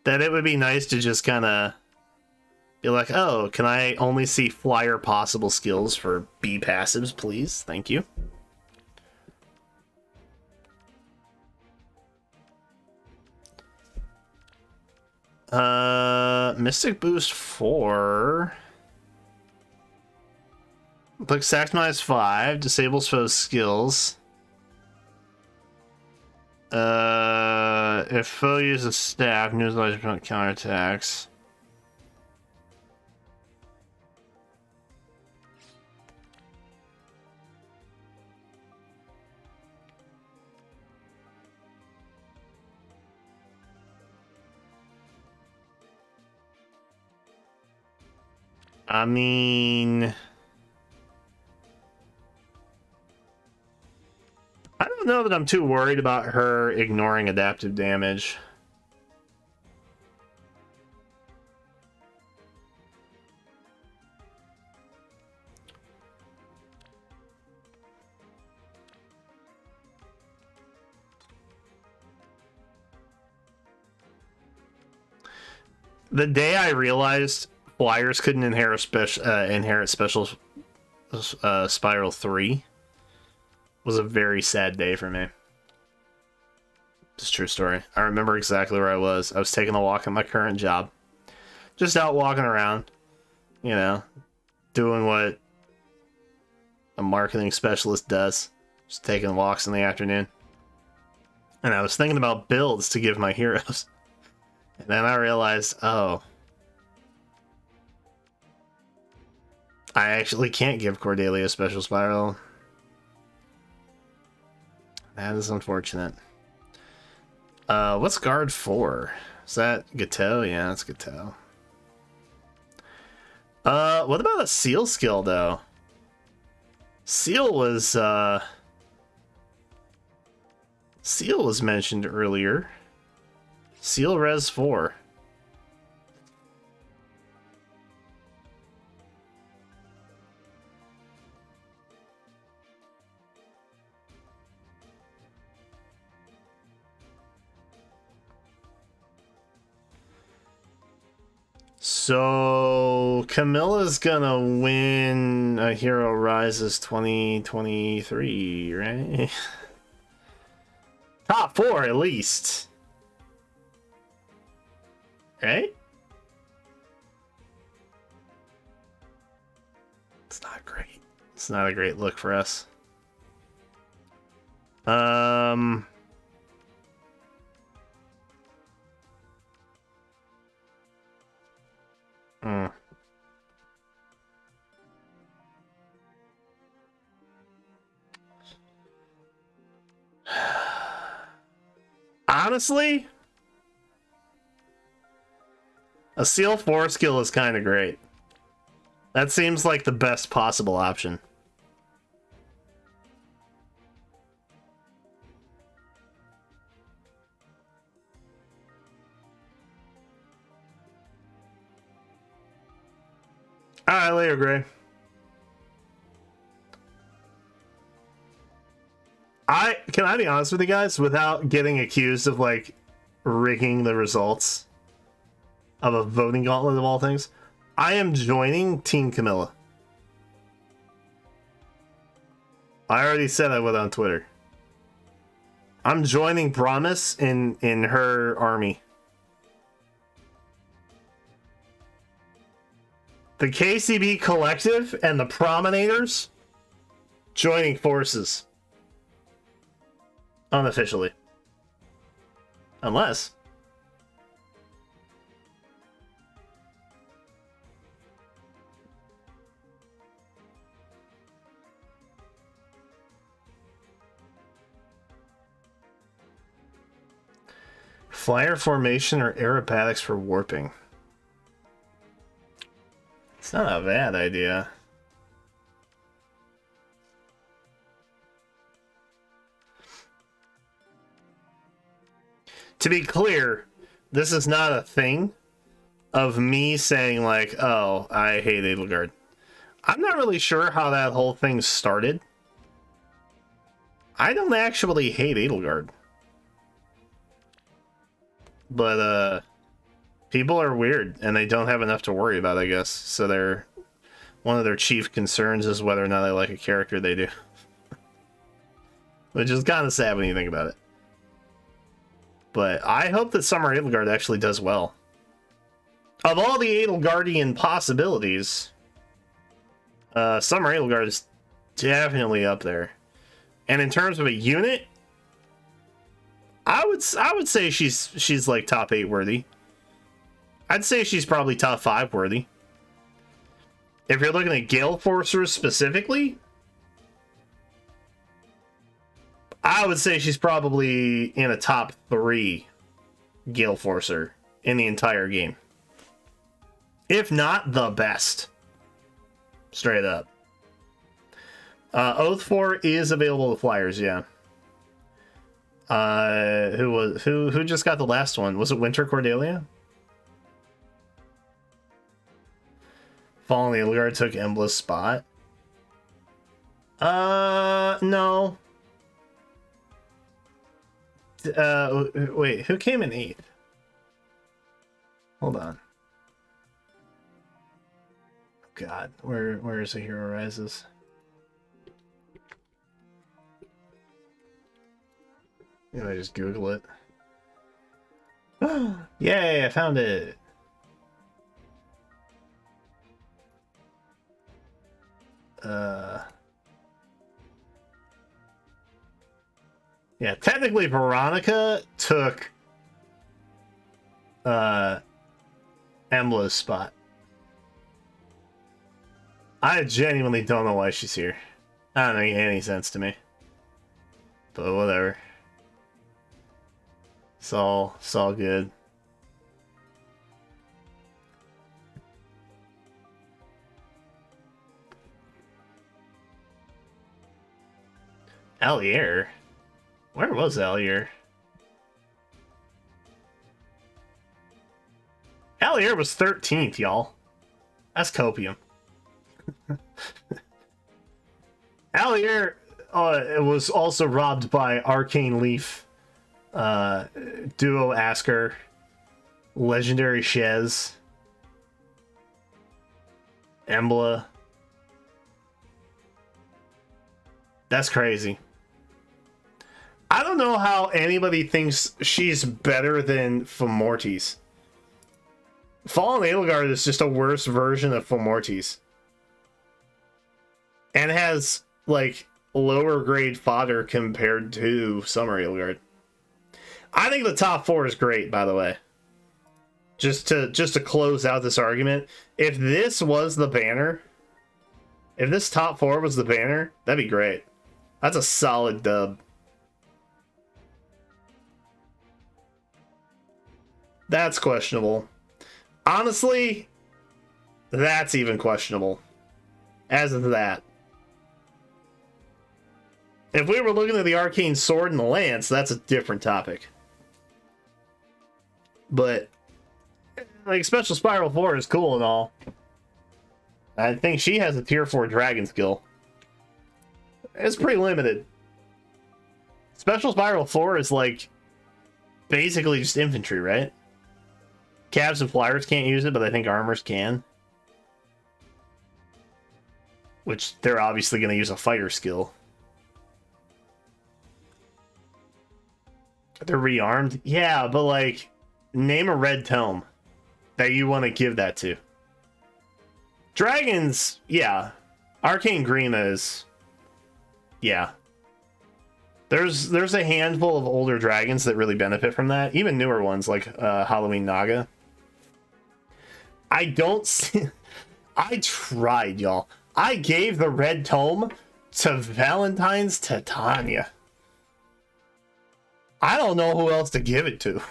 Speaker 1: That it would be nice to just kind of be like, oh, can I only see flyer possible skills for B passives, please? Thank you. Mystic Boost 4. Click Sax -5, disables foe's skills. If foe uses staff, neutralize counterattacks. I mean... I don't know that I'm too worried about her ignoring adaptive damage. The day I realized flyers couldn't inherit special Spiral 3 was a very sad day for me. It's a true story. I remember exactly where I was. I was taking a walk at my current job. Just out walking around, you know, doing what a marketing specialist does. Just taking walks in the afternoon. And I was thinking about builds to give my heroes. And then I realized, oh, I actually can't give Cordelia a special spiral. That is unfortunate. What's guard 4? Is that Gateau? Yeah, that's Gateau. What about a seal skill though? Seal was mentioned earlier. Seal res 4. So Camilla's gonna win a Hero Rises 2023, right? Top 4 at least. Right? It's not great. It's not a great look for us. Honestly, a Seal 4 skill is kind of great. That seems like the best possible option. Alright, later, Gray. Can I be honest with you guys without getting accused of like rigging the results of a voting gauntlet of all things? I am joining Team Camilla. I already said I would on Twitter. I'm joining Promise in her army. The KCB Collective and the Promenaders joining forces. Unofficially. Unless. Flyer formation or aerobatics for warping. It's not a bad idea. To be clear, this is not a thing of me saying like, oh, I hate Edelgard. I'm not really sure how that whole thing started. I don't actually hate Edelgard. But people are weird and they don't have enough to worry about, I guess. So one of their chief concerns is whether or not I like a character they do. Which is kind of sad when you think about it. But I hope that Summer Edelgard actually does well. Of all the Edelgardian possibilities, Summer Edelgard is definitely up there. And in terms of a unit, I would say she's like top 8 worthy. I'd say she's probably top 5 worthy. If you're looking at Gale Forcers specifically, I would say she's probably in a top 3 Gale Forcer in the entire game. If not the best. Straight up. Oath 4 is available to Flyers, yeah. Who just got the last one? Was it Winter Cordelia? Fallen Edelgard took Embla's spot. No. Wait, who came in 8th? Hold on. God, where is the Hero Rises? Yeah, I just Google it. Yay, I found it. Yeah, technically Veronica took Embla's spot. I genuinely don't know why she's here. I don't make any sense to me. But whatever. It's all good. Allier? Where was Allier? Allier was 13th, y'all. That's copium. Allier was also robbed by Arcane Leaf, Duo Asker, Legendary Shez, Embla. That's crazy. I don't know how anybody thinks she's better than Fomortis. Fallen Edelgard is just a worse version of Fomortis. And has, like, lower grade fodder compared to Summer Edelgard. I think the top 4 is great, by the way. Just to close out this argument, if this was the banner, if this top 4 was the banner, that'd be great. That's a solid dub. That's questionable. Honestly, that's even questionable. As of that. If we were looking at the Arcane Sword and the Lance, that's a different topic. But, like, Special Spiral 4 is cool and all. I think she has a tier 4 dragon skill. It's pretty limited. Special Spiral 4 is, like, basically just infantry, right? Cabs and Flyers can't use it, but I think Armors can. Which they're obviously going to use a fighter skill. They're rearmed? Yeah, but, like, name a red tome that you want to give that to. Dragons, yeah. Arcane Grima is... yeah. There's a handful of older dragons that really benefit from that. Even newer ones, like Halloween Naga. I don't see... I tried, y'all. I gave the red tome to Valentine's Titania. I don't know who else to give it to.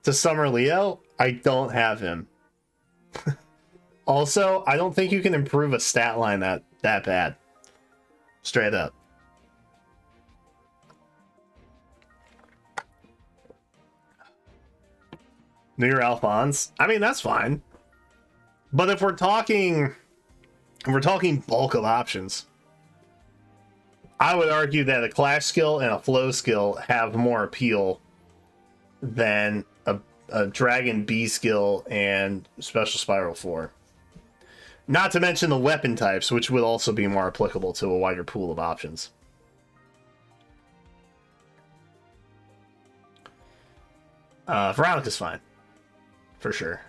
Speaker 1: To Summer Leo, I don't have him. Also, I don't think you can improve a stat line that bad. Straight up. New Year Alphonse? I mean, that's fine. But if we're talking bulk of options, I would argue that a Clash skill and a Flow skill have more appeal than a Dragon B skill and Special Spiral 4. Not to mention the weapon types, which would also be more applicable to a wider pool of options. Veronica's fine. For sure.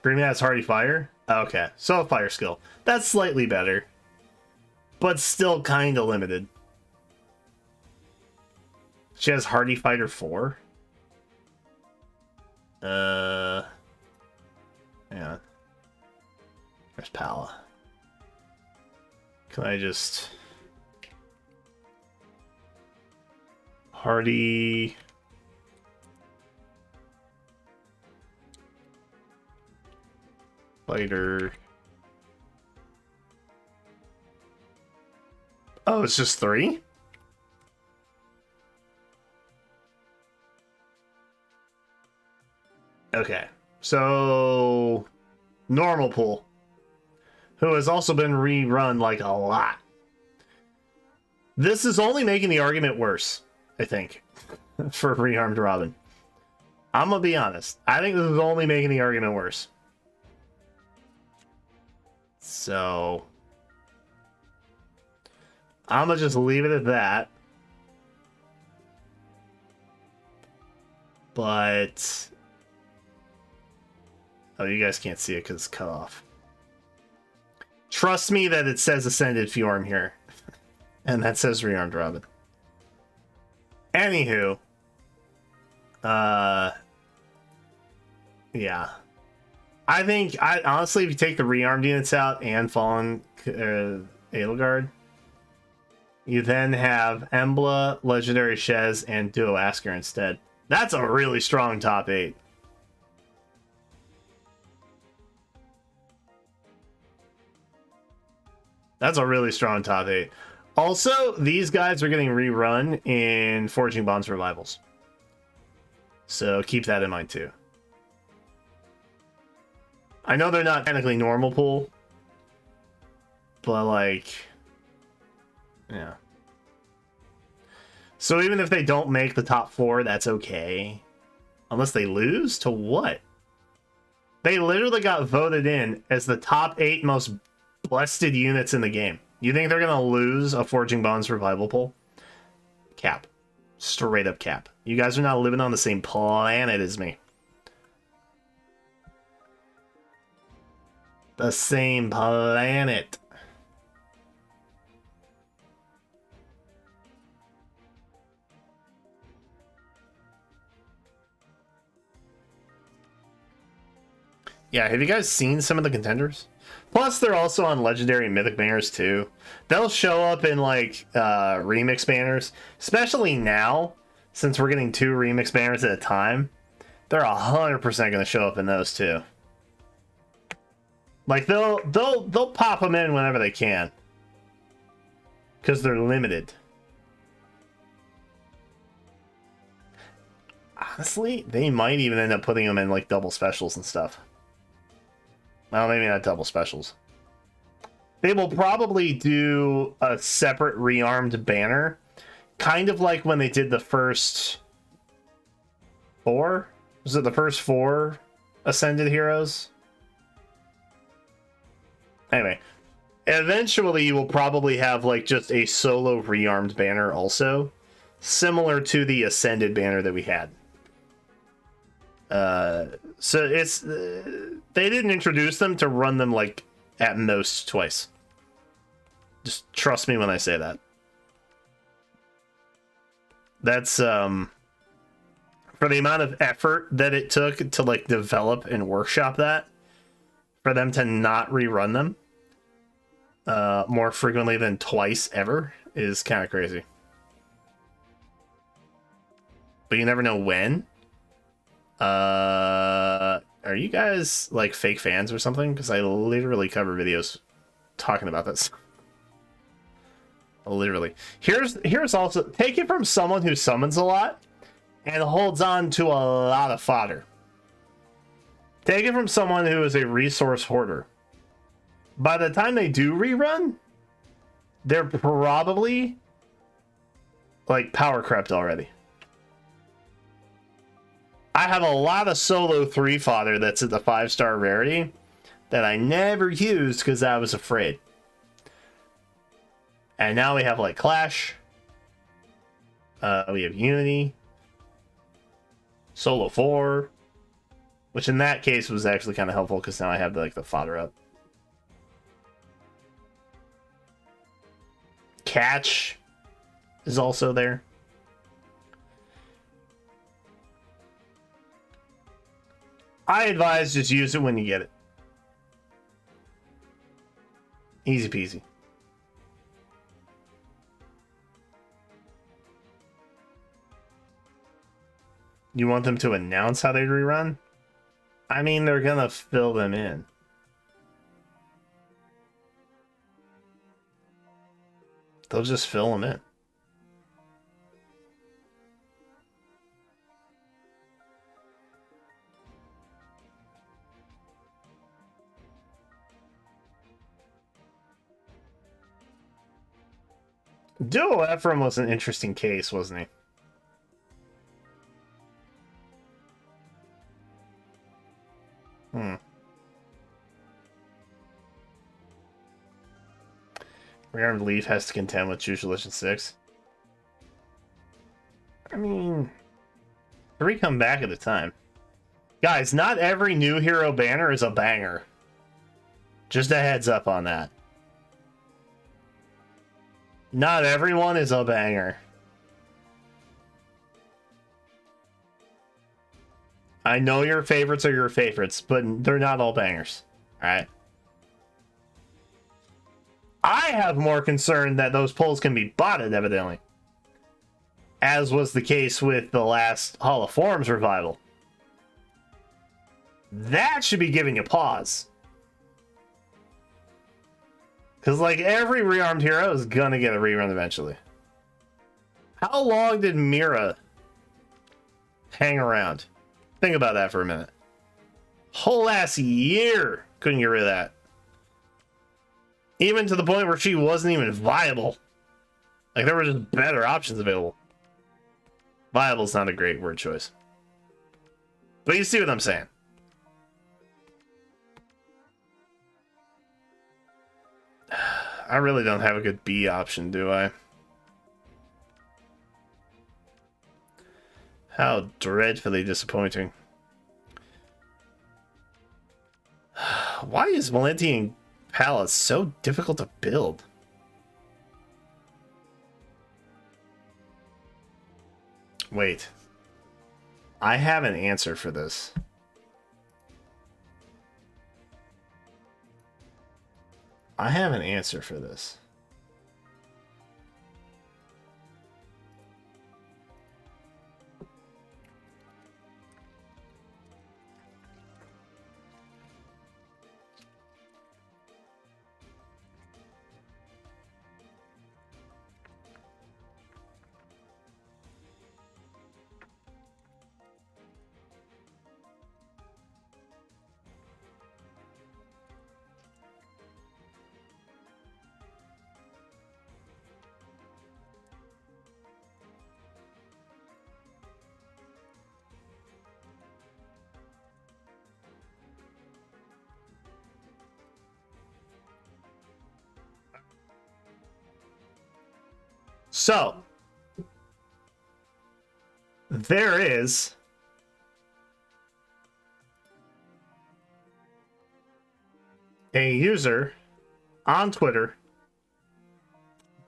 Speaker 1: Green has Hardy Fire? Okay, so a Fire skill. That's slightly better. But still kind of limited. She has Hardy Fighter 4? Yeah. There's Palla. Can I just... Hardy... Fighter... Oh, it's just 3? Okay, so normal pool, who has also been rerun like a lot. This is only making the argument worse, I think, for rearmed Robin. I'm gonna be honest. I think this is only making the argument worse. So I'm gonna just leave it at that. But oh, you guys can't see it because it's cut off. Trust me that it says Ascended Fjorm here. And that says Rearmed Robin. Anywho. Yeah. I think, honestly, if you take the rearmed units out and Fallen Edelgard, you then have Embla, Legendary Shez, and Duo Asker instead. That's a really strong top 8. That's a really strong top 8. Also, these guys are getting rerun in Forging Bonds Revivals. So keep that in mind too. I know they're not technically normal pool, but like, yeah. So even if they don't make the top 4, that's okay. Unless they lose to what? They literally got voted in as the top 8 most blessed units in the game. You think they're gonna lose a Forging Bonds Revival pool? Cap. Straight up cap. You guys are not living on the same planet as me. The same planet. Yeah, have you guys seen some of the contenders? Plus, they're also on Legendary and Mythic banners, too. They'll show up in, like, Remix banners. Especially now, since we're getting 2 Remix banners at a time. They're 100% going to show up in those, too. Like, they'll pop them in whenever they can. Because they're limited. Honestly, they might even end up putting them in, like, double specials and stuff. Well, maybe not double specials. They will probably do a separate rearmed banner. Kind of like when they did the first 4? Was it the first 4 Ascended Heroes? Anyway, eventually you will probably have like just a solo rearmed banner also. Similar to the Ascended banner that we had. So it's they didn't introduce them to run them like at most twice. Just trust me when I say that. That's for the amount of effort that it took to like develop and workshop that, for them to not rerun them more frequently than twice ever is kind of crazy. But you never know when. Are you guys like fake fans or something? Because I literally cover videos talking about this. Literally. Here's also, take it from someone who summons a lot and holds on to a lot of fodder. Take it from someone who is a resource hoarder. By the time they do rerun, they're probably like power crept already. I have a lot of solo 3 fodder that's at the 5-star rarity that I never used because I was afraid. And now we have like Clash. We have Unity. Solo 4. Which in that case was actually kind of helpful because now I have like the fodder up. Catch is also there. I advise just use it when you get it. Easy peasy. You want them to announce how they rerun? I mean, they're gonna fill them in. They'll just fill them in. Duo Ephraim was an interesting case, wasn't he? Rearmed Leaf has to contend with Choose Your Legend 6. I mean, 3 come back at a time. Guys, not every new hero banner is a banger. Just a heads up on that. Not everyone is a banger. I know your favorites are your favorites, but they're not all bangers. Alright? I have more concern that those polls can be botted, evidently. As was the case with the last Hall of Forms revival. That should be giving you pause. Because, like, every rearmed hero is gonna get a rerun eventually. How long did Mira hang around? Think about that for a minute. Whole ass year couldn't get rid of that. Even to the point where she wasn't even viable. Like, there were just better options available. Viable's not a great word choice. But you see what I'm saying. I really don't have a good B option, do I? How dreadfully disappointing. Why is Valentian Palla so difficult to build? Wait. I have an answer for this. I have an answer for this. So, there is a user on Twitter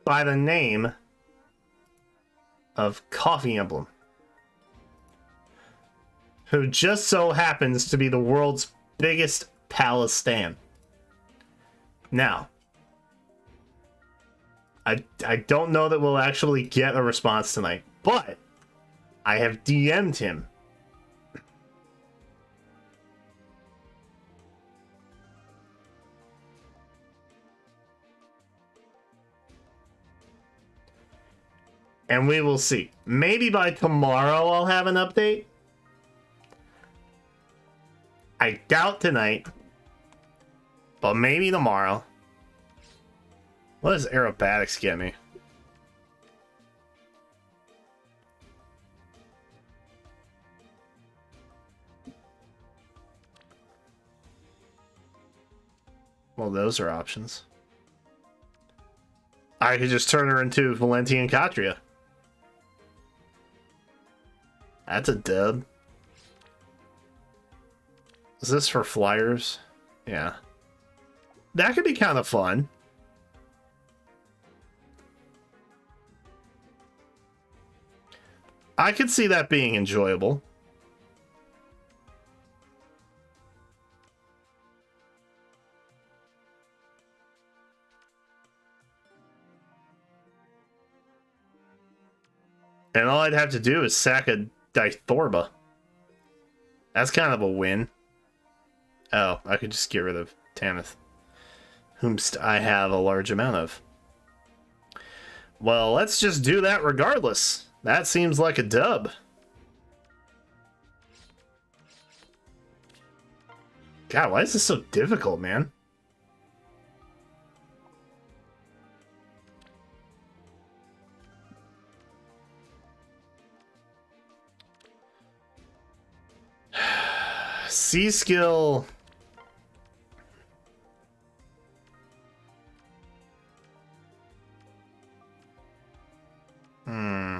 Speaker 1: by the name of Coffee Emblem, who just so happens to be the world's biggest Palace stan. Now, I don't know that we'll actually get a response tonight, but I have DM'd him. And we will see. Maybe by tomorrow I'll have an update. I doubt tonight, but maybe tomorrow. What does aerobatics get me? Well, those are options. I could just turn her into Valentian Katria. That's a dub. Is this for flyers? Yeah. That could be kind of fun. I could see that being enjoyable. And all I'd have to do is sack a Dithorba. That's kind of a win. Oh, I could just get rid of Tamith, whomst I have a large amount of. Well, let's just do that regardless. That seems like a dub. God, why is this so difficult, man? C skill Hmm.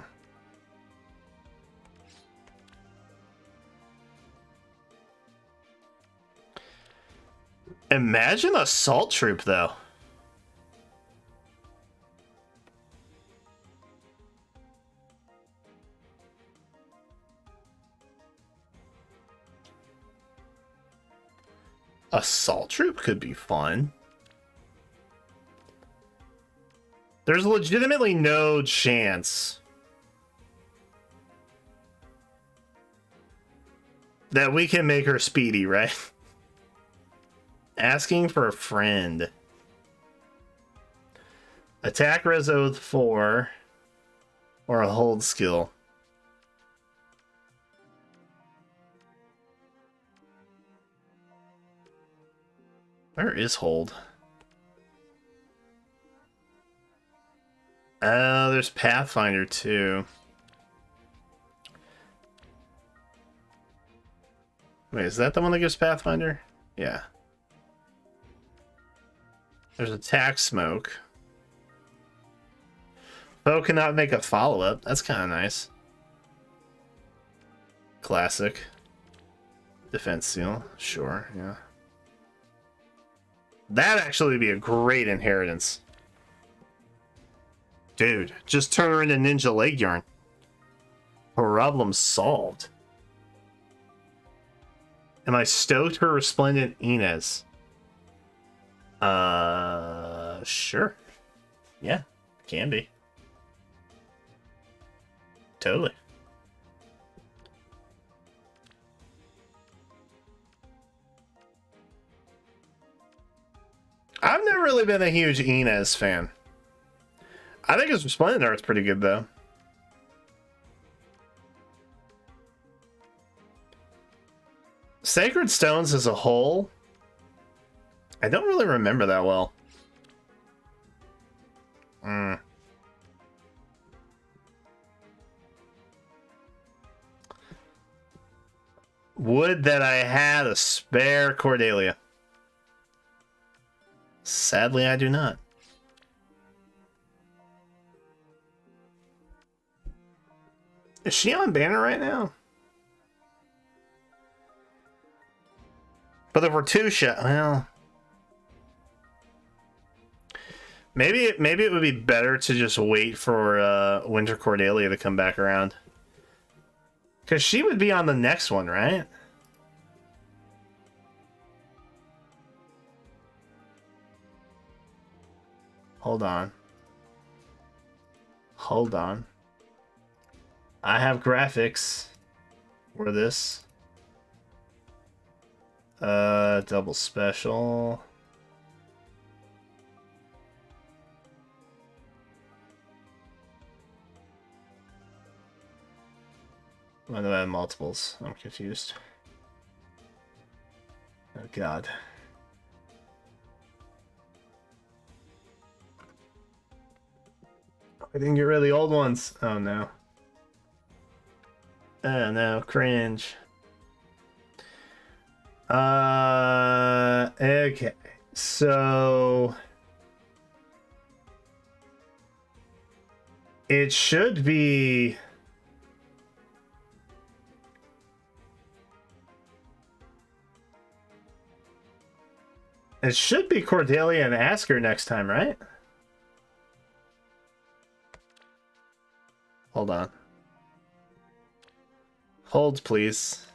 Speaker 1: Imagine assault troop, though. Assault troop could be fun. There's legitimately no chance that we can make her speedy, right? Asking for a friend. Attack res oath 4 or a hold skill. Where is hold? Oh, there's Pathfinder too. Wait, is that the one that gives Pathfinder? Yeah. There's attack smoke. Foe cannot make a follow-up. That's kind of nice. Classic. Defense seal. Sure, yeah. That'd actually be a great inheritance. Dude, just turn her into Ninja Leg Yarn. Problem solved. Am I stoked for Resplendent Inez? Sure. Yeah, can be. Totally. I've never really been a huge Inez fan. I think his Resplendent art's pretty good, though. Sacred Stones as a whole, I don't really remember that well. Would that I had a spare Cordelia. Sadly, I do not. Is she on banner right now? But if we're two shot, well, maybe it would be better to just wait for Winter Cordelia to come back around, because she would be on the next one, right? Hold on. Hold on. I have graphics for this. Double special. Why do I have multiples? I'm confused. Oh god. I didn't get rid of the old ones. Oh no. Oh no, cringe. Okay. So it should be Cordelia and Asker next time, right? Hold on. Hold, please.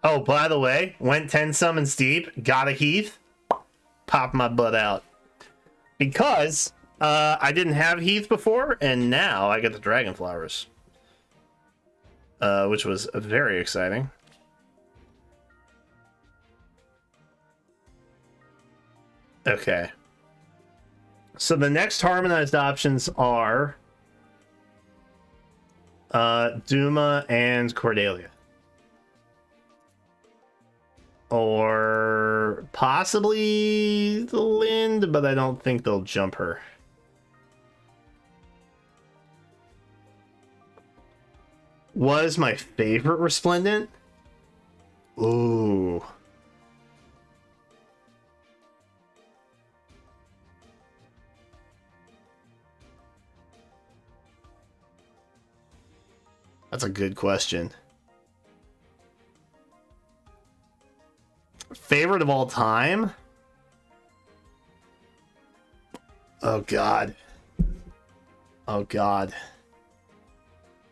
Speaker 1: Oh, by the way, went 10 summons deep, got a Heath, popped my butt out. Because I didn't have Heath before, and now I get the Dragon Flowers. Which was very exciting. Okay. So the next harmonized options are Duma and Cordelia. Or possibly the Lind, but I don't think they'll jump her. Was my favorite Resplendent? Ooh. That's a good question. Favorite of all time? Oh god. Oh god.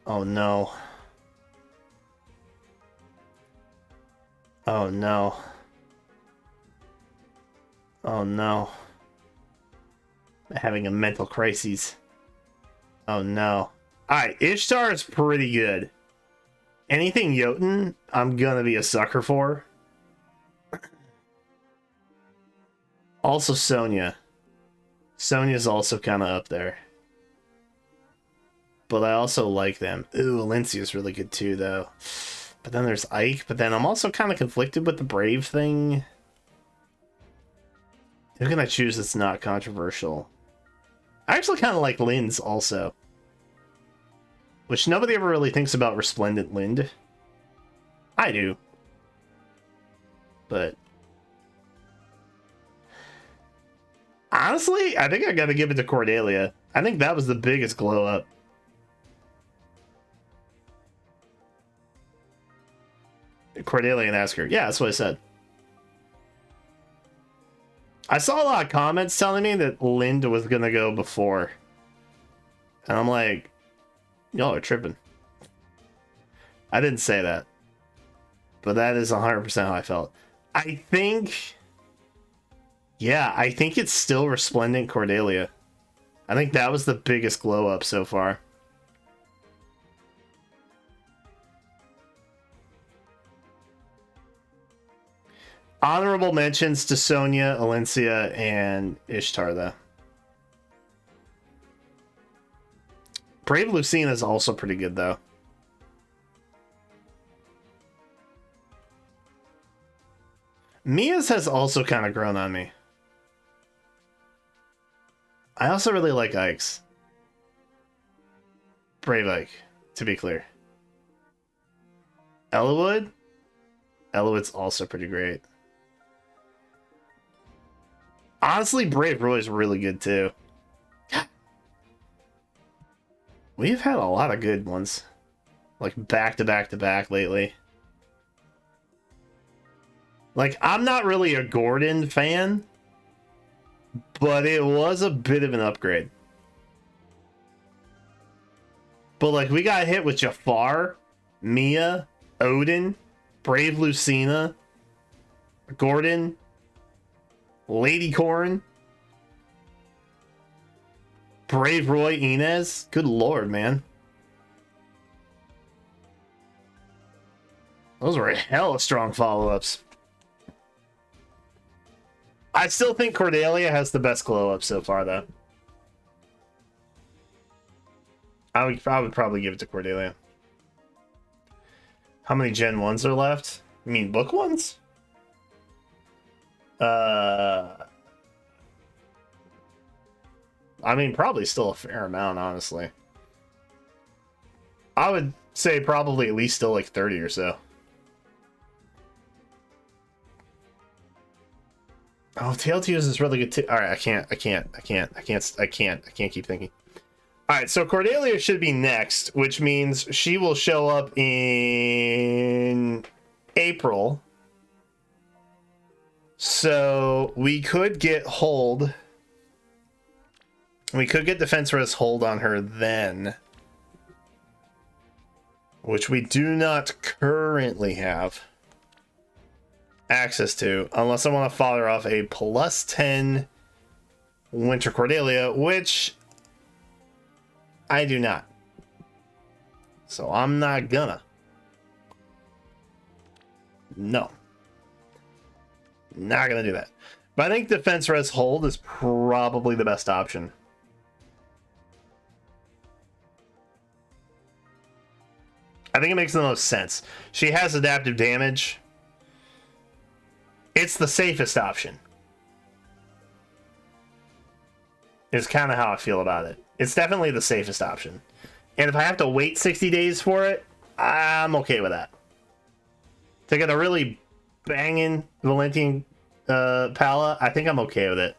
Speaker 1: Oh no. Oh no. Oh no. I'm having a mental crisis. Oh no. Alright, Ishtar is pretty good. Anything Jotun, I'm gonna be a sucker for. Also Sonya. Sonya's also kind of up there. But I also like them. Ooh, Alencia's really good too, though. But then there's Ike. But then I'm also kind of conflicted with the Brave thing. Who can I choose that's not controversial? I actually kind of like Lynn's also. Which nobody ever really thinks about Resplendent Lind. I do. But honestly, I think I gotta give it to Cordelia. I think that was the biggest glow up. Cordelia and Asker. Yeah, that's what I said. I saw a lot of comments telling me that Lind was gonna go before. And I'm like, y'all are tripping. I didn't say that. But that is 100% how I felt. I think... Yeah, I think it's still Resplendent Cordelia. I think that was the biggest glow up so far. Honorable mentions to Sonya, Alencia, and Ishtar, though. Brave Lucina is also pretty good, though. Mia's has also kind of grown on me. I also really like Ike's. Brave Ike, to be clear. Ellawood? Ellawood's also pretty great. Honestly, Brave Roy's really good too. We've had a lot of good ones. Like back to back to back lately. Like, I'm not really a Gordon fan, but it was a bit of an upgrade. But like, we got hit with Jafar, Mia, Odin, Brave Lucina, Gordon, Lady Corrin, Brave Roy Inez. Good lord, man. Those were hella strong follow-ups. I still think Cordelia has the best glow-up so far, though. I would probably give it to Cordelia. How many Gen 1s are left? You mean book ones? I mean, probably still a fair amount, honestly. I would say probably at least still like 30 or so. Oh, Tailtears is really good too. All right, I can't keep thinking. All right, so Cordelia should be next, which means she will show up in April. So we could get hold. We could get defense res hold on her then, which we do not currently have access to, unless I want to fire off a plus 10 Winter Cordelia, which I do not. So I'm not gonna. No. Not gonna do that. But I think defense res hold is probably the best option. I think it makes the most sense. She has adaptive damage. It's the safest option. Is kind of how I feel about it. It's definitely the safest option. And if I have to wait 60 days for it, I'm okay with that. To get a really banging Valentian Palla, I think I'm okay with it.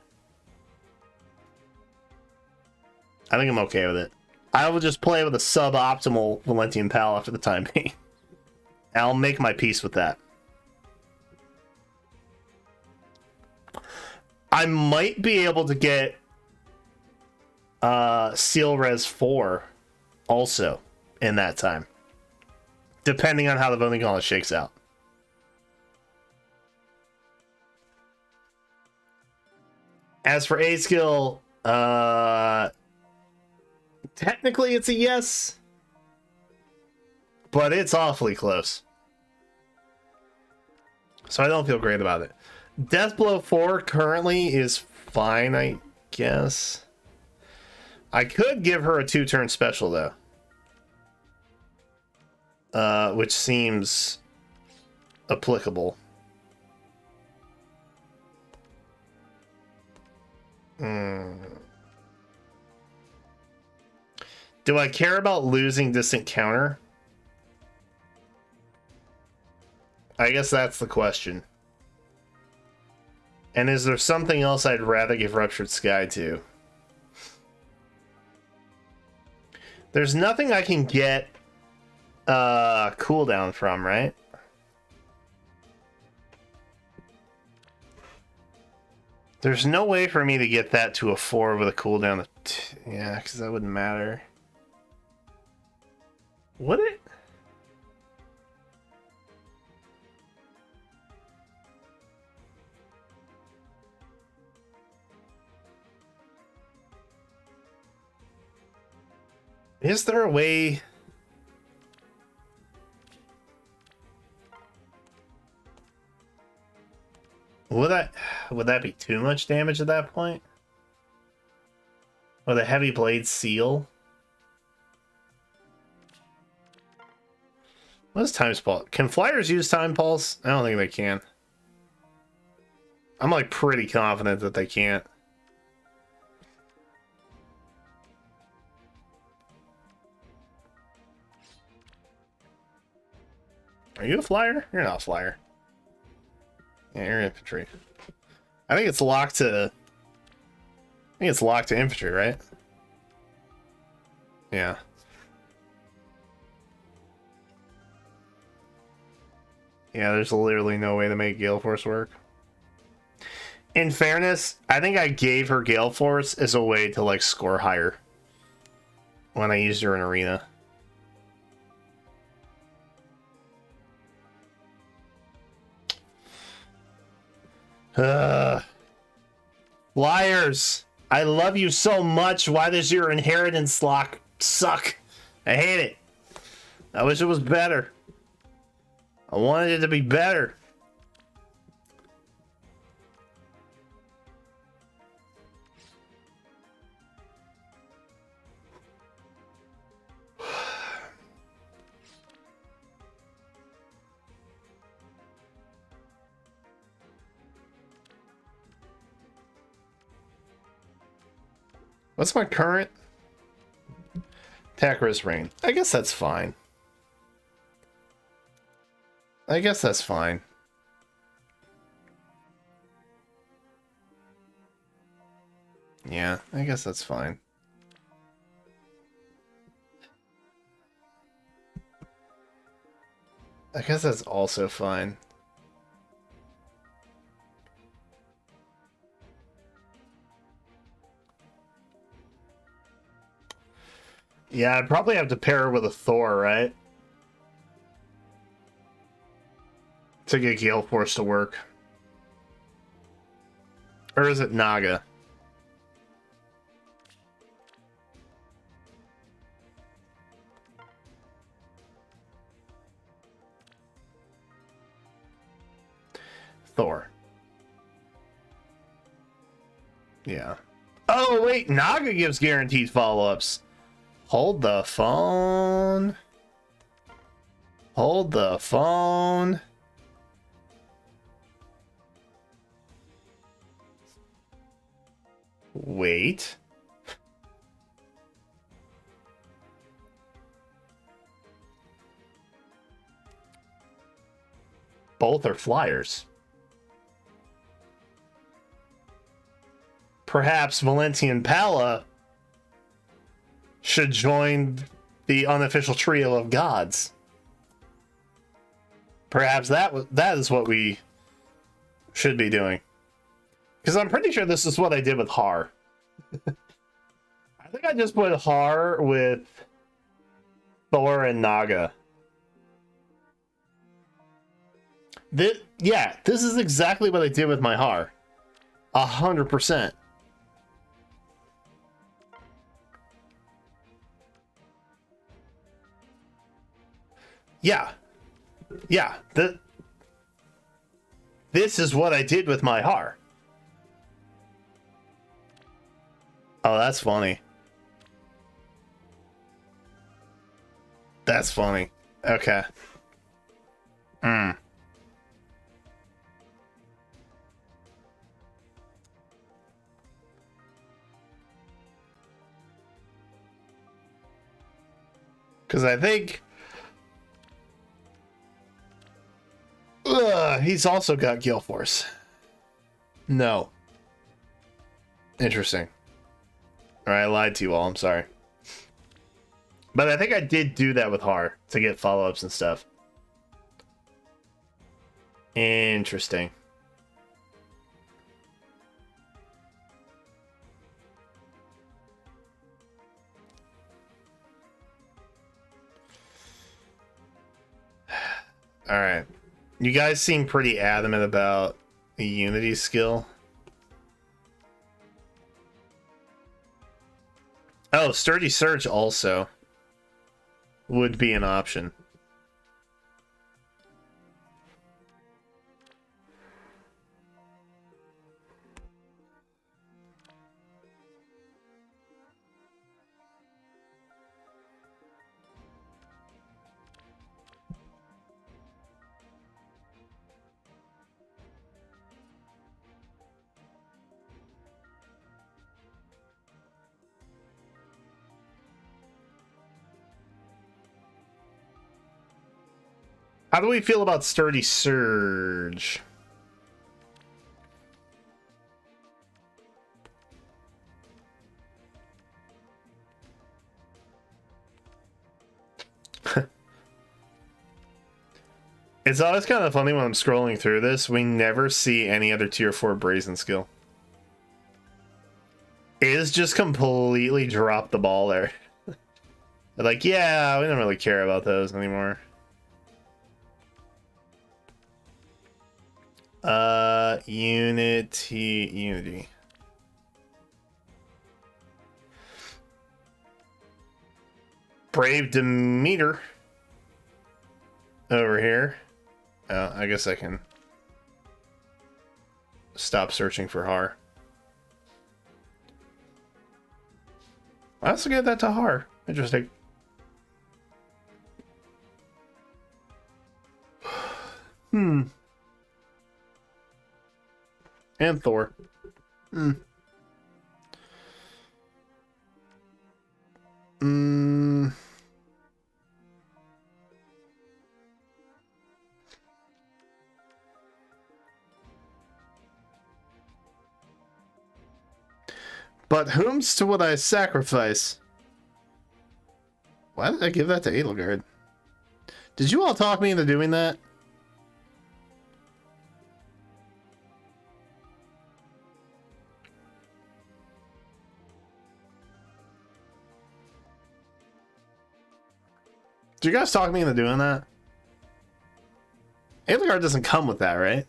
Speaker 1: I think I'm okay with it. I will just play with a suboptimal Valentian Palla for the time being. I'll make my peace with that. I might be able to get Seal Res 4 also in that time, depending on how the voting gauntlet shakes out. As for A skill, technically it's a yes, but it's awfully close. So I don't feel great about it. Deathblow 4 currently is fine, I guess. I could give her a 2-turn special, though. Which seems applicable. Do I care about losing Distant Counter? I guess that's the question. And is there something else I'd rather give Ruptured Sky to? There's nothing I can get cooldown from, right? There's no way for me to get that to a 4 with a cooldown of yeah, because that wouldn't matter. Would it? Is there a way? Would that be too much damage at that point? With a heavy blade seal? What is Time Pulse? Can flyers use Time Pulse? I don't think they can. I'm like pretty confident that they can't. Are you a flyer? You're not a flyer. Yeah, you're infantry. I think it's locked to infantry, right? Yeah. Yeah, there's literally no way to make Gale Force work. In fairness, I think I gave her Gale Force as a way to like score higher when I used her in Arena. Liars! I love you so much. Why does your inheritance lock suck? I hate it. I wish it was better. I wanted it to be better. What's my current attack risk range? I guess that's fine. I guess that's fine. Yeah, I guess that's fine. I guess that's also fine. Yeah, I'd probably have to pair her with a Thor, right? To get Gale Force to work. Or is it Naga? Thor. Yeah. Oh, wait, Naga gives guaranteed follow-ups. Hold the phone. Hold the phone. Wait. Both are flyers. Perhaps Valentian Palla should join the unofficial trio of gods. Perhaps that is what we should be doing. Because I'm pretty sure this is what I did with Har. I think I just put Har with Thor and Naga. This is exactly what I did with my Har. 100%. Yeah. This is what I did with my Har. Oh, that's funny. That's funny. Okay. Because I think... he's also got Gale Force. No. Interesting. Alright, I lied to you all. I'm sorry. But I think I did do that with Har to get follow-ups and stuff. Interesting. Alright. You guys seem pretty adamant about the Unity skill. Oh, Sturdy Surge also would be an option. How do we feel about Sturdy Surge? It's always kind of funny when I'm scrolling through this. We never see any other tier 4 Brazen skill. It is just completely dropped the ball there. Like, yeah, we don't really care about those anymore. Unity. Brave Demeter over here. Oh, I guess I can stop searching for Har. I also gave that to Har. Interesting. And Thor. But whomst would I sacrifice? Why did I give that to Edelgard? Did you all talk me into doing that? Did you guys talk me into doing that? Edelgard doesn't come with that, right?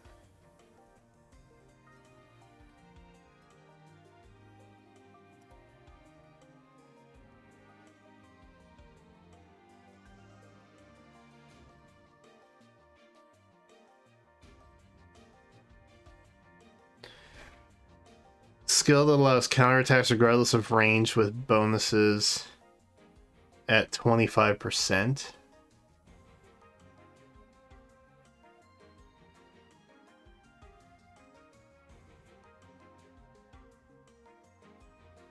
Speaker 1: Skill that allows counterattacks regardless of range with bonuses at 25%.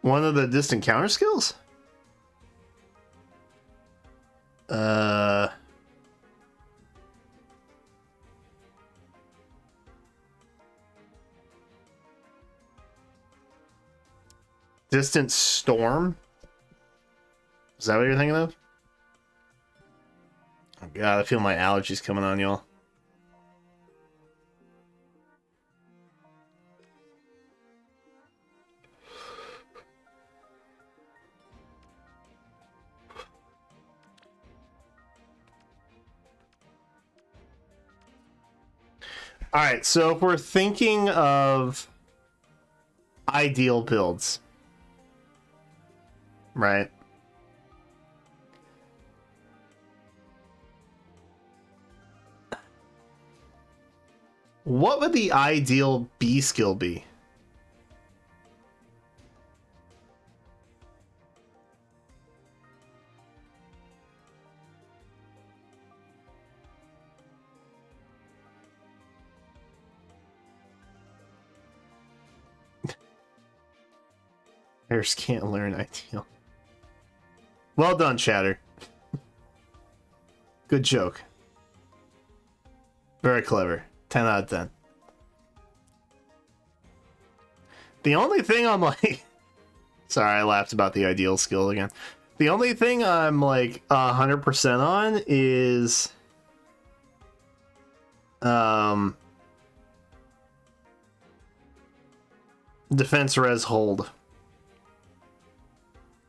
Speaker 1: One of the distant counter skills? Distant Storm? Is that what you're thinking of? Oh god, I feel my allergies coming on, y'all. Alright, so if we're thinking of ideal builds, right? What would the ideal B skill be? Players can't learn ideal. Well done, Chatter. Good joke. Very clever. 10 out of 10. The only thing I'm like... Sorry, I laughed about the ideal skill again. The only thing I'm like 100% on is... defense res hold.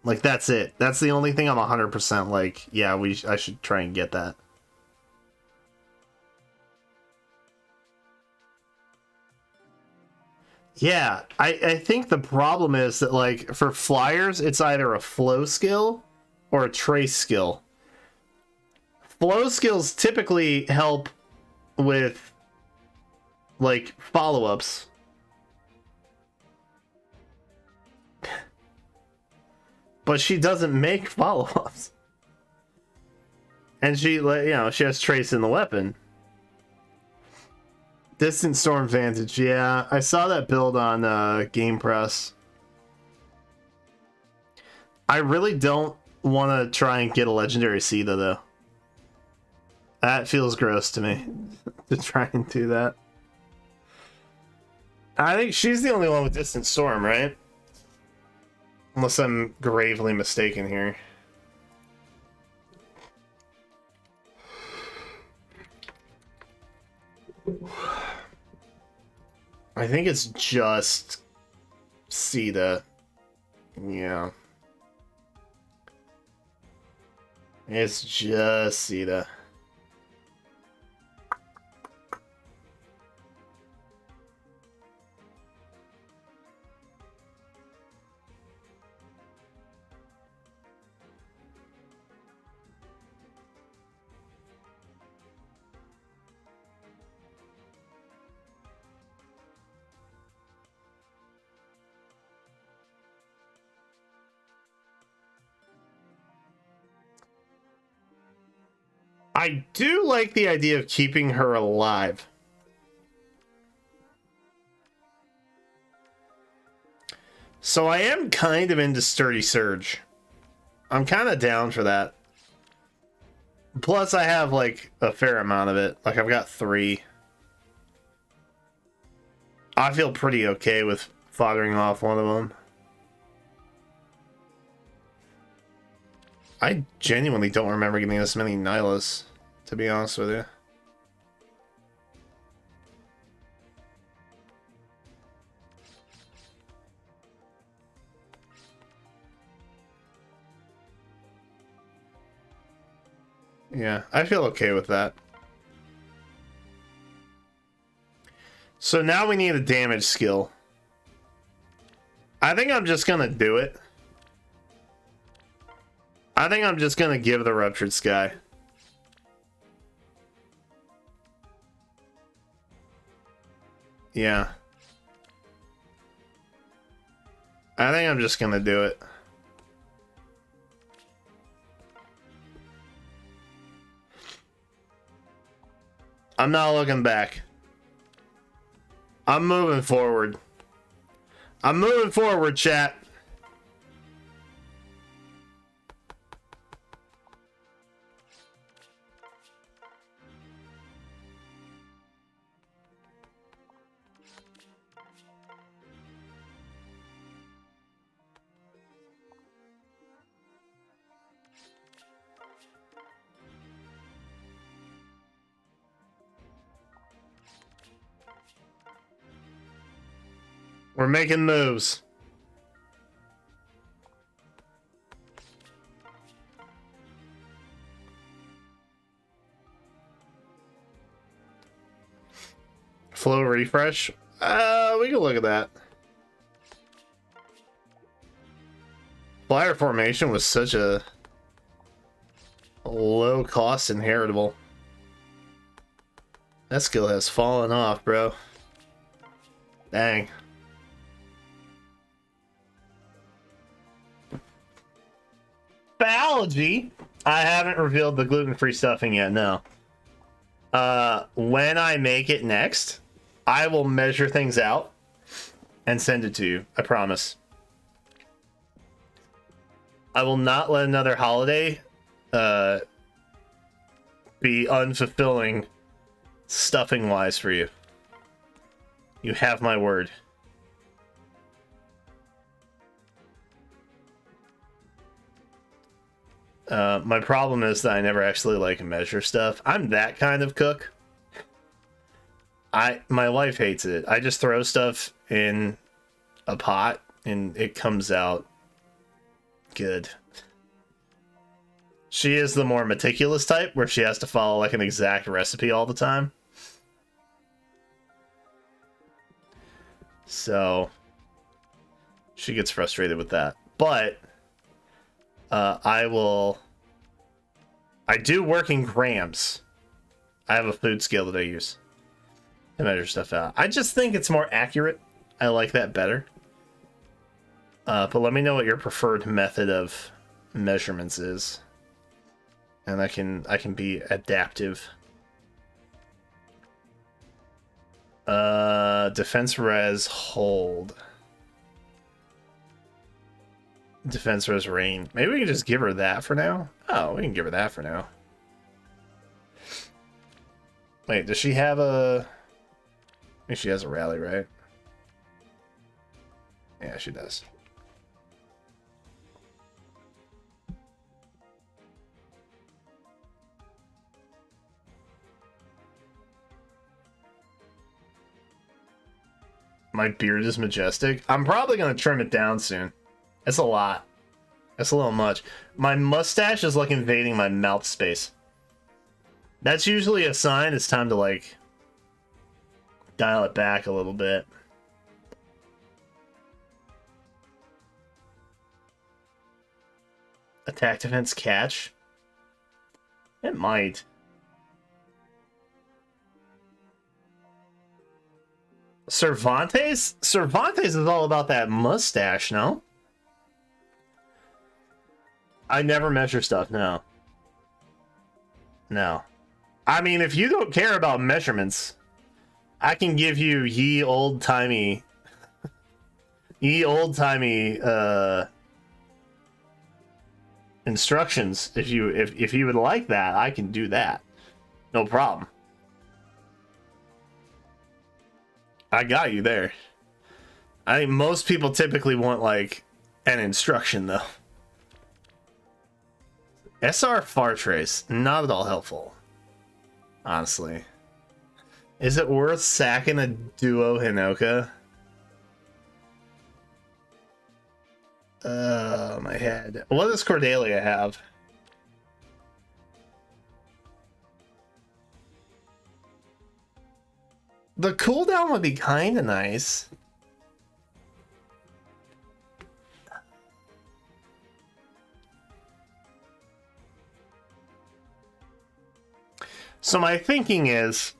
Speaker 1: Like, that's it. That's the only thing I'm 100% like, yeah, I should try and get that. Yeah, I think the problem is that, like, for flyers, it's either a flow skill or a trace skill. Flow skills typically help with, like, follow-ups. But she doesn't make follow-ups. And she, you know, she has trace in the weapon. Distant Storm Vantage, yeah. I saw that build on Game Press. I really don't want to try and get a Legendary Sita, though. That feels gross to me, to try and do that. I think she's the only one with Distant Storm, right? Unless I'm gravely mistaken here. I think it's just Sita. Yeah. It's just Sita. I do like the idea of keeping her alive. So I am kind of into Sturdy Surge. I'm kind of down for that. Plus I have like a fair amount of it. Like I've got 3. I feel pretty okay with foddering off one of them. I genuinely don't remember getting this many Nihilus, to be honest with you. Yeah, I feel okay with that. So now we need a damage skill. I think I'm just gonna do it. I think I'm just gonna give the Ruptured Sky. Yeah. I think I'm just gonna do it. I'm not looking back. I'm moving forward. I'm moving forward, chat. We're making moves. Flow refresh. We can look at that. Flyer formation was such a low cost inheritable. That skill has fallen off, bro. Dang. Biology. I haven't revealed the gluten-free stuffing yet, no. When I make it next, I will measure things out and send it to you. I promise. I will not let another holiday be unfulfilling stuffing-wise for you. You have my word. My problem is that I never actually like measure stuff. I'm that kind of cook. My wife hates it. I just throw stuff in a pot and it comes out good. She is the more meticulous type where she has to follow like an exact recipe all the time. So she gets frustrated with that. But I do work in grams. I have a food scale that I use to measure stuff out. I just think it's more accurate. I like that better. But let me know what your preferred method of measurements is. And I can be adaptive. Defense res hold. Defense res rain. Maybe we can just give her that for now. Oh, we can give her that for now. Wait, does she have a... I think she has a rally, right? Yeah, she does. My beard is majestic. I'm probably going to trim it down soon. That's a lot. That's a little much. My mustache is like invading my mouth space. That's usually a sign it's time to like dial it back a little bit. Attack, defense, catch. It might. Cervantes? Cervantes is all about that mustache, no? I never measure stuff, no. No. I mean, if you don't care about measurements, I can give you ye old-timey instructions. If you would like that, I can do that. No problem. I got you there. I think most people typically want like an instruction though. SR far trace, not at all helpful. Honestly. Is it worth sacking a duo Hinoka? My head. What does Cordelia have? The cooldown would be kind of nice. So my thinking is,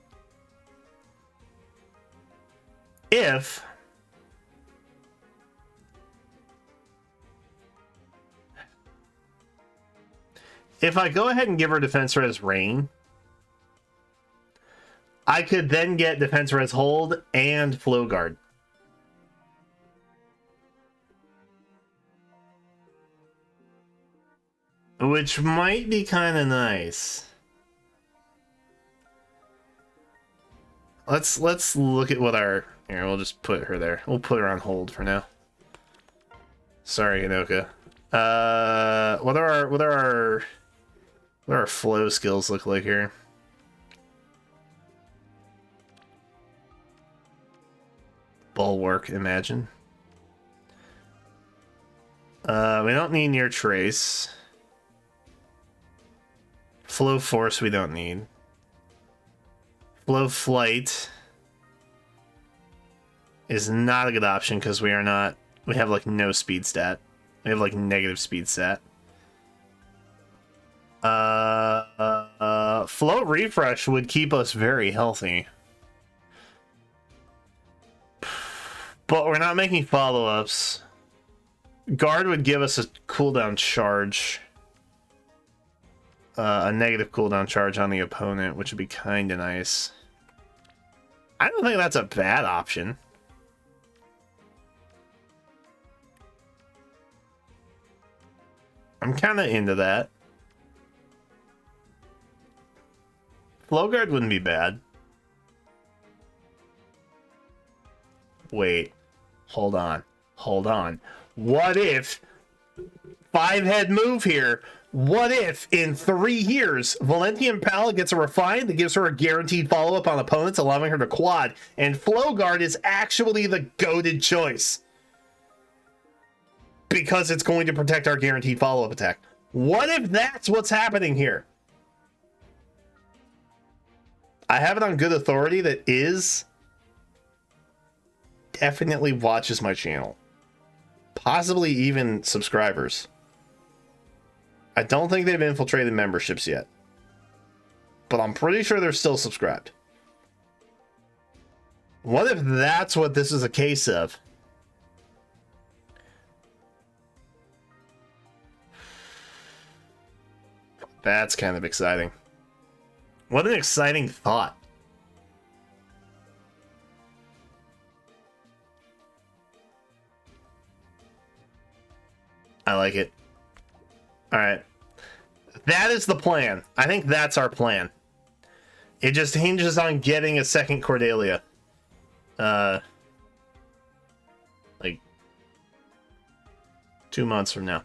Speaker 1: if I go ahead and give her defense res rain, I could then get defense res hold and flow guard. Which might be kind of nice. Let's look at what our... Here, we'll just put her there. We'll put her on hold for now. Sorry, Hinoka. What are our flow skills look like here? Bulwark, imagine. We don't need near trace. Flow force we don't need. Flow flight is not a good option because we have like no speed stat. We have like negative speed stat. Flow refresh would keep us very healthy. But we're not making follow-ups. Guard would give us a cooldown charge. A negative cooldown charge on the opponent, which would be kind of nice. I don't think that's a bad option. I'm kind of into that. Flow Guard wouldn't be bad. Wait. Hold on. Hold on. What if... 5-head move here. What if, in 3 years, Valentian Palla gets a refine that gives her a guaranteed follow-up on opponents, allowing her to quad, and Flow Guard is actually the goated choice? Because it's going to protect our guaranteed follow-up attack. What if that's what's happening here? I have it on good authority that Iz definitely watches my channel. Possibly even subscribers. I don't think they've infiltrated memberships yet. But I'm pretty sure they're still subscribed. What if that's what this is a case of? That's kind of exciting. What an exciting thought. I like it. All right. That is the plan. I think that's our plan. It just hinges on getting a second Cordelia. Like 2 months from now.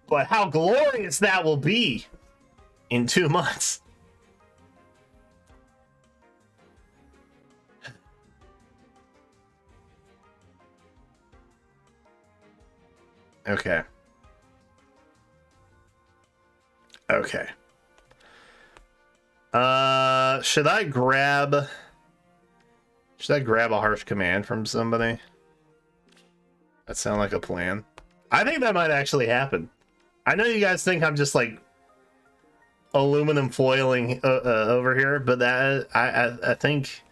Speaker 1: But how glorious that will be in 2 months. Okay. Okay. Should I grab a harsh command from somebody? That sound like a plan. I think that might actually happen. I know you guys think I'm just like aluminum foiling over here, but that I think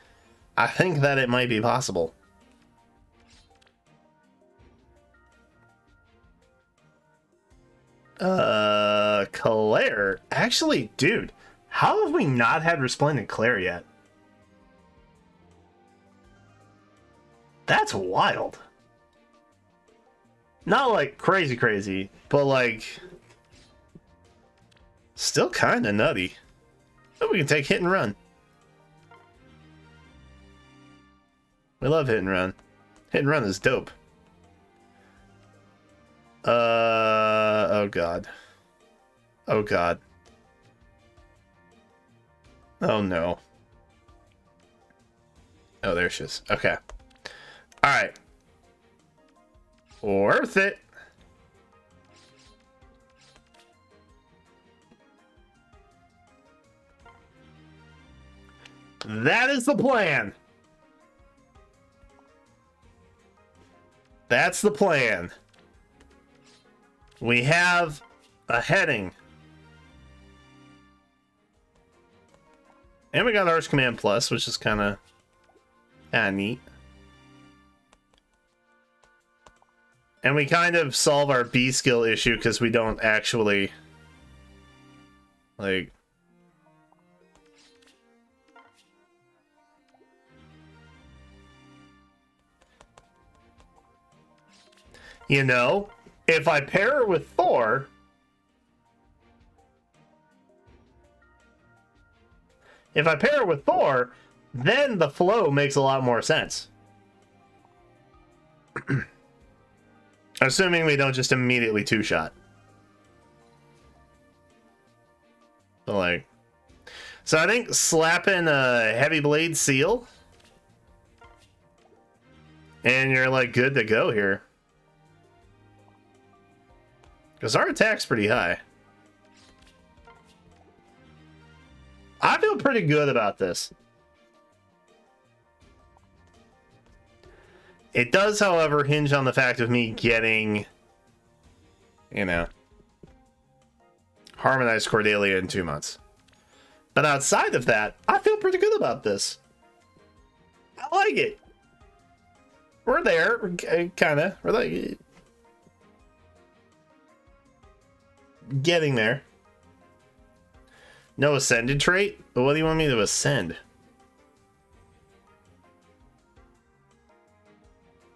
Speaker 1: that it might be possible. Claire. Actually, dude, how have we not had Resplendent Claire yet? That's wild. Not like crazy, but like still kind of nutty. Oh, we can take hit and run. We love hit and run. Hit and run is dope. Oh god. Oh god. Oh no. Oh, there she is. Okay. Alright. Worth it. That is the plan. That's the plan. We have a heading. And we got Harsh Command Plus, which is kind of neat. And we kind of solve our B skill issue because we don't actually like you know, if I pair her with Thor, then the flow makes a lot more sense. Assuming we don't just immediately two-shot. But like, so I think slapping a heavy blade seal And you're like good to go here. Because our attack's pretty high. I feel pretty good about this. It does, however, hinge on the fact of me getting, you know, Harmonized Cordelia in 2 months. But outside of that, I feel pretty good about this. I like it. We're there, kind of. We're like getting there. No ascended trait? But what do you want me to ascend?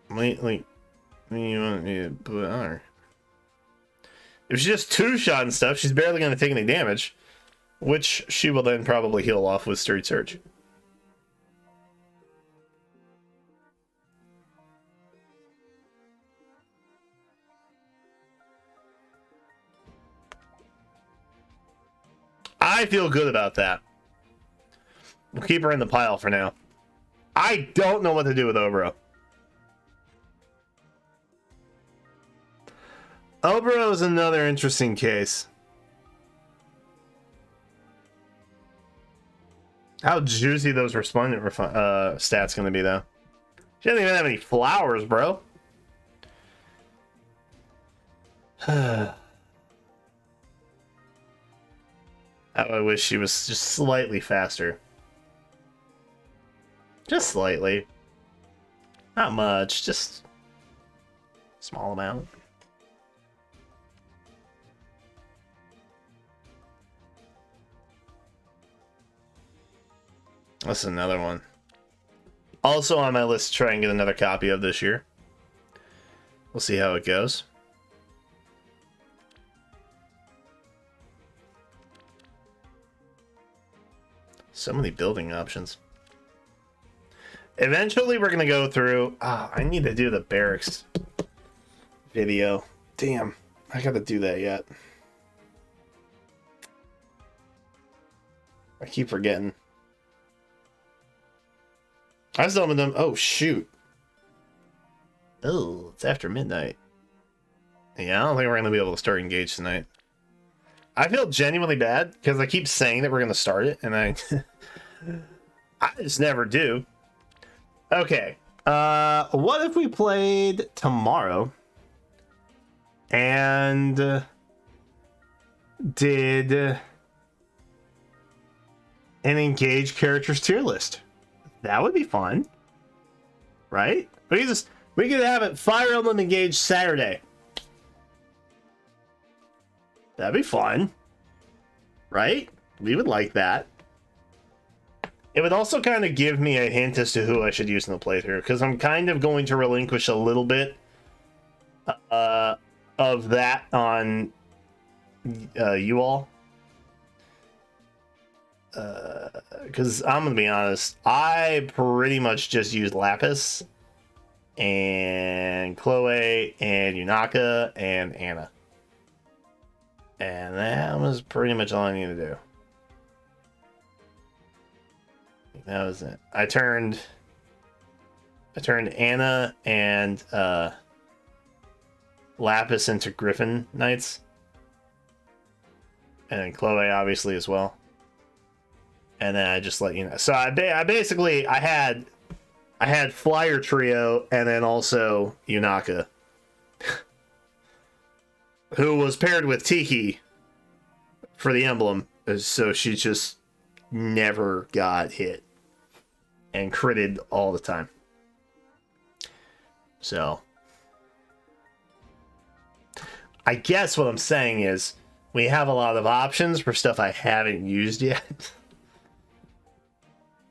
Speaker 1: Wait, what do you want me to put on her? If she's just 2-shot and stuff, she's barely going to take any damage, which she will then probably heal off with Sturdy Surge. I feel good about that. We'll keep her in the pile for now. I don't know what to do with Obro. Obro is another interesting case. How juicy those resplendent stats going to be, though. She doesn't even have any flowers, bro. I wish she was just slightly faster. Just slightly. Not much, just small amount. That's another one. Also on my list to try and get another copy of this year. We'll see how it goes. So many building options. Eventually we're gonna go through. I need to do the barracks video. Damn, I gotta do that yet. I keep forgetting. I still haven't done. Oh shoot. Oh, it's after midnight. Yeah, I don't think we're gonna be able to start Engage tonight. I feel genuinely bad because I keep saying that we're gonna start it, and I just never do. Okay, what if we played tomorrow and did an Engage characters tier list? That would be fun, right? We could have it Fire Emblem Engage Saturday. That'd be fun, right? We would like that. It would also kind of give me a hint as to who I should use in the playthrough, because I'm kind of going to relinquish a little bit of that on you all. Because I'm going to be honest, I pretty much just used Lapis and Chloe and Yunaka and Anna. And that was pretty much all I needed to do. That was it. I turned Anna and Lapis into Griffin Knights. And then Chloe obviously as well. And then I just let you know. So I basically had Flyer Trio and then also Yunaka, who was paired with Tiki for the emblem. So she just never got hit and critted all the time. So I guess what I'm saying is we have a lot of options for stuff I haven't used yet.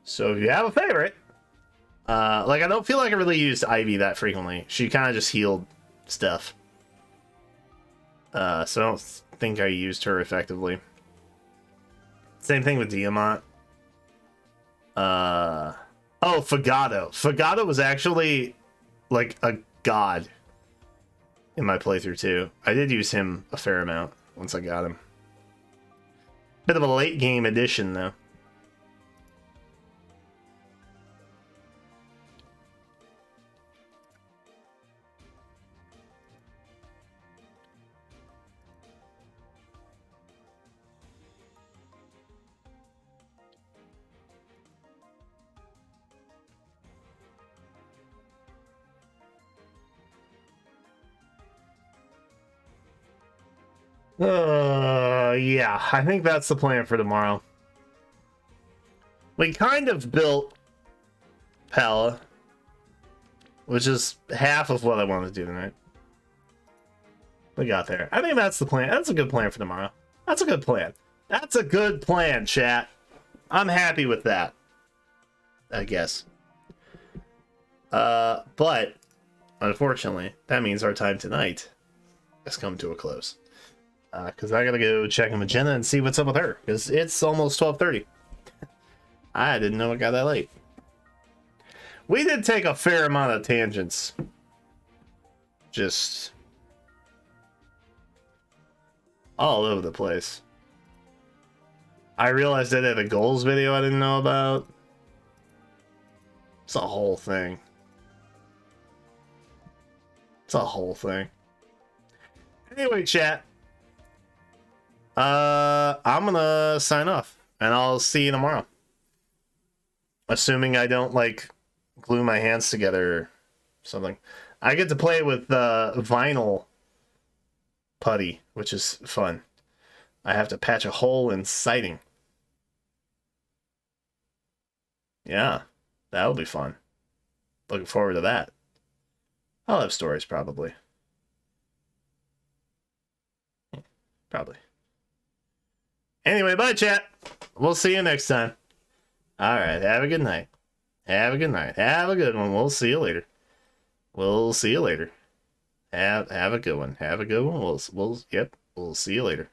Speaker 1: So if you have a favorite, like I don't feel like I really used Ivy that frequently. She kind of just healed stuff. So I don't think I used her effectively. Same thing with Diamant. Oh, Fagado. Fagado was actually like a god in my playthrough too. I did use him a fair amount once I got him. Bit of a late game addition though. Yeah, I think that's the plan for tomorrow. We kind of built Palla, which is half of what I wanted to do tonight. We got there. I think that's the plan. That's a good plan for tomorrow. That's a good plan. That's a good plan, chat. I'm happy with that, I guess. But unfortunately, that means our time tonight has come to a close. Because I gotta go check on Magenta and see what's up with her. Because it's almost 12:30. I didn't know it got that late. We did take a fair amount of tangents. Just all over the place. I realized I did a goals video I didn't know about. It's a whole thing. It's a whole thing. Anyway, chat. I'm gonna sign off, and I'll see you tomorrow. Assuming I don't, like, glue my hands together or something. I get to play with vinyl putty, which is fun. I have to patch a hole in siding. Yeah, that'll be fun. Looking forward to that. I'll have stories, probably. Probably. Anyway, bye, chat. We'll see you next time. All right, have a good night. Have a good night. Have a good one. We'll see you later. We'll see you later. Have a good one. Have a good one. We'll see you later.